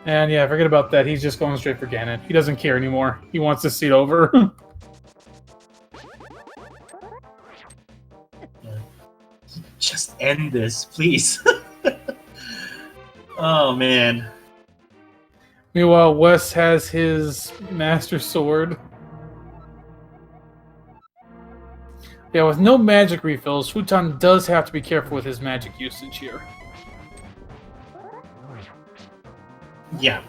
And yeah, forget about that. He's just going straight for Ganon. He doesn't care anymore. He wants this seat over. Just end this, please. Oh, man. Meanwhile, Wes has his Master Sword. Yeah, with no magic refills, Fouton does have to be careful with his magic usage here. Yeah.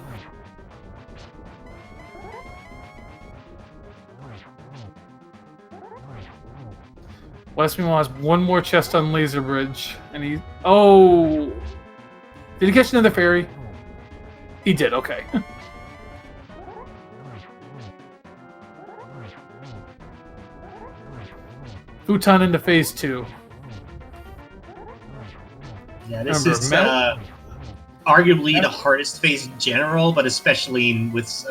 Wes, meanwhile, has one more chest on Laser Bridge, and he... Oh! Did he catch another fairy? He did, okay. Fouton into phase 2. Yeah, this Remember, is metal? arguably the hardest phase in general, but especially with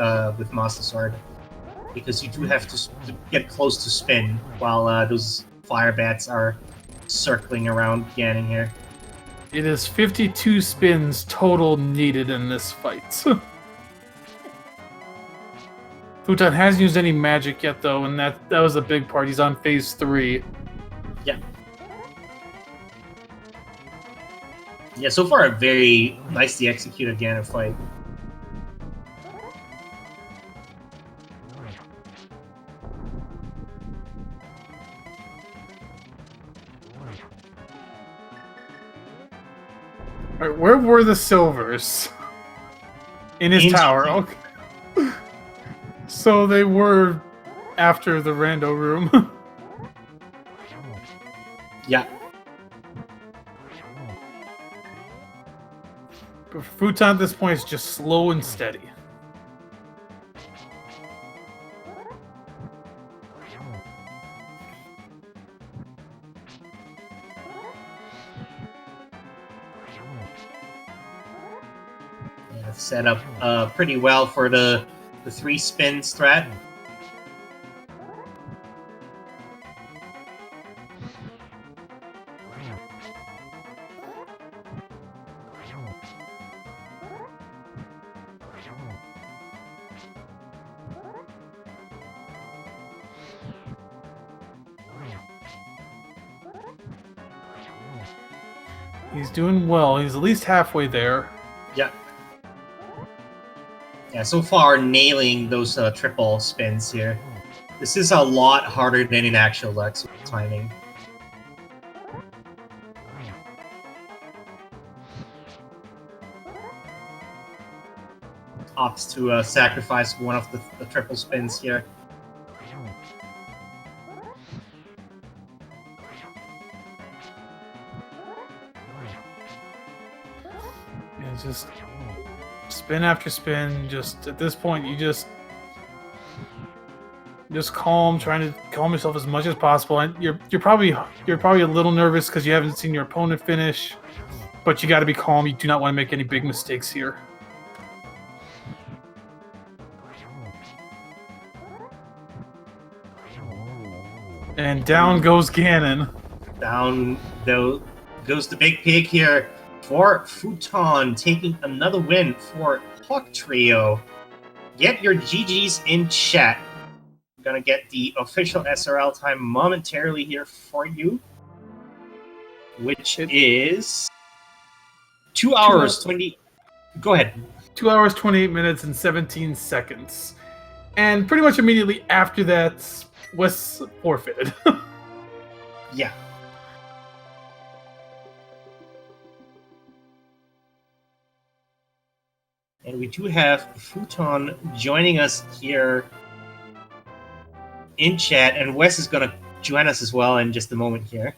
Master Sword, because you do have to get close to spin while those fire bats are circling around Ganon here. It is 52 spins total needed in this fight. Fouton hasn't used any magic yet, though, and that was a big part. He's on phase 3. Yeah. Yeah, so far a very nicely executed Ganon fight. Alright, where were the silvers? In his Ancient. tower. Okay. So they were after the rando room. Yeah. But Fouton at this point is just slow and steady. Yeah, it's set up pretty well for the 3 spins threat. He's doing well. He's at least halfway there. Yeah. Yeah, so far nailing those triple spins here. This is a lot harder than in actual Lex with timing. Opts to sacrifice one of the triple spins here. Yeah, just spin after spin. Just at this point, you just calm, trying to calm yourself as much as possible. And you're probably a little nervous because you haven't seen your opponent finish, but you got to be calm. You do not want to make any big mistakes here. And down goes Ganon. Down though goes the big pig here for Fouton, taking another win for Hawk Trio. Get your GGs in chat. I'm gonna get the official SRL time momentarily here for you, which is 2 hours 20. Go ahead. 2 hours, 28 minutes, and 17 seconds. And pretty much immediately after that, Wes forfeited. Yeah. And we do have Fouton joining us here in chat, and Wes is going to join us as well in just a moment here.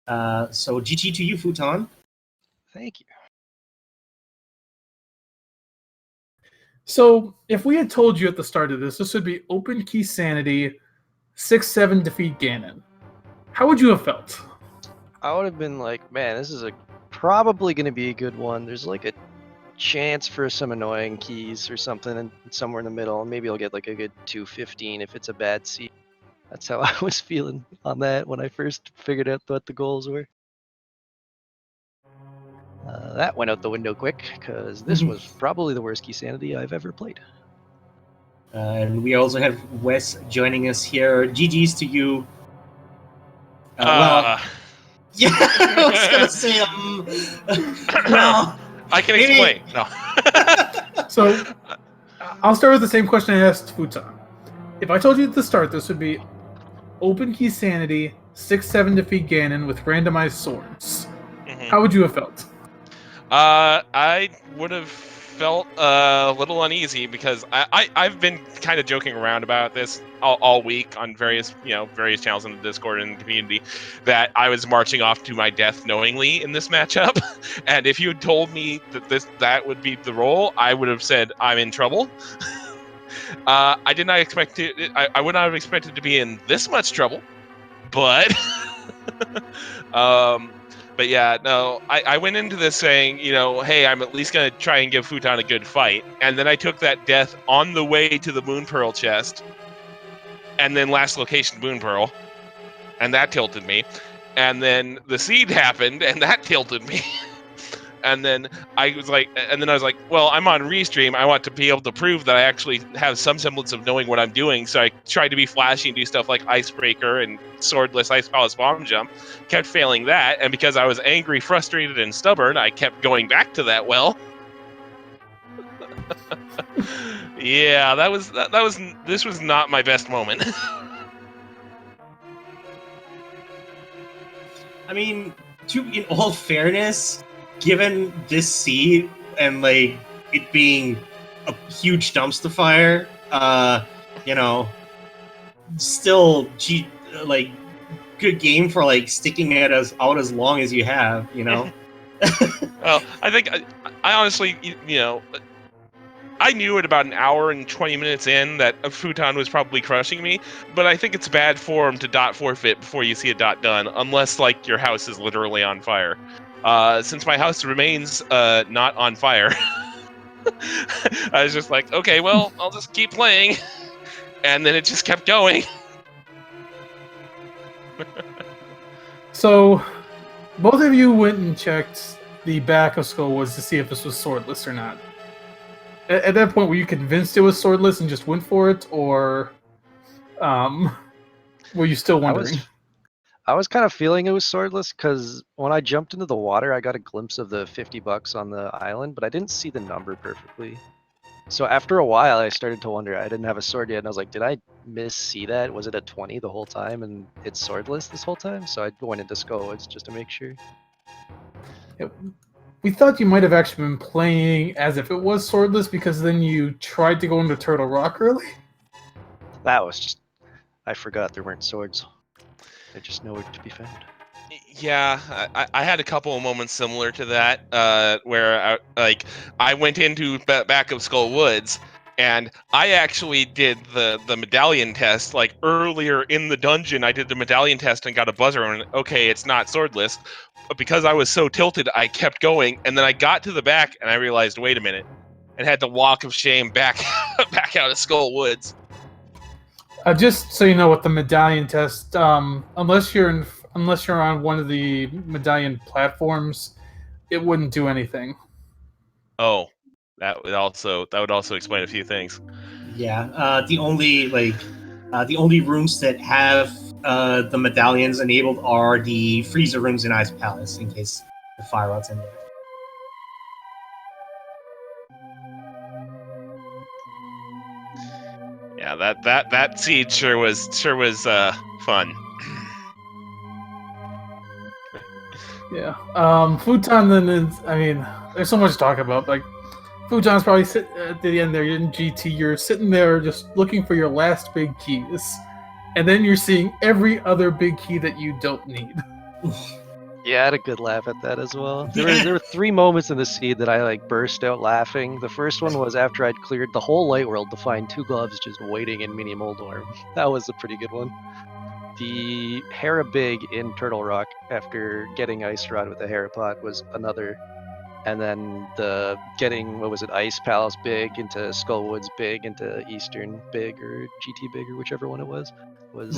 So GG to you, Fouton. Thank you. So, if we had told you at the start of this would be open key sanity, 6-7 defeat Ganon, how would you have felt? I would have been like, man, this is probably going to be a good one. There's like a chance for some annoying keys or something and somewhere in the middle. Maybe I'll get like a good 215 if it's a bad seed. That's how I was feeling on that when I first figured out what the goals were. That went out the window quick, because this was probably the worst key sanity I've ever played. And we also have Wes joining us here. GG's to you. Well, yeah, I was going to say, well... I can explain. No. So, I'll start with the same question I asked Fouton. If I told you at the start this would be open key sanity, 6-7 defeat Ganon with randomized swords, how would you have felt? I would have felt a little uneasy because I've been kind of joking around about this all week on various channels in the Discord and the community that I was marching off to my death knowingly in this matchup. And if you had told me that would be the role, I would have said I'm in trouble. I did not expect it. I would not have expected to be in this much trouble, but but yeah, no, I went into this saying, hey, I'm at least going to try and give Fouton a good fight. And then I took that death on the way to the Moon Pearl chest. And then last location, Moon Pearl. And that tilted me. And then the seed happened, and that tilted me. And then I was like, well, I'm on Restream. I want to be able to prove that I actually have some semblance of knowing what I'm doing. So I tried to be flashy and do stuff like Icebreaker and Swordless Ice Palace Bomb Jump. Kept failing that, and because I was angry, frustrated, and stubborn, I kept going back to that well. Yeah, this was not my best moment. I mean, in all fairness, given this seed and like it being a huge dumpster fire, still good game for like sticking it out as long as you have, Well, I think I honestly, I knew at about an hour and 20 minutes in that Fouton was probably crushing me, but I think it's bad form to dot forfeit before you see a dot done, unless like your house is literally on fire. Since my house remains not on fire, I was just like, okay, well, I'll just keep playing, and then it just kept going. So, both of you went and checked the back of Skullwoods to see if this was swordless or not. At that point, were you convinced it was swordless and just went for it, or were you still wondering? I was kind of feeling it was swordless because when I jumped into the water, I got a glimpse of the $50 on the island, but I didn't see the number perfectly. So after a while, I started to wonder. I didn't have a sword yet, and I was like, did I see that? Was it a 20 the whole time, and it's swordless this whole time? So I went into Skullwoods just to make sure. Yep. We thought you might have actually been playing as if it was swordless because then you tried to go into Turtle Rock early. That was just... I forgot there weren't swords. They're just nowhere to be found. Yeah, I had a couple of moments similar to that, where I went into back of Skull Woods, and I actually did the medallion test, like earlier in the dungeon. I did the medallion test and got a buzzer, and okay, it's not swordless. But because I was so tilted, I kept going, and then I got to the back, and I realized, wait a minute, and had to walk of shame back out of Skull Woods. Just so you know, with the medallion test, unless you're on one of the medallion platforms, it wouldn't do anything. Oh, that would also explain a few things. Yeah, the only rooms that have the medallions enabled are the freezer rooms in Ice Palace, in case the fire rod's in there. Yeah, that seed sure was fun. Yeah. Fouton then is, I mean, there's so much to talk about. Like, Futon's probably sitting at the end there. You're in GT. You're sitting there just looking for your last big keys, and then you're seeing every other big key that you don't need. Yeah, I had a good laugh at that as well. There were 3 moments in the seed that I like burst out laughing. The first one was after I'd cleared the whole light world to find 2 gloves just waiting in Mini Moldorm. That was a pretty good one. The Hera Big in Turtle Rock after getting Ice Rod with the Hera Pot was another. And then the getting, what was it, Ice Palace Big into Skullwoods Big into Eastern Big or GT Big or whichever one it was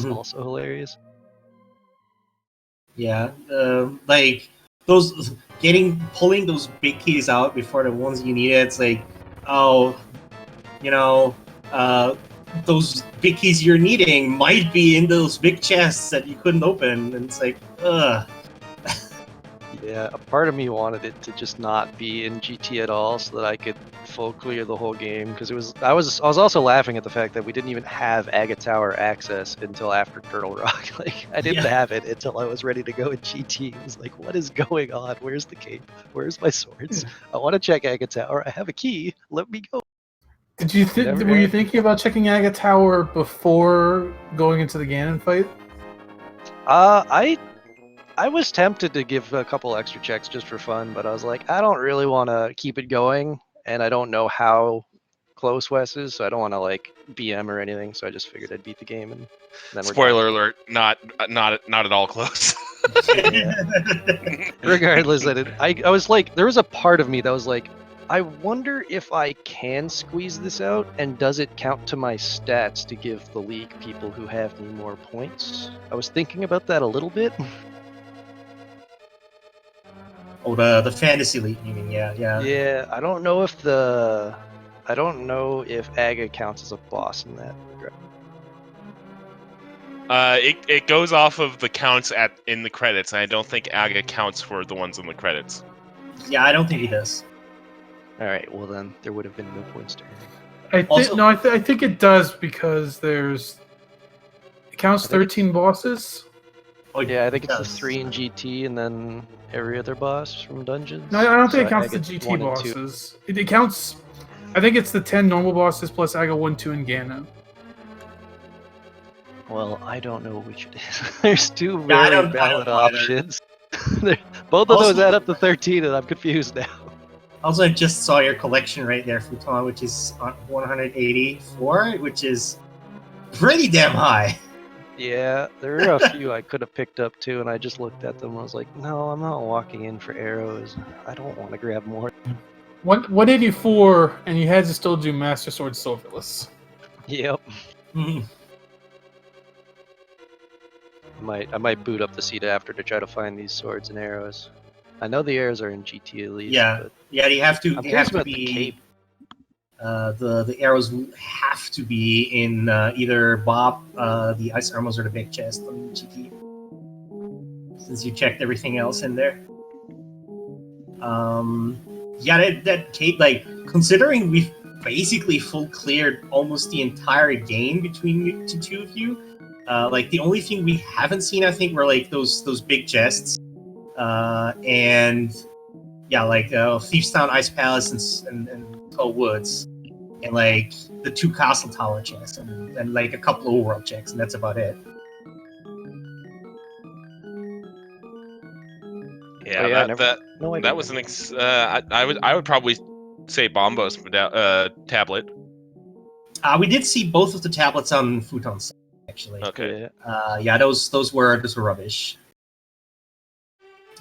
also hilarious. Yeah, like pulling those big keys out before the ones you needed. It's like, oh, those big keys you're needing might be in those big chests that you couldn't open, and it's like, ugh. Yeah, a part of me wanted it to just not be in GT at all, so that I could full clear the whole game. Because I was also laughing at the fact that we didn't even have Aga Tower access until after Turtle Rock. Like I didn't have it until I was ready to go in GT. It was like, what is going on? Where's the cape? Where's my swords? I want to check Aga Tower. I have a key. Let me go. Were you thinking about checking Aga Tower before going into the Ganon fight? I was tempted to give a couple extra checks just for fun, but I was like, I don't really want to keep it going, and I don't know how close Wes is, so I don't want to like BM or anything. So I just figured I'd beat the game, and then spoiler alert, not at all close. Regardless, I was like, there was a part of me that was like, I wonder if I can squeeze this out, and does it count to my stats to give the league people who have me more points? I was thinking about that a little bit. Oh, the fantasy league, you mean? Yeah. Yeah, I don't know if Aga counts as a boss in that regard. It goes off of the counts in the credits, and I don't think Aga counts for the ones in the credits. Yeah, I don't think he does. All right, well then there would have been no points to earn. I think it does because it counts 13 bosses. Oh, yeah, I think it's the 3 in GT and then every other boss from dungeons. No, I don't think it counts the GT bosses. It counts. I think it's the 10 normal bosses plus Aga 1, 2, and Ganon. Well, I don't know which it is. There's 2 very valid options. Both of those add up to 13, and I'm confused now. Also, I just saw your collection right there, Fouton, which is 184, which is pretty damn high. Yeah, there are a few I could have picked up too, and I just looked at them and I was like, no, I'm not walking in for arrows. I don't want to grab more. 184, and you had to still do Master Sword Silverless. Yep. I might boot up the seat after to try to find these swords and arrows. I know the arrows are in GT at least. Yeah, you have to. I'm They have to about be. the cape. The arrows have to be in either Bob, the ice armors, or the big chest on GT. Since you checked everything else in there. That cape, like, considering we've basically full cleared almost the entire game between the two of you, like the only thing we haven't seen, I think, were like those big chests, and Thieves Town, Ice Palace, and Tall Woods, and like the 2 Castle Tower chests, and like a couple of overworld checks, and that's about it. Yeah, that was an I would probably say Bombo's tablet. We did see both of the tablets on Fouton's side, actually. Okay. Those were rubbish.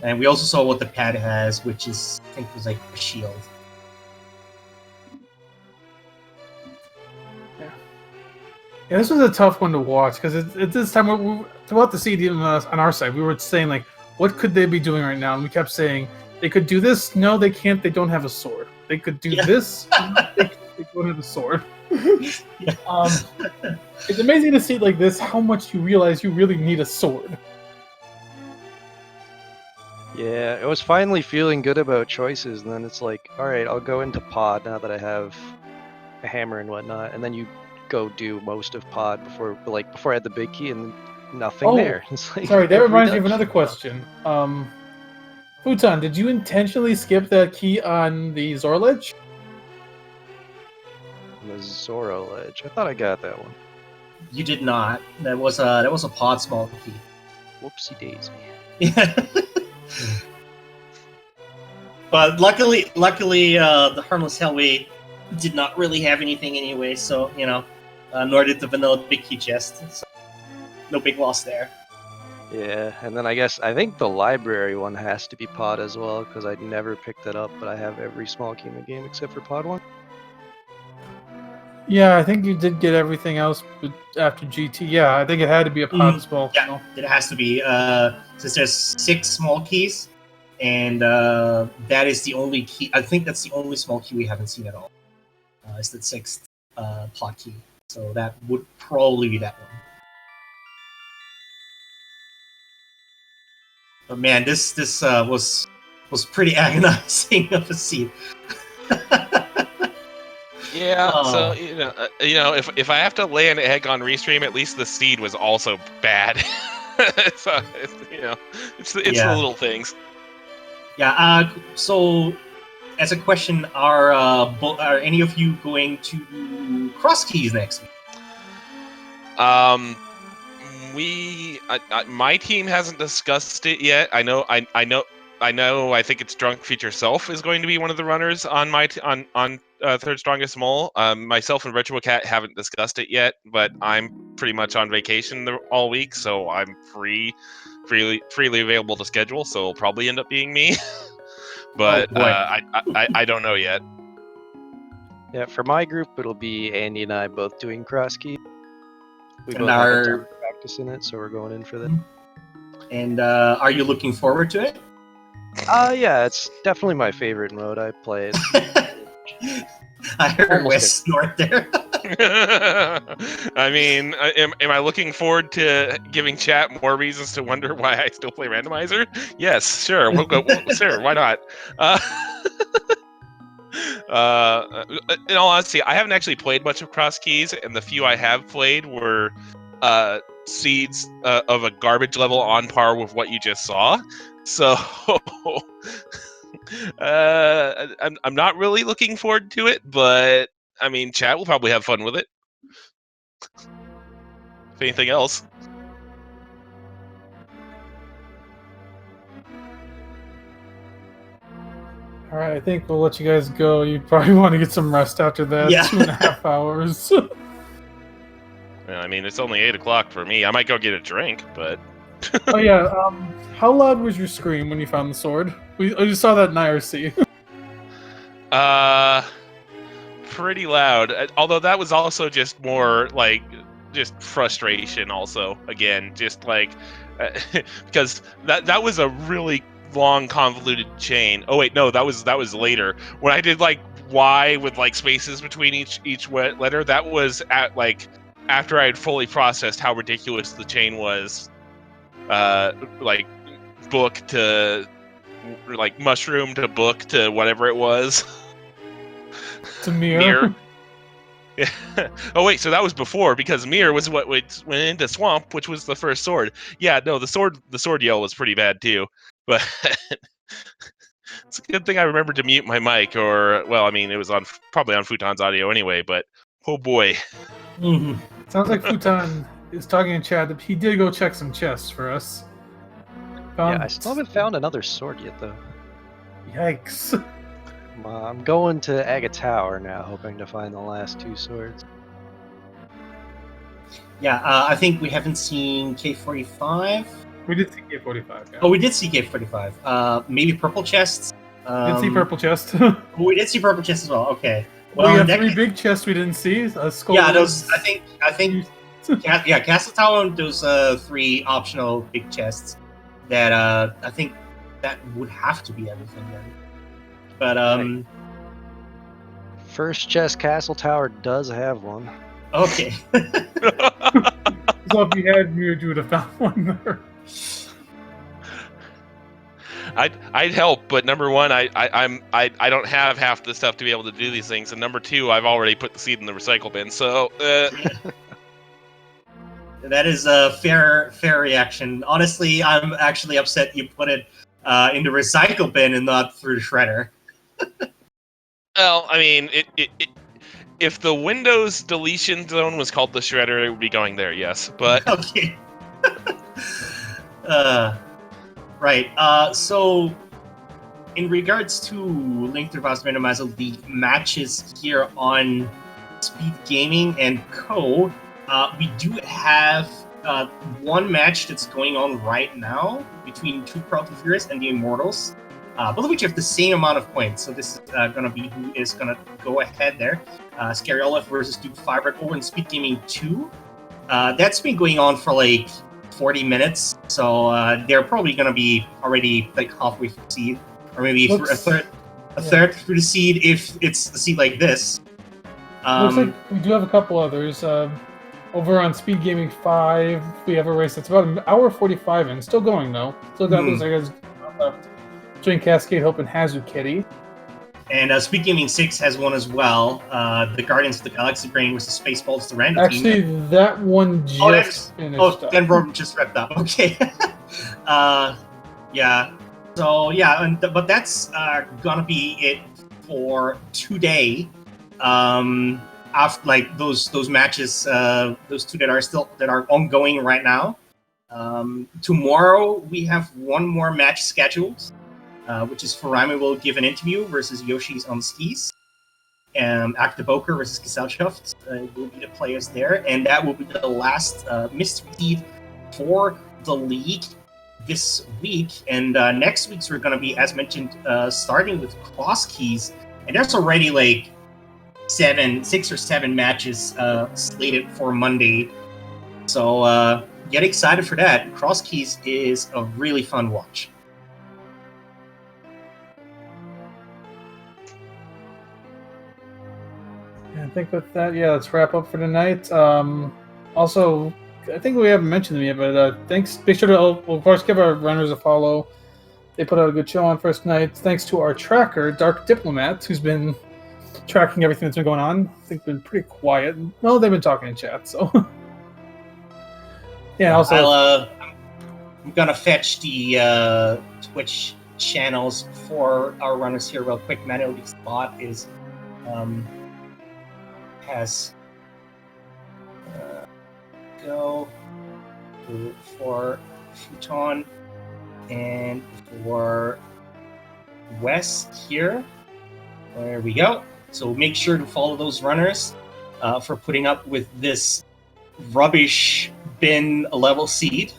And we also saw what the pad has, which is, I think, was like a shield. Yeah, this was a tough one to watch because at this time, throughout the seed, even on our side, we were saying like, what could they be doing right now? And we kept saying they could do this. No, they can't. They don't have a sword. They could do this. They don't have a sword. It's amazing to see like this how much you realize you really need a sword. Yeah, I was finally feeling good about choices, and then it's like, all right, I'll go into pod now that I have a hammer and whatnot, and then you go do most of pod before I had the big key and nothing there. It's like, sorry, that reminds me of another question. Fouton, did you intentionally skip that key on the Zorledge? the Zoro ledge. I thought I got that one. You did not. That was a pod small key. Whoopsie daisy. Yeah. But luckily, the Harmless Hellway did not really have anything anyway, so, nor did the Vanilla Big Key chest. So no big loss there. Yeah, and then I think the library one has to be pod as well, because I never picked it up, but I have every small key in the game except for pod 1. Yeah, I think you did get everything else after GT. Yeah, I think it had to be a pod as well. Yeah, it has to be. Since there's 6 small keys, and that is the only key. I think that's the only small key we haven't seen at all. It's the 6th pod key. So that would probably be that one. But man, this was pretty agonizing of a scene. Yeah, Oh. so if I have to lay an egg on Restream, at least the seed was also bad. So it's the little things. Yeah. So, as a question, are any of you going to cross keys next week? My team hasn't discussed it yet. I know. I think it's Drunk Feature Self is going to be one of the runners on my on Third Strongest Mole. Myself and RetroCat haven't discussed it yet, but I'm pretty much on vacation all week, so I'm freely available to schedule. So it'll probably end up being me. But I don't know yet. Yeah, for my group, it'll be Andy and I both doing cross key. We And both have a ton of practice in it, so we're going in for that. And are you looking forward to it? Yeah, it's definitely my favorite mode. I play it. I heard Wes snort there. I mean, am I looking forward to giving chat more reasons to wonder why I still play Randomizer? Yes, sure. We'll go. Sure, why not? In all honesty, I haven't actually played much of Cross Keys, and the few I have played were seeds of a garbage level on par with what you just saw. So I'm not really looking forward to it, but I mean, chat will probably have fun with it. If anything else. All right, I think we'll let you guys go. You probably want to get some rest after that. Yeah. 2.5 hours. I mean, it's only 8 o'clock for me. I might go get a drink, but. Oh yeah. How loud was your scream when you found the sword? I just saw that in IRC. Pretty loud. Although that was also just more like just frustration. Also, again, just like because that was a really long convoluted chain. Oh wait, no, that was later when I did like Y with like spaces between each letter. That was at like after I had fully processed how ridiculous the chain was. Like book to like mushroom to book to whatever it was. To Mir. Yeah. Oh wait, so that was before because Mir was what went into Swamp, which was the first sword. Yeah, no, the sword yell was pretty bad too. But it's a good thing I remembered to mute my mic, or well, I mean, it was probably on Fouton's audio anyway. But oh boy. Mm-hmm. Sounds like Fouton is talking in chat that he did go check some chests for us. Yeah, I still haven't found another sword yet, though. Yikes. I'm going to Aga Tower now, hoping to find the last 2 swords. Yeah, I think we haven't seen K45. We did see K45. Yeah. Oh, we did see K45. Maybe purple chests. Did see purple chest. We did see purple chests as well. Okay. Well, we have 3 big chests we didn't see. Skull. Yeah, those. I think. Yeah, Castle Tower. Those 3 optional big chests. That I think that would have to be everything then. But First chest, Castle Tower does have one. Okay. So if you had Mir, you would have found one there. I'd help, but number one, I don't have half the stuff to be able to do these things, and number 2, I've already put the seed in the recycle bin. So that is a fair reaction. Honestly, I'm actually upset you put it in the recycle bin and not through the shredder. well, I mean, if the Windows deletion zone was called the Shredder, it would be going there, yes. But Okay. Right. So, in regards to Link to the Past Randomizer, the matches here on Speed Gaming and Co., we do have one match that's going on right now between Two Proud Furious and the Immortals, both of which have the same amount of points. So this is going to be who is going to go ahead there. Scary Olaf versus Duke Firebird over in Speed Gaming 2. That's been going on for like 40 minutes, so they're probably going to be already like halfway through the seed, or maybe a third through the seed if it's a seed like this. Looks like we do have a couple others. Over on Speed Gaming 5, we have a race that's about an hour 45 in. Still going, though. Still got those guys left. Between Cascade Hope and Hazu Kitty. And Speed Gaming 6 has one as well. The Guardians of the Galaxy Brain versus Spaceballs, the random team. Actually, that one just finished up. Then Robin just wrapped up. Okay. Yeah. So, yeah, but that's gonna be it for today. After like those matches, those two that are ongoing right now. Tomorrow we have one more match scheduled, which is Furami will give an interview versus Yoshi's on skis. Acta Boker versus Gesellschaft will be the players there, and that will be the last mystery seed for the league this week. And next week's we're going to be, as mentioned, starting with Cross Keys, and there's already like 6 or 7 matches slated for Monday. So get excited for that. Cross Keys is a really fun watch. I think with that, let's wrap up for tonight. Also, I think we haven't mentioned them yet, but thanks. Be sure to, of course, give our runners a follow. They put out a good show on first night. Thanks to our tracker, Dark Diplomat, who's been tracking everything that's been going on. I think been pretty quiet. Well, they've been talking in chat, so. Yeah, also. I'm going to fetch the Twitch channels for our runners here real quick. Manually Spot is... has go for Fouton and for Wes here. There we go. So make sure to follow those runners for putting up with this rubbish bin level seed.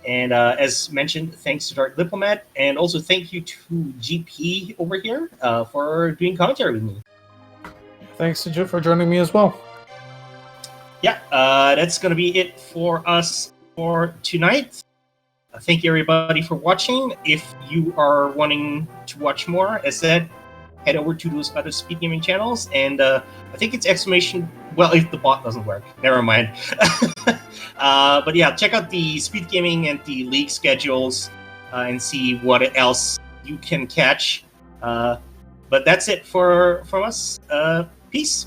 And as mentioned, thanks to Dark Diplomat, and also thank you to GP over here for doing commentary with me. Thanks to Jeff for joining me as well. Yeah, that's going to be it for us for tonight. Thank you, everybody, for watching. If you are wanting to watch more, as said, head over to those other Speed Gaming channels. And I think it's exclamation... Well, if the bot doesn't work, never mind. But yeah, check out the Speed Gaming and the league schedules and see what else you can catch. But that's it from us. Peace.